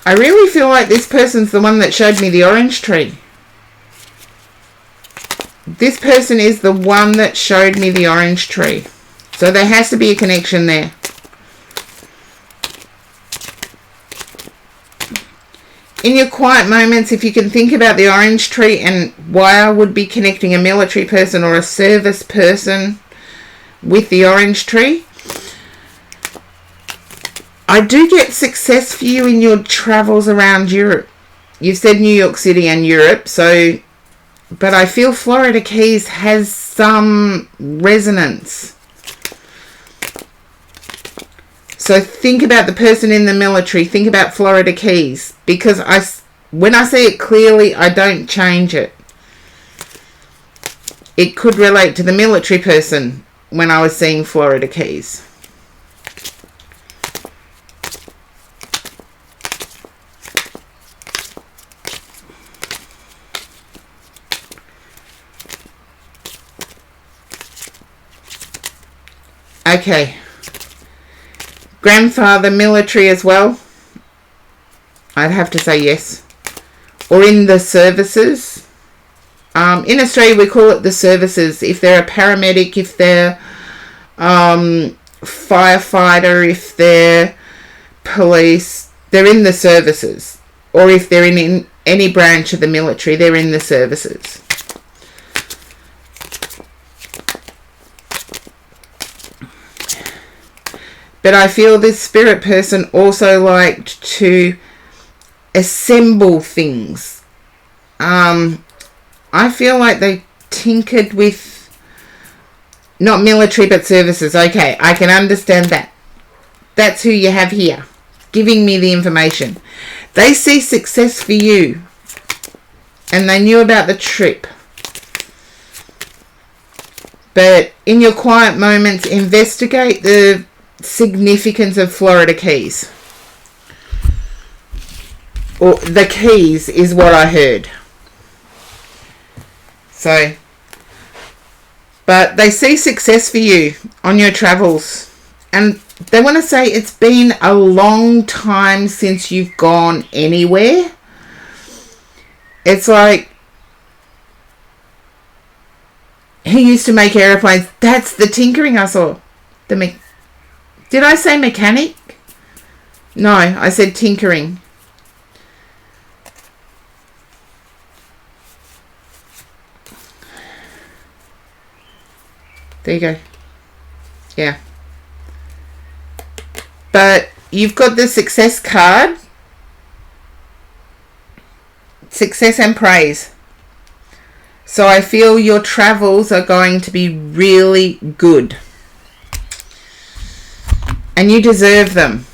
I really feel like this person's the one that showed me the orange tree. This person is the one that showed me the orange tree. So there has to be a connection there. In your quiet moments, if you can think about the orange tree and why I would be connecting a military person or a service person with the orange tree. I do get success for you in your travels around Europe. You've said New York City and Europe, so... But I feel Florida Keys has some resonance. So think about the person in the military. Think about Florida Keys. Because when I say it clearly, I don't change it. It could relate to the military person when I was seeing Florida Keys. Okay. Grandfather, military as well? I'd have to say yes. Or in the services? In Australia, we call it the services. If they're a paramedic, if they're firefighter, if they're police, they're in the services. Or if they're in any branch of the military, they're in the services. But I feel this spirit person also liked to assemble things. I feel like they tinkered with, not military, but services. Okay, I can understand that. That's who you have here, giving me the information. They see success for you. And they knew about the trip. But in your quiet moments, investigate the significance of Florida Keys. Or the keys is what I heard. So, but they see success for you on your travels. And they want to say it's been a long time since you've gone anywhere. It's like, he used to make aeroplanes. That's the tinkering I saw. Did I say mechanic? No, I said tinkering. There you go. Yeah. But you've got the success card. Success and praise. So I feel your travels are going to be really good. And you deserve them.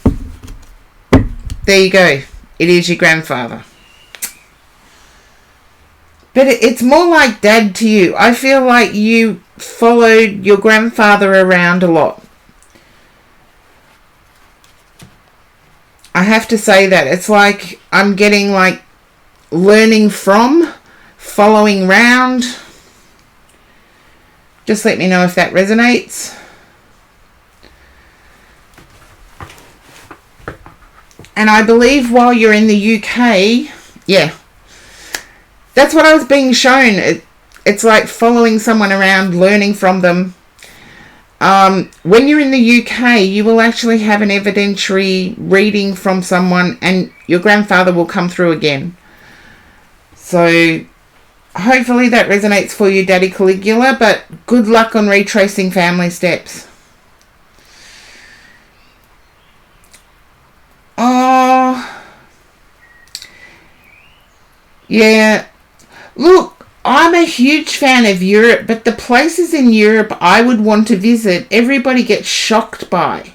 There you go. It is your grandfather. But it's more like dad to you. I feel like you followed your grandfather around a lot. I have to say that. It's like I'm getting like learning from, following round. Just let me know if that resonates. And I believe while you're in the UK, yeah, that's what I was being shown. It's like following someone around, learning from them. When you're in the UK, you will actually have an evidentiary reading from someone and your grandfather will come through again. So hopefully that resonates for you, Daddy Caligula, but good luck on retracing family steps. Oh, yeah. Look, I'm a huge fan of Europe, but the places in Europe I would want to visit, everybody gets shocked by.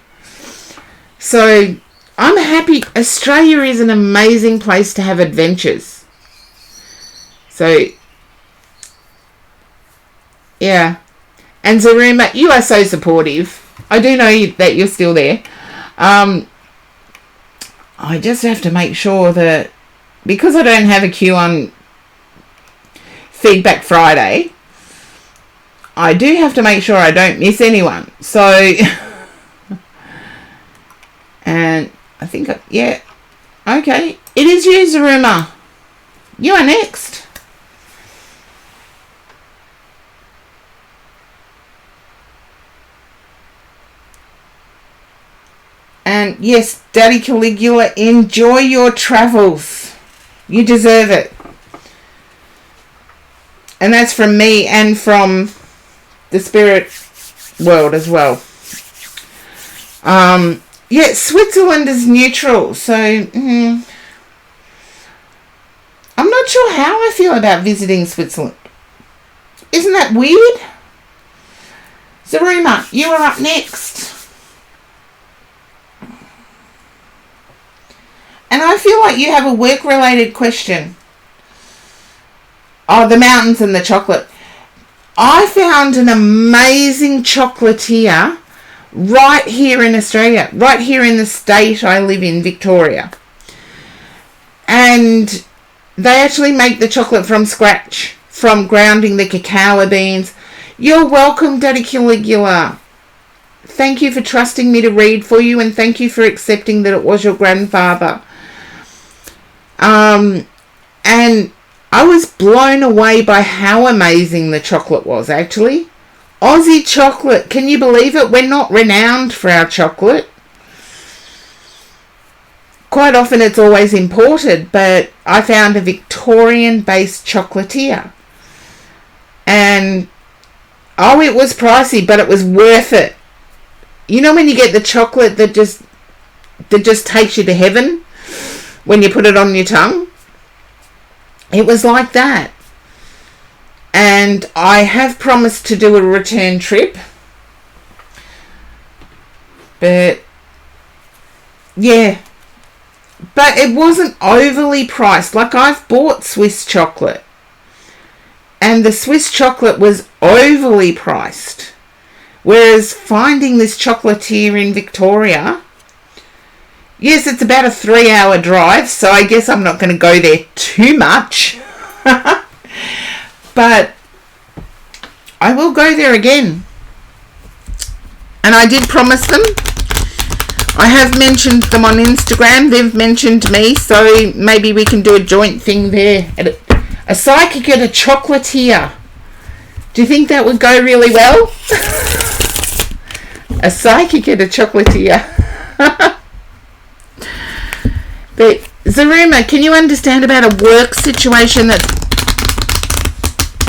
So I'm happy. Australia is an amazing place to have adventures. So, yeah. And Zaruma, you are so supportive. I do know that you're still there. I just have to make sure that, because I don't have a queue on Feedback Friday, I do have to make sure I don't miss anyone. So, and I think, yeah, okay. It is you, Zaruma. You are next. And yes, Daddy Caligula, enjoy your travels. You deserve it. And that's from me and from the spirit world as well. Yeah, Switzerland is neutral. So, I'm not sure how I feel about visiting Switzerland. Isn't that weird? Zaruma, you are up next. And I feel like you have a work-related question. Oh, the mountains and the chocolate. I found an amazing chocolatier right here in Australia, right here in the state I live in, Victoria. And they actually make the chocolate from scratch, from grounding the cacao beans. You're welcome, Daddy Caligula. Thank you for trusting me to read for you, and thank you for accepting that it was your grandfather. And I was blown away by how amazing the chocolate was, actually. Aussie chocolate, can you believe it? We're not renowned for our chocolate. Quite often it's always imported, but I found a Victorian-based chocolatier. And, oh, it was pricey, but it was worth it. You know when you get the chocolate that just takes you to heaven when you put it on your tongue? It was like that. And I have promised to do a return trip. But, yeah. But it wasn't overly priced. Like, I've bought Swiss chocolate. And the Swiss chocolate was overly priced. Whereas finding this chocolatier in Victoria, yes, it's about a 3-hour drive, so I guess I'm not going to go there too much. But I will go there again. And I did promise them I have mentioned them on Instagram. They've mentioned me, so maybe we can do a joint thing there. A psychic at a chocolatier. Do you think that would go really well? A psychic at a chocolatier. But Zaruma, can you understand about a work situation that's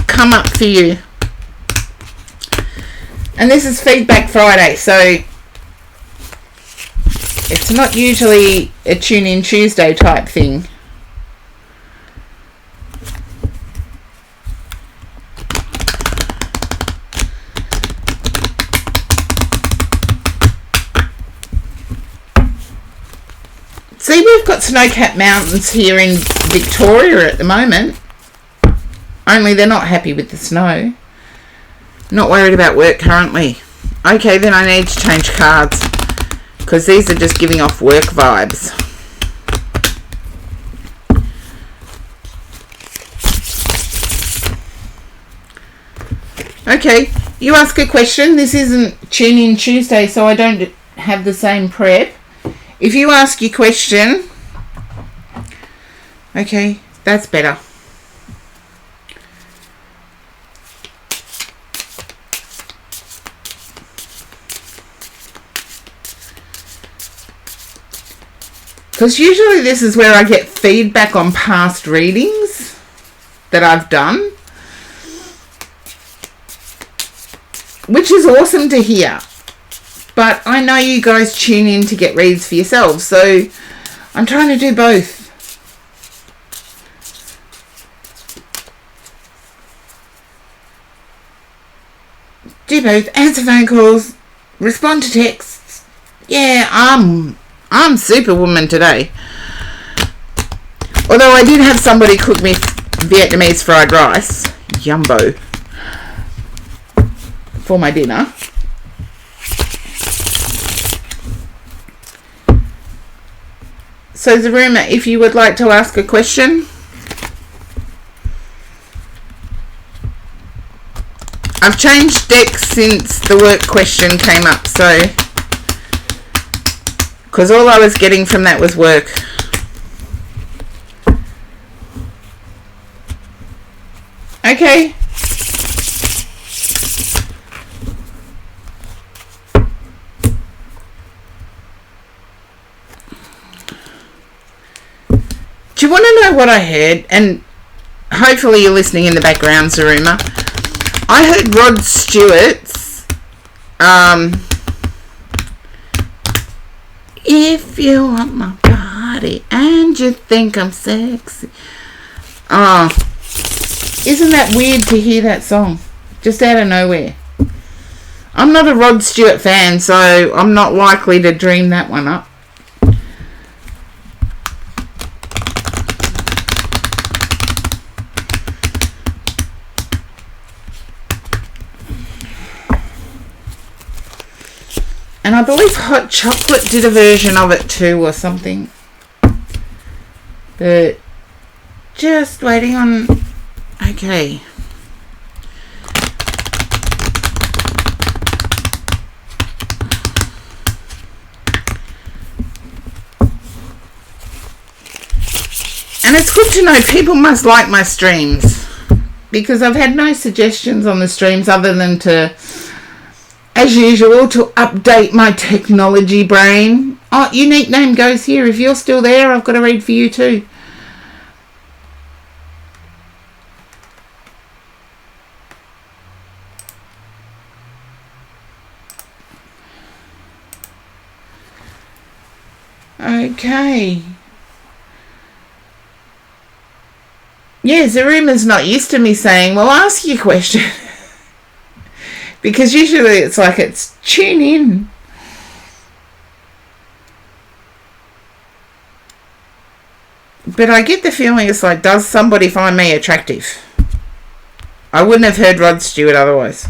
come up for you? And this is Feedback Friday, so it's not usually a Tune In Tuesday type thing. See, we've got snow-capped mountains here in Victoria at the moment. Only they're not happy with the snow. Not worried about work currently. Okay, then I need to change cards, because these are just giving off work vibes. Okay, you ask a question. This isn't Tune In Tuesday, so I don't have the same prep. If you ask your question, okay, that's better. Because usually this is where I get feedback on past readings that I've done, which is awesome to hear. But I know you guys tune in to get reads for yourselves, so I'm trying to do both. Do both. Answer phone calls, respond to texts. Yeah, I'm superwoman today. Although I did have somebody cook me Vietnamese fried rice, yumbo, for my dinner. So Zaruma, if you would like to ask a question. I've changed decks since the work question came up, so because all I was getting from that was work. Okay. Do you want to know what I heard? And hopefully you're listening in the background, Zaruma. I heard Rod Stewart's If You Want My Body and You Think I'm Sexy. Oh, isn't that weird to hear that song? Just out of nowhere. I'm not a Rod Stewart fan, so I'm not likely to dream that one up. And I believe Hot Chocolate did a version of it too or something. But just waiting on... Okay. And it's good to know people must like my streams, because I've had no suggestions on the streams other than to... as usual, to update my technology brain. Oh, unique name goes here. If you're still there, I've got a read for you too. Okay. Yeah, Zaruma's not used to me saying, well, ask your question. Because usually it's like it's tune in. But I get the feeling it's like, does somebody find me attractive? I wouldn't have heard Rod Stewart otherwise.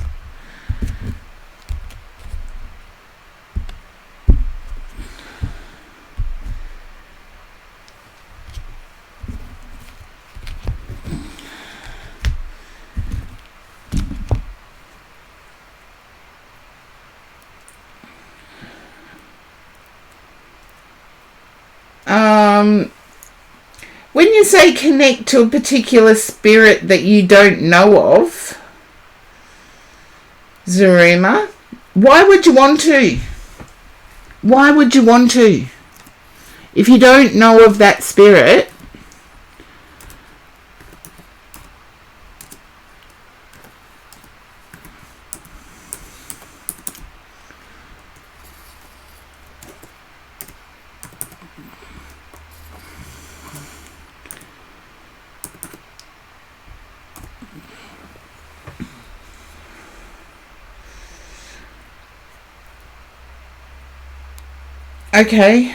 When you say connect to a particular spirit that you don't know of, Zaruma, why would you want to? Why would you want to? If you don't know of that spirit, okay.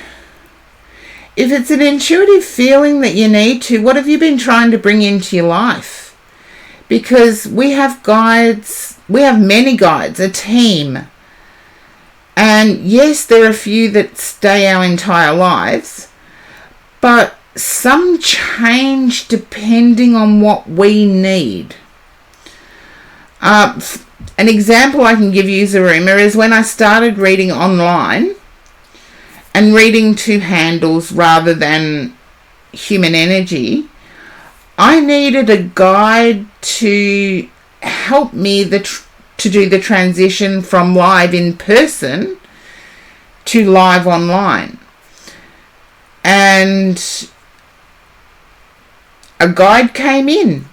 If it's an intuitive feeling that you need to, what have you been trying to bring into your life? Because we have guides, we have many guides, a team. And yes, there are a few that stay our entire lives, but some change depending on what we need. An example I can give you, Zaruma, is when I started reading online and reading to handles rather than human energy, I needed a guide to help me to do the transition from live in person to live online. And a guide came in.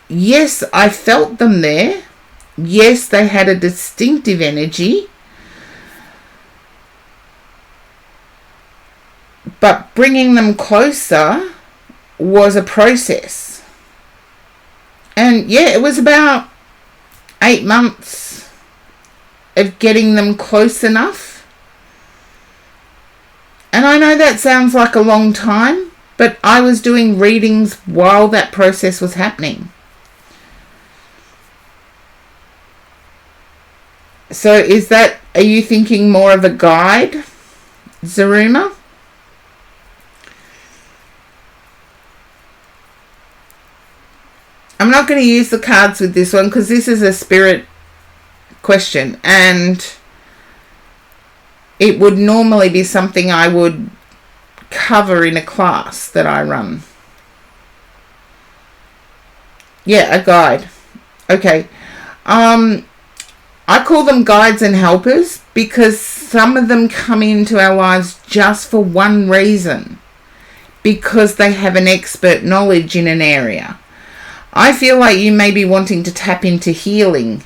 Yes, I felt them there. Yes, they had a distinctive energy. But bringing them closer was a process. And yeah, it was about 8 months of getting them close enough. And I know that sounds like a long time, but I was doing readings while that process was happening. So are you thinking more of a guide, Zaruma? I'm not going to use the cards with this one because this is a spirit question, and it would normally be something I would cover in a class that I run. Yeah, a guide. Okay. I call them guides and helpers because some of them come into our lives just for one reason, because they have an expert knowledge in an area. I feel like you may be wanting to tap into healing.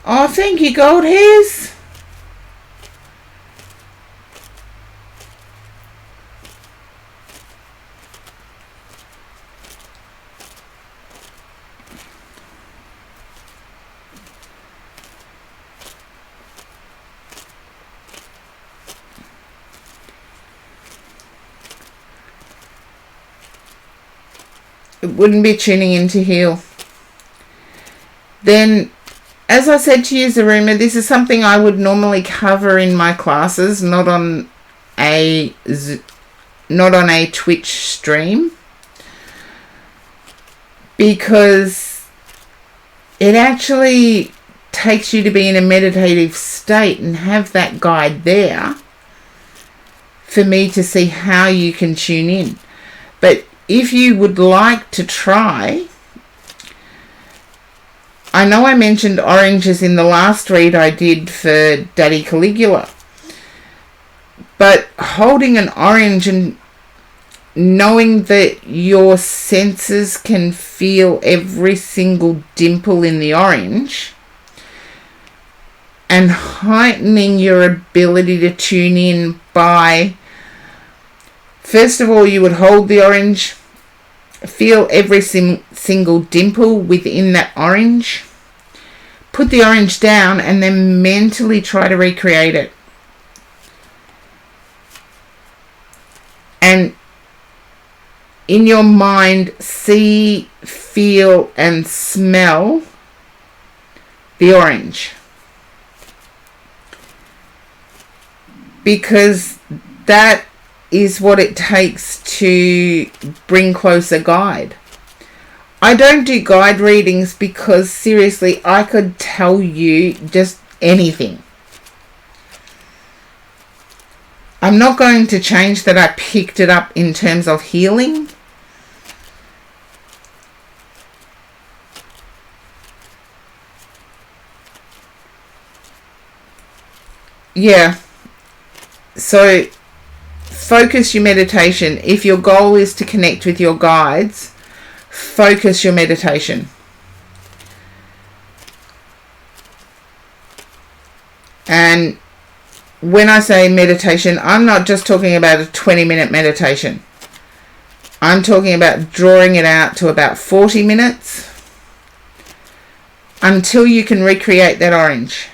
Oh, thank you, Gold Hairs. It wouldn't be tuning in to heal. Then, as I said to you, Zaruma, this is something I would normally cover in my classes, not on a Twitch stream, because it actually takes you to be in a meditative state and have that guide there for me to see how you can tune in. But if you would like to try, I know I mentioned oranges in the last read I did for Daddy Caligula, but holding an orange and knowing that your senses can feel every single dimple in the orange and heightening your ability to tune in by, first of all, you would hold the orange, feel every single dimple within that orange, put the orange down, and then mentally try to recreate it. And in your mind see, feel, and smell the orange. Because that is what it takes to bring close a guide. I don't do guide readings because seriously, I could tell you just anything. I'm not going to change that I picked it up in terms of healing. Yeah. So focus your meditation. If your goal is to connect with your guides, focus your meditation. And when I say meditation, I'm not just talking about a 20-minute meditation. I'm talking about drawing it out to about 40 minutes until you can recreate that orange.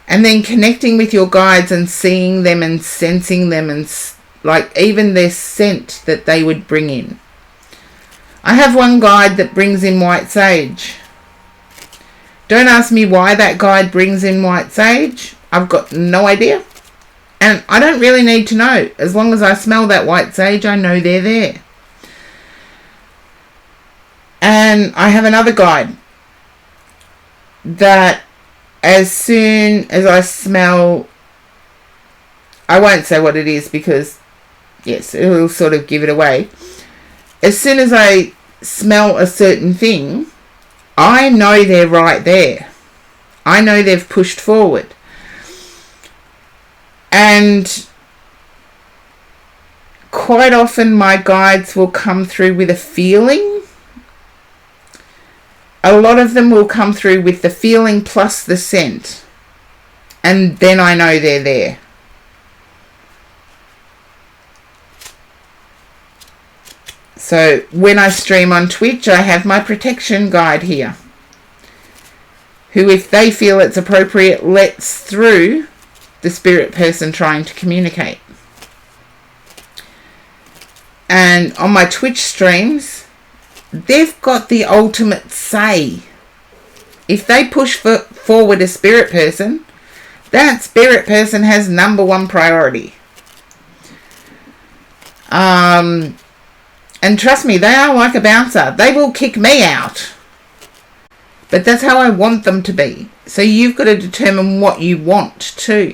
And then connecting with your guides and seeing them and sensing them and like even their scent that they would bring in. I have one guide that brings in white sage. Don't ask me why that guide brings in white sage. I've got no idea. And I don't really need to know. As long as I smell that white sage, I know they're there. And I have another guide that as soon as I smell, I won't say what it is because, yes, it will sort of give it away. As soon as I smell a certain thing, I know they're right there. I know they've pushed forward. And quite often my guides will come through with a feeling. A lot of them will come through with the feeling plus the scent. And then I know they're there. So when I stream on Twitch, I have my protection guide here, who, if they feel it's appropriate, lets through the spirit person trying to communicate. And on my Twitch streams, they've got the ultimate say. If they push forward a spirit person, that spirit person has number one priority. And trust me, they are like a bouncer. They will kick me out. But that's how I want them to be. So you've got to determine what you want too.